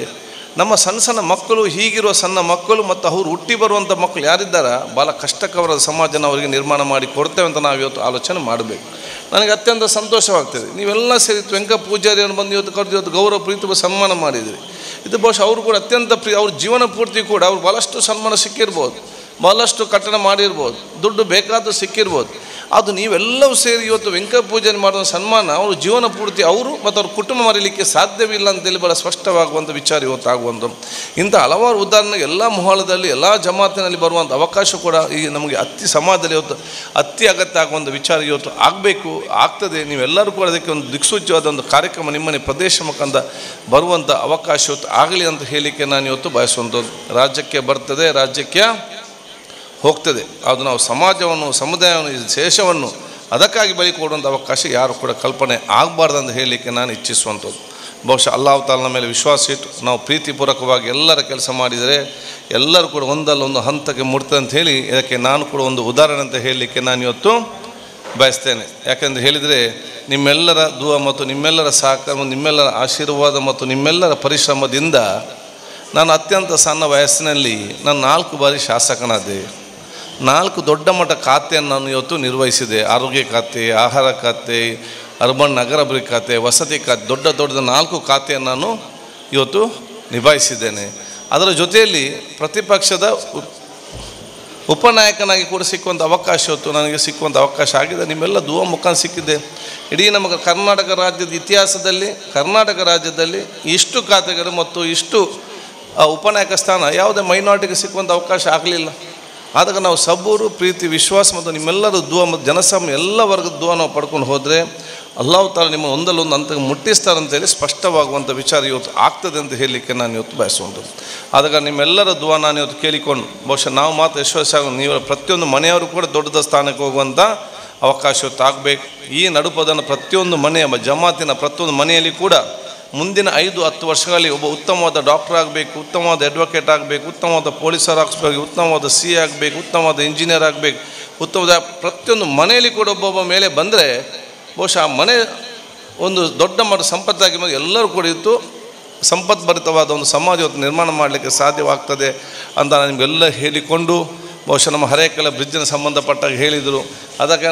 ನಮ್ಮ ಸಣ್ಣ ಸಣ್ಣ ಮಕ್ಕಳು, ಹೀಗಿರುವ ಸಣ್ಣ ಮಕ್ಕಳು ಮತ್ತು ಅವರು ಹುಟ್ಟಿ ಬರುವಂಥ ಮಕ್ಕಳು ಯಾರಿದ್ದಾರ ಭಾಳ ಕಷ್ಟಕರವಾದ ಸಮಾಜನ ಅವರಿಗೆ ನಿರ್ಮಾಣ ಮಾಡಿ ಕೊಡ್ತೇವೆ ಅಂತ ನಾವು ಇವತ್ತು ಆಲೋಚನೆ ಮಾಡಬೇಕು. ನನಗೆ ಅತ್ಯಂತ ಸಂತೋಷವಾಗ್ತದೆ. ನೀವೆಲ್ಲ ಸೇರಿ ವೆಂಕ ಪೂಜಾರಿಯನ್ನು ಬಂದು ಇವತ್ತು ಕರೆದು ಇವತ್ತು ಗೌರವ ಪ್ರೀತಿ ಸನ್ಮಾನ ಮಾಡಿದ್ರಿ. ಇದು ಬಹುಶಃ ಅವರು ಕೂಡ ಅತ್ಯಂತ ಅವ್ರ ಜೀವನ ಪೂರ್ತಿ ಕೂಡ ಅವ್ರು ಭಾಳಷ್ಟು ಸನ್ಮಾನ ಸಿಕ್ಕಿರ್ಬೋದು, ಭಾಳಷ್ಟು ಕಟ್ಟಡ ಮಾಡಿರ್ಬೋದು, ದುಡ್ಡು ಬೇಕಾದರೂ ಸಿಕ್ಕಿರ್ಬೋದು. ಅದು ನೀವೆಲ್ಲವೂ ಸೇರಿ ಇವತ್ತು ವೆಂಕ ಪೂಜಾರಿ ಮಾಡುವ ಸನ್ಮಾನ ಅವರು ಜೀವನ ಪೂರ್ತಿ ಅವರು ಮತ್ತು ಅವ್ರ ಕುಟುಂಬ ಮರೀಲಿಕ್ಕೆ ಸಾಧ್ಯವಿಲ್ಲ ಅಂತೇಳಿ ಭಾಳ ಸ್ಪಷ್ಟವಾಗುವಂಥ ವಿಚಾರ ಇವತ್ತು ಆಗುವಂಥ ಇಂಥ ಹಲವಾರು ಉದಾಹರಣೆಗೆ ಎಲ್ಲ ಮೊಹಲದಲ್ಲಿ ಎಲ್ಲ ಜಮಾತಿನಲ್ಲಿ ಬರುವಂಥ ಅವಕಾಶ ಕೂಡ ಈ ನಮಗೆ ಸಮಾಜದಲ್ಲಿ ಇವತ್ತು ಅತಿ ಅಗತ್ಯ ಆಗುವಂಥ ವಿಚಾರ ಇವತ್ತು ಆಗಬೇಕು, ಆಗ್ತದೆ. ನೀವೆಲ್ಲರೂ ಕೂಡ ಅದಕ್ಕೆ ಒಂದು ದಿಕ್ಸೂಚ್ಯವಾದ ಒಂದು ಕಾರ್ಯಕ್ರಮ ನಿಮ್ಮನೆ ಪ್ರದೇಶ ಮುಖಾಂತರ ಬರುವಂಥ ಅವಕಾಶ ಇವತ್ತು ಆಗಲಿ ಅಂತ ಹೇಳಲಿಕ್ಕೆ ನಾನು ಇವತ್ತು ಬಯಸುವಂಥದ್ದು. ರಾಜ್ಯಕ್ಕೆ ಬರ್ತದೆ, ರಾಜ್ಯಕ್ಕೆ ಹೋಗ್ತದೆ. ಅದು ನಾವು ಸಮಾಜವನ್ನು, ಸಮುದಾಯವನ್ನು, ದೇಶವನ್ನು ಅದಕ್ಕಾಗಿ ಬಲಿ ಕೊಡುವಂಥ ಅವಕಾಶ ಯಾರು ಕೂಡ ಕಲ್ಪನೆ ಆಗಬಾರ್ದು ಅಂತ ಹೇಳಲಿಕ್ಕೆ ನಾನು ಇಚ್ಛಿಸುವಂಥದ್ದು. ಬಹುಶಃ ಅಲ್ಲಾಹ್ ತಾಲನ ಮೇಲೆ ವಿಶ್ವಾಸ ಇಟ್ಟು ನಾವು ಪ್ರೀತಿಪೂರ್ವಕವಾಗಿ ಎಲ್ಲರ ಕೆಲಸ ಮಾಡಿದರೆ ಎಲ್ಲರೂ ಕೂಡ ಒಂದಲ್ಲೊಂದು ಹಂತಕ್ಕೆ ಮುಟ್ತದೆ ಅಂತ ಹೇಳಿ ಇದಕ್ಕೆ ನಾನು ಕೂಡ ಒಂದು ಉದಾಹರಣೆ ಅಂತ ಹೇಳಲಿಕ್ಕೆ ನಾನು ಇವತ್ತು ಬಯಸ್ತೇನೆ. ಯಾಕೆಂದರೆ ಹೇಳಿದರೆ ನಿಮ್ಮೆಲ್ಲರ ದುವಾ ಮತ್ತು ನಿಮ್ಮೆಲ್ಲರ ಸಹಕಾರ, ನಿಮ್ಮೆಲ್ಲರ ಆಶೀರ್ವಾದ ಮತ್ತು ನಿಮ್ಮೆಲ್ಲರ ಪರಿಶ್ರಮದಿಂದ ನಾನು ಅತ್ಯಂತ ಸಣ್ಣ ವಯಸ್ಸಿನಲ್ಲಿ ನಾನು 4 ಬಾರಿ ಶಾಸಕನಾದೆ. 4 ದೊಡ್ಡ ಮಟ್ಟ ಖಾತೆಯನ್ನು ನಾನು ಇವತ್ತು ನಿರ್ವಹಿಸಿದೆ. ಆರೋಗ್ಯ ಖಾತೆ, ಆಹಾರ ಖಾತೆ, ಅರ್ಬನ್ ನಗರಾಭಿವೃದ್ಧಿ ಖಾತೆ, ವಸತಿ ಖಾತೆ, ದೊಡ್ಡ 4 ಖಾತೆಯನ್ನು ನಾನು ಇವತ್ತು ನಿಭಾಯಿಸಿದ್ದೇನೆ. ಅದರ ಜೊತೆಯಲ್ಲಿ ಪ್ರತಿಪಕ್ಷದ ಉಪನಾಯಕನಾಗಿ ಕೂಡ ಸಿಕ್ಕುವಂಥ ಅವಕಾಶ ಇವತ್ತು ನನಗೆ ಸಿಕ್ಕುವಂಥ ಅವಕಾಶ ಆಗಿದೆ. ನಿಮ್ಮೆಲ್ಲ ದುವಾ ಮುಖಾಂತರ ಸಿಕ್ಕಿದೆ. ಇಡೀ ನಮಗೆ ಕರ್ನಾಟಕ ರಾಜ್ಯದ ಇತಿಹಾಸದಲ್ಲಿ ಕರ್ನಾಟಕ ರಾಜ್ಯದಲ್ಲಿ ಇಷ್ಟು ಖಾತೆಗಳು ಮತ್ತು ಇಷ್ಟು ಉಪನಾಯಕ ಸ್ಥಾನ ಯಾವುದೇ ಮೈನಾರಿಟಿಗೆ ಸಿಕ್ಕುವಂಥ ಅವಕಾಶ ಆಗಲಿಲ್ಲ. ಆದಾಗ ನಾವು ಸಬೂರು, ಪ್ರೀತಿ, ವಿಶ್ವಾಸ ಮತ್ತು ನಿಮ್ಮೆಲ್ಲರೂ ದುವಾ ಮತ್ತು ಜನಸಾಮಾನ್ಯ ಎಲ್ಲ ವರ್ಗದ ದುವಾ ನಾವು ಪಡ್ಕೊಂಡು ಹೋದರೆ ಅಲ್ಲಾಹ್ ತಾಲ ನಿಮ್ಮ ಒಂದಲ್ಲೊಂದು ಹಂತಕ್ಕೆ ಮುಟ್ಟಿಸ್ತಾರಂತೇಳಿ ಸ್ಪಷ್ಟವಾಗುವಂಥ ವಿಚಾರ ಇವತ್ತು ಆಗ್ತದೆ ಅಂತ ಹೇಳಲಿಕ್ಕೆ ನಾನು ಇವತ್ತು ಬಯಸುವಂಥದ್ದು. ಆದಾಗ ನಿಮ್ಮೆಲ್ಲರ ದುವಾ ನಾನು ಇವತ್ತು ಕೇಳಿಕೊಂಡು ಬಹುಶಃ ನಾವು ಮಾತ್ರ ಯಶಸ್ವಿ ನೀವು ಪ್ರತಿಯೊಂದು ಮನೆಯವರು ಕೂಡ ದೊಡ್ಡ ಸ್ಥಾನಕ್ಕೆ ಹೋಗುವಂಥ ಅವಕಾಶ ಇವತ್ತು ಆಗಬೇಕು. ಈ ನಡುಪದನ್ನು ಪ್ರತಿಯೊಂದು ಮನೆಯ ಜಮಾತಿನ ಪ್ರತಿಯೊಂದು ಮನೆಯಲ್ಲಿ ಕೂಡ ಮುಂದಿನ 5-10 ವರ್ಷಗಳಲ್ಲಿ ಒಬ್ಬ ಉತ್ತಮವಾದ ಡಾಕ್ಟರ್ ಆಗಬೇಕು, ಉತ್ತಮವಾದ ಅಡ್ವೊಕೇಟ್ ಆಗಬೇಕು, ಉತ್ತಮವಾದ ಪೊಲೀಸರು ಆಗಬೇಕು, ಉತ್ತಮವಾದ ಸಿ ಆಗಬೇಕು, ಉತ್ತಮವಾದ ಇಂಜಿನಿಯರ್ ಆಗಬೇಕು, ಉತ್ತಮವಾದ ಪ್ರತಿಯೊಂದು ಮನೆಯಲ್ಲಿ ಕೂಡ ಒಬ್ಬೊಬ್ಬ ಮೇಲೆ ಬಂದರೆ ಬಹುಶಃ ಆ ಮನೆ ಒಂದು ದೊಡ್ಡ ಮಟ್ಟ ಸಂಪತ್ತಾಗಿ ಎಲ್ಲರೂ ಕೂಡ ಇತ್ತು ಸಂಪತ್ಭರಿತವಾದ ಒಂದು ಸಮಾಜ ಇವತ್ತು ನಿರ್ಮಾಣ ಮಾಡಲಿಕ್ಕೆ ಸಾಧ್ಯವಾಗ್ತದೆ ಅಂತ ನಿಮಗೆಲ್ಲ ಹೇಳಿಕೊಂಡು ಬಹುಶಃ ನಮ್ಮ ಹರೇಕಲ ಬ್ರಿಡ್ಜಿನ ಸಂಬಂಧಪಟ್ಟಾಗ ಹೇಳಿದರು. ಅದಕ್ಕೆ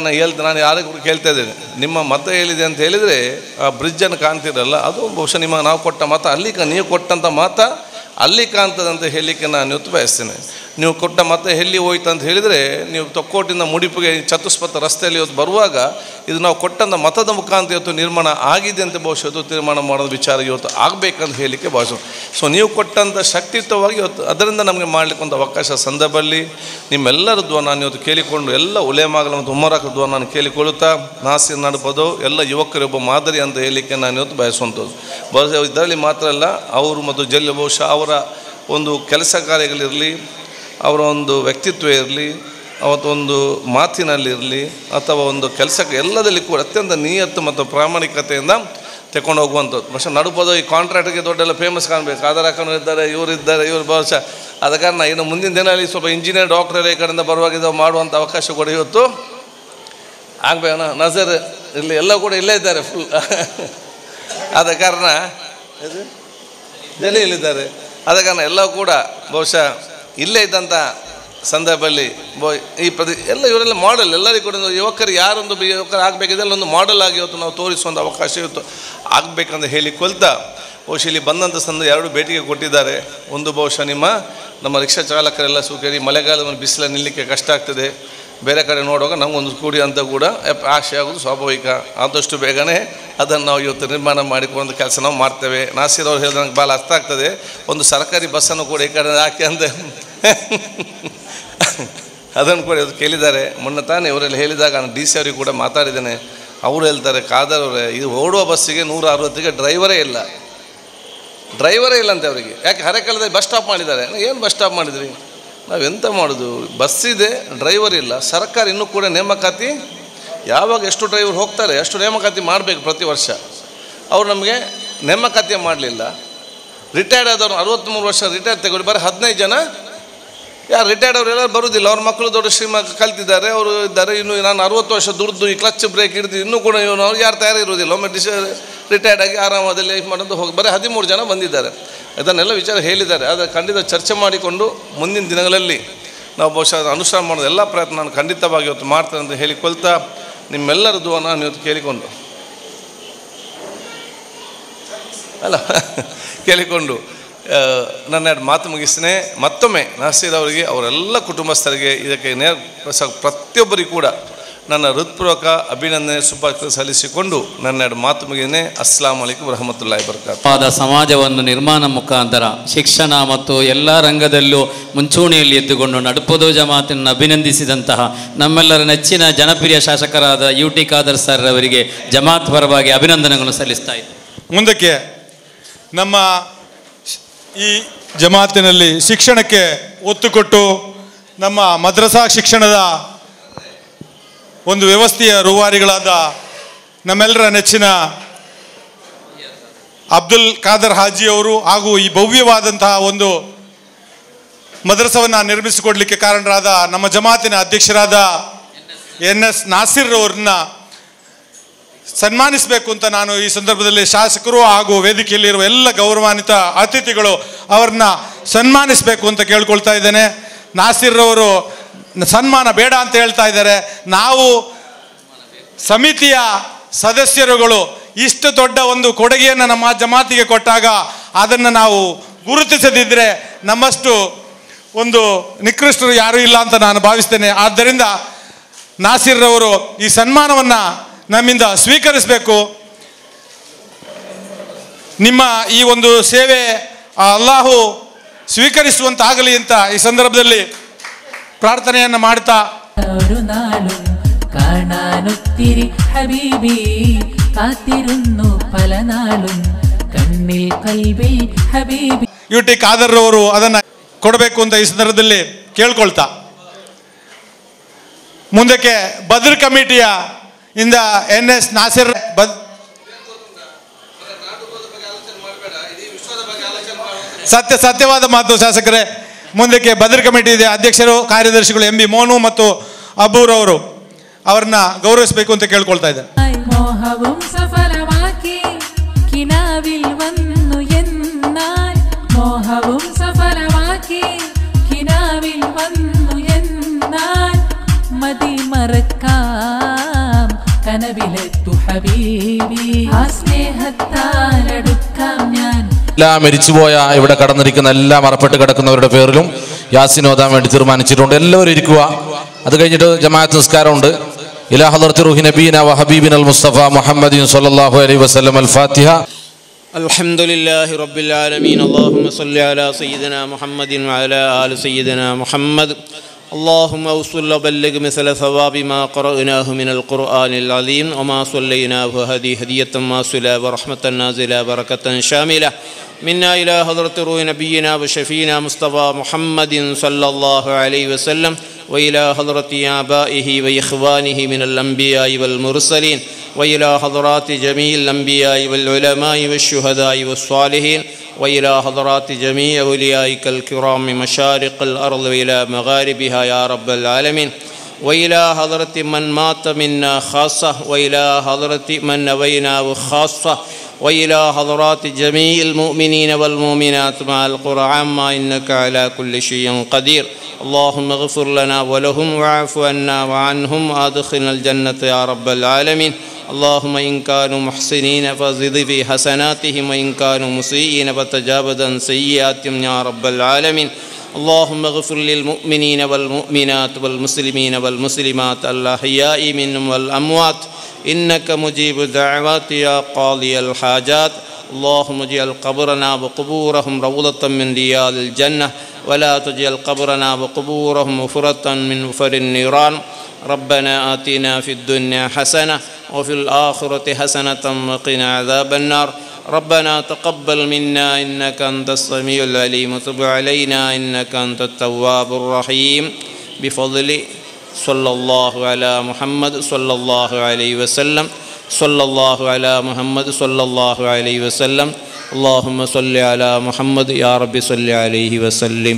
ನಾನು ಯಾರಿಗೂ ಕೂಡ ಕೇಳ್ತಾ ಇದ್ದೇನೆ, ನಿಮ್ಮ ಮತ ಹೇಳಿದೆ ಅಂತ ಹೇಳಿದರೆ ಆ ಬ್ರಿಡ್ಜನ್ನು ಕಾಣ್ತಿರಲ್ಲ, ಅದು ಬಹುಶಃ ನಾವು ಕೊಟ್ಟ ಮತ ಅಲ್ಲಿ ನೀವು ಕೊಟ್ಟಂಥ ಮತ ಅಲ್ಲಿ ಕಾಣ್ತದೆ ಅಂತ ಹೇಳಲಿಕ್ಕೆ ನಾನು ಇವತ್ತು ಬಯಸ್ತೇನೆ. ನೀವು ಕೊಟ್ಟ ಮತ ಎಲ್ಲಿ ಹೋಯ್ತು ಅಂತ ಹೇಳಿದರೆ ನೀವು ತೊಕ್ಕೋಟಿಂದ ಮುಡಿಪಿಗೆ ಚತುಷ್ಪಥ ರಸ್ತೆಯಲ್ಲಿ ಇವತ್ತು ಬರುವಾಗ ಇದು ನಾವು ಕೊಟ್ಟಂಥ ಮತದ ಮುಖಾಂತರ ಇವತ್ತು ನಿರ್ಮಾಣ ಆಗಿದೆ ಅಂತ ಬಹುಶಃ ಇವತ್ತು ತೀರ್ಮಾನ ಮಾಡೋದು ವಿಚಾರ ಇವತ್ತು ಆಗಬೇಕಂತ ಹೇಳಲಿಕ್ಕೆ ಭಾವಿಸು. ಸೊ ನೀವು ಕೊಟ್ಟಂಥ ಶಕ್ತಿಯುತವಾಗಿ ಇವತ್ತು ಅದರಿಂದ ನಮಗೆ ಮಾಡಲಿಕ್ಕೆ ಒಂದು ಅವಕಾಶ ಸಂದರ್ಭದಲ್ಲಿ ನಿಮ್ಮೆಲ್ಲರ ದ್ವಾ ನಾನು ಇವತ್ತು ಕೇಳಿಕೊಂಡು ಎಲ್ಲ ಉಲೇಮಾಗಲ ಮತ್ತು ಉಮ್ಮರಾಕ ದ್ವಾ ನಾನು ಕೇಳಿಕೊಳ್ಳುತ್ತಾ ನಾಸಿರ್ ನಡುಪದು ಎಲ್ಲ ಯುವಕರೊಬ್ಬ ಮಾದರಿ ಅಂತ ಹೇಳಲಿಕ್ಕೆ ನಾನು ಇವತ್ತು ಬಯಸುವಂಥದ್ದು. ಬಹುಶಃ ಇದರಲ್ಲಿ ಮಾತ್ರ ಅಲ್ಲ ಅವರು ಮತ್ತು ಜಲ್ಲೆ ಬಹುಶಃ ಅವರ ಒಂದು ಕೆಲಸ ಕಾರ್ಯಗಳಿರಲಿ, ಅವರ ಒಂದು ವ್ಯಕ್ತಿತ್ವ ಇರಲಿ, ಅವತ್ತೊಂದು ಮಾತಿನಲ್ಲಿರಲಿ ಅಥವಾ ಒಂದು ಕೆಲಸಕ್ಕೆ ಎಲ್ಲದಲ್ಲಿ ಕೂಡ ಅತ್ಯಂತ ನಿಯತ್ತು ಮತ್ತು ಪ್ರಾಮಾಣಿಕತೆಯಿಂದ ತಗೊಂಡು ಹೋಗುವಂಥದ್ದು. ಬಹುಶಃ ನಡುಪದ ಈ ಕಾಂಟ್ರಾಕ್ಟ್ಗೆ ದೊಡ್ಡೆಲ್ಲ ಫೇಮಸ್ ಕಾಣಬೇಕು, ಆಧಾರ್ ಹಾಕೋರು ಇದ್ದಾರೆ, ಇವರು ಬಹುಶಃ ಆದ ಕಾರಣ ಇನ್ನು ಮುಂದಿನ ದಿನದಲ್ಲಿ ಸ್ವಲ್ಪ ಇಂಜಿನಿಯರ್ ಡಾಕ್ಟರ್ ಎಲ್ಲ ಈ ಕಡೆಯಿಂದ ಬರುವಾಗ ಮಾಡುವಂಥ ಅವಕಾಶ ಕೂಡ ಇವತ್ತು ಆಗಬೇಕಣ್ಣ. ನಜರ್ ಇಲ್ಲಿ ಎಲ್ಲ ಕೂಡ ಇಲ್ಲೇ ಇದ್ದಾರೆ ಫುಲ್. ಆದ ಕಾರಣ ದೆಹಲಿಯಲ್ಲಿದ್ದಾರೆ. ಆದ ಕಾರಣ ಎಲ್ಲ ಕೂಡ ಬಹುಶಃ ಇಲ್ಲೇ ಇದ್ದಂಥ ಸಂದರ್ಭದಲ್ಲಿ ಈ ಎಲ್ಲ ಇವರೆಲ್ಲ ಮಾಡೆಲ್ ಎಲ್ಲರಿಗೂ ಕೂಡ ಯುವಕರಿಗೆ ಯಾರೊಂದು ಯುವಕರು ಆಗಬೇಕಿದೆಲ್ಲ ಒಂದು ಮಾಡೆಲ್ ಆಗಿ ಇವತ್ತು ನಾವು ತೋರಿಸುವಂಥ ಅವಕಾಶ ಇವತ್ತು ಆಗಬೇಕಂತ ಹೇಳಿಕೊಳ್ತಾ ಬಹುಶಃ ಇಲ್ಲಿ ಬಂದಂಥ ಸಂದರ್ಭ 2 ಭೇಟಿಗೆ ಕೊಟ್ಟಿದ್ದಾರೆ. ಒಂದು ಬಹುಶಃ ನಮ್ಮ ರಿಕ್ಷಾ ಚಾಲಕರೆಲ್ಲ ಸುಖರಿ ಮಳೆಗಾಲದಲ್ಲಿ ಬಿಸಿಲ ನಿಲ್ಲಲಿಕ್ಕೆ ಕಷ್ಟ ಆಗ್ತದೆ, ಬೇರೆ ಕಡೆ ನೋಡುವಾಗ ನಮಗೊಂದು ಕೂಡಿ ಅಂತ ಕೂಡ ಆಶೆ ಆಗೋದು ಸ್ವಾಭಾವಿಕ. ಆದಷ್ಟು ಬೇಗನೆ ಅದನ್ನು ನಾವು ಇವತ್ತು ನಿರ್ಮಾಣ ಮಾಡಿಕೊಳ್ಳೋ ಕೆಲಸ ನಾವು ಮಾಡ್ತೇವೆ. ನಾಸೀರ್ ಅವ್ರು ಹೇಳಿದ್ರೆ ನನಗೆ ಭಾಳ ಅರ್ಥ ಆಗ್ತದೆ, ಒಂದು ಸರ್ಕಾರಿ ಬಸ್ಸನ್ನು ಕೂಡ ಈ ಕಡೆ ಹಾಕಿ ಅಂತ ಅದನ್ನು ಕೂಡ ಇವತ್ತು ಕೇಳಿದ್ದಾರೆ. ಮೊನ್ನೆ ತಾನೇ ಇವರೆಲ್ಲ ಹೇಳಿದಾಗ ನಾನು DC ಅವರಿಗೆ ಕೂಡ ಮಾತಾಡಿದ್ದೇನೆ. ಅವರು ಹೇಳ್ತಾರೆ, ಖಾದರ್ ಅವರೇ ಇದು ಓಡುವ ಬಸ್ಸಿಗೆ 160ಗೆ ಡ್ರೈವರೇ ಇಲ್ಲ. ಡ್ರೈವರೇ ಇಲ್ಲಂತೆ ಅವರಿಗೆ. ಯಾಕೆ ಹರೆಕಲ್ಲದಲ್ಲಿ ಬಸ್ ಸ್ಟಾಪ್ ಮಾಡಿದ್ದಾರೆ. ಏನು ಬಸ್ ಸ್ಟಾಪ್ ಮಾಡಿದ್ರಿ? ನಾವೆಂತ ಮಾಡೋದು, ಬಸ್ ಇದೆ, ಡ್ರೈವರ್ ಇಲ್ಲ. ಸರ್ಕಾರ ಇನ್ನೂ ಕೂಡ ನೇಮಕಾತಿ, ಯಾವಾಗ ಎಷ್ಟು ಡ್ರೈವರ್ ಹೋಗ್ತಾರೆ ಅಷ್ಟು ನೇಮಕಾತಿ ಮಾಡಬೇಕು ಪ್ರತಿ ವರ್ಷ. ಅವರು ನಮಗೆ ನೇಮಕಾತಿ ಮಾಡಲಿಲ್ಲ. ರಿಟೈರ್ಡ್ ಆದವರು 63 ವರ್ಷ ರಿಟೈರ್ಡ್ ತಗೊಳ್ಳಿ, ಬರೀ 15 ಜನ ಯಾರು ರಿಟೈರ್ಡ್ ಅವರೆಲ್ಲ ಬರುವುದಿಲ್ಲ. ಅವ್ರ ಮಕ್ಕಳು ದೊಡ್ಡ ಕಲ್ತಿದ್ದಾರೆ, ಅವರು ಇದ್ದಾರೆ. ಇನ್ನು ನಾನು 60 ವರ್ಷ ದುಡ್ದು ಈ ಕ್ಲಚ್ ಬ್ರೇಕ್ ಹಿಡಿದು ಇನ್ನೂ ಕೂಡ ಅವ್ರು ಯಾರು ತಯಾರಿರುವುದಿಲ್ಲ. ಒಮ್ಮೆ ರಿಟೈರ್ಡ್ ಆಗಿ ಆರಾಮದಲ್ಲಿ ಲೈಫ್ ಮಾಡೋದು ಹೋಗಿ ಬರೀ 13 ಜನ ಬಂದಿದ್ದಾರೆ. ಅದನ್ನೆಲ್ಲ ವಿಚಾರ ಹೇಳಿದ್ದಾರೆ. ಆದರೆ ಖಂಡಿತ ಚರ್ಚೆ ಮಾಡಿಕೊಂಡು ಮುಂದಿನ ದಿನಗಳಲ್ಲಿ ನಾವು ಬಹುಶಃ ಅನುಷ್ಠಾನ ಮಾಡೋದು ಎಲ್ಲ ಪ್ರಯತ್ನ ನಾನು ಖಂಡಿತವಾಗಿ ಇವತ್ತು ಮಾಡ್ತೇನೆ ಅಂತ ಹೇಳಿಕೊಳ್ತಾ ನಿಮ್ಮೆಲ್ಲರ ದುಃಖವನ್ನು ನಾನು ಇವತ್ತು ಕೇಳಿಕೊಂಡು ನನ್ನ 2 ಮಾತು ಮುಗಿಸ್ತೇನೆ. ಮತ್ತೊಮ್ಮೆ ನಾಸೀರ್ ಅವರಿಗೆ, ಅವರೆಲ್ಲ ಕುಟುಂಬಸ್ಥರಿಗೆ, ಇದಕ್ಕೆ ಪ್ರತಿಯೊಬ್ಬರಿಗೂ ಕೂಡ ನನ್ನ ಹೃತ್ಪೂರ್ವಕ ಅಭಿನಂದನೆ ಶುಭಾಶಯ ಸಲ್ಲಿಸಿಕೊಂಡು ನನ್ನ 2 ಮಾತು ಮುಗಿಸ್ತೇನೆ. ಅಸ್ಸಲಾಮು ಅಲೈಕುಂ ವರಹಮತುಲ್ಲಾಹಿ ವಬರಕಾತುಹು. ಸಮಾಜವನ್ನು ನಿರ್ಮಾಣ ಮುಖಾಂತರ ಶಿಕ್ಷಣ ಮತ್ತು ಎಲ್ಲ ರಂಗದಲ್ಲೂ ಮುಂಚೂಣಿಯಲ್ಲಿ ಎದ್ದುಕೊಂಡು ನಡುಪದೋ ಜಮಾತನ್ನು ಅಭಿನಂದಿಸಿದಂತಹ ನಮ್ಮೆಲ್ಲರ ನೆಚ್ಚಿನ ಜನಪ್ರಿಯ ಶಾಸಕರಾದ UT ಖಾದರ್ ಸರ್ ಅವರಿಗೆ ಜಮಾತ್ ಪರವಾಗಿ ಅಭಿನಂದನೆಗಳನ್ನು ಸಲ್ಲಿಸ್ತಾ ಇದ್ದೇನೆ. ಮುಂದಕ್ಕೆ ನಮ್ಮ ಈ ಜಮಾತಿನಲ್ಲಿ ಶಿಕ್ಷಣಕ್ಕೆ ಒತ್ತು ಕೊಟ್ಟು ನಮ್ಮ ಮದ್ರಸಾ ಶಿಕ್ಷಣದ ಒಂದು ವ್ಯವಸ್ಥೆಯ ರೂವಾರಿಗಳಾದ ನಮ್ಮೆಲ್ಲರ ನೆಚ್ಚಿನ ಅಬ್ದುಲ್ ಖಾದರ್ ಹಾಜಿಯವರು ಹಾಗೂ ಈ ಭವ್ಯವಾದಂತಹ ಒಂದು ಮದ್ರಸವನ್ನು ನಿರ್ಮಿಸಿಕೊಡಲಿಕ್ಕೆ ಕಾರಣರಾದ ನಮ್ಮ ಜಮಾತಿನ ಅಧ್ಯಕ್ಷರಾದ NS ನಾಸಿರ್ ಅವರನ್ನ ಸನ್ಮಾನಿಸಬೇಕು ಅಂತ ನಾನು ಈ ಸಂದರ್ಭದಲ್ಲಿ ಶಾಸಕರು ಹಾಗೂ ವೇದಿಕೆಯಲ್ಲಿರುವ ಎಲ್ಲ ಗೌರವಾನ್ವಿತ ಅತಿಥಿಗಳು ಅವರನ್ನ ಸನ್ಮಾನಿಸಬೇಕು ಅಂತ ಕೇಳ್ಕೊಳ್ತಾ ಇದ್ದೇನೆ. ನಾಸಿರ್ ಅವರು ಸನ್ಮಾನ ಬೇಡ ಅಂತ ಹೇಳ್ತಾ ಇದ್ದಾರೆ. ನಾವು ಸಮಿತಿಯ ಸದಸ್ಯರುಗಳು ಇಷ್ಟು ದೊಡ್ಡ ಒಂದು ಕೊಡುಗೆಯನ್ನು ನಮ್ಮ ಜಮಾತಿಗೆ ಕೊಟ್ಟಾಗ ಅದನ್ನು ನಾವು ಗುರುತಿಸದಿದ್ದರೆ ನಮ್ಮಷ್ಟು ಒಂದು ನಿಕೃಷ್ಟರು ಯಾರೂ ಇಲ್ಲ ಅಂತ ನಾನು ಭಾವಿಸ್ತೇನೆ. ಆದ್ದರಿಂದ ನಾಸಿರ್ ಅವರು ಈ ಸನ್ಮಾನವನ್ನು ನಮ್ಮಿಂದ ಸ್ವೀಕರಿಸಬೇಕು. ನಿಮ್ಮ ಈ ಒಂದು ಸೇವೆ ಅಲ್ಲಾಹು ಸ್ವೀಕರಿಸುವಂತಾಗಲಿ ಅಂತ ಈ ಸಂದರ್ಭದಲ್ಲಿ ಪ್ರಾರ್ಥನೆಯನ್ನು ಮಾಡ್ತಾ നാളും കാണാനൊത്തിരി ഹബീബി കാത്തിരുന്നു പല നാളും കണ്ണിൽ കൽവിൽ ഹബീബി. UT ಖಾದರ್ ಅವರು ಅದನ್ನು ಕೊಡಬೇಕು ಅಂತ ಈ ಸಂದರ್ಭದಲ್ಲಿ ಕೇಳ್ಕೊಳ್ತಾ ಮುಂದಕ್ಕೆ ಬದ್ರ್ ಕಮಿಟಿಯ ಇಂದ NS ನಾಸಿರ್ ಸತ್ಯವಾದ ಮಾತು ಶಾಸಕರೇ. ಮುಂದಕ್ಕೆ ಬದ್ರ್ ಕಮಿಟಿ ಇದೆ ಅಧ್ಯಕ್ಷರು ಕಾರ್ಯದರ್ಶಿಗಳು MB ಮೋನು ಮತ್ತು ಅಬೂರವರು ಅವರನ್ನ ಗೌರವಿಸಬೇಕು ಅಂತ ಕೇಳ್ಕೊಳ್ತಾ ಇದ್ದಾರೆ. മോഹവും സഫലമാക്കി കിനാവിൽ വന്നു എന്നാൽ മോഹവും സഫലമാക്കി കിനാവിൽ വന്നു എന്നാൽ മതി മറക്കാം കനവിലെത്തു ഹബീബി ആ സ്നേഹത്താലടുക്കാം ഞാൻ. എല്ലാ മരിച്ചുപോയ ഇവിടെ കടന്നിരിക്കുന്ന എല്ലാ മറപ്പെട്ട് കിടക്കുന്നവരുടെ പേരിലും യാസീൻ ഓതാൻ വേണ്ടി തീരുമാനിച്ചിട്ടുണ്ട്. എല്ലാവരും ഇരിക്കുക. അത് കഴിഞ്ഞിട്ട് ജമാഅത്ത് നിസ്കാരമുണ്ട്. ഇലാ ഹളറത്തി റൂഹി നബീന വ ഹബീബിനൽ മുസ്തഫ മുഹമ്മദിൻ സ്വല്ലല്ലാഹു അലൈഹി വസല്ലം. അൽ ഫാത്തിഹ. അൽഹംദുലില്ലാഹി റബ്ബിൽ ആലമീൻ. അല്ലാഹുമ്മ സ്വല്ലി അലാ സയ്യിദിനാ മുഹമ്മദിൻ വ അലാ ആലി സയ്യിദിനാ മുഹമ്മദ്. اللهم اوصل وبلغ مثل ثواب ما قرأناه من القرآن العظيم وما صليناه هذه هدية واصلة ورحمة نازلة بركة شاملة منا إلى حضرة روح نبينا وشفينا مصطفى محمد صلى الله عليه وسلم وإلى حضرة آبائه وإخوانه من الأنبياء والمرسلين وإلى حضرات جميع الأنبياء والعلماء والشهداء والصالحين وإلى حضرات جميع أوليائك الكرام مشارق الأرض وإلى مغاربها يا رب العالمين وإلى حضرة من مات منا خاصة وإلى حضرة من نويناه خاصة وإلى حضرات جميع المؤمنين والمؤمنات مع القرآن ما إنك على كل شيء قدير. اللهم اغفر لنا ولهم واعف عنا وعنهم وأدخلنا الجنة يا رب العالمين. اللهم إن كانوا محسنين فزد في حسناتهم وإن كانوا مسيئين فتجاوز عن سيئاتهم يا رب العالمين. اللهم اغفر للمؤمنين والمؤمنات والمسلمين والمسلمات الأحياء منهم والأموات إنك مجيب الدعوات يا قاضي الحاجات. اللهم اجعل قبرنا وقبورهم روضة من رياض الجنة ولا تجعل قبرنا وقبورهم مفرة من مفر النيران. ربنا آتنا في الدنيا حسنة وفي الآخرة حسنة وقنا عذاب النار. ربنا تقبل منا إنك أنت السميع العليم وتب علينا إنك أنت التواب الرحيم بفضل صلى الله على محمد صلى الله عليه وسلم صلى الله على محمد صلى الله عليه وسلم اللهم صل على محمد يا رب صل عليه وسلم.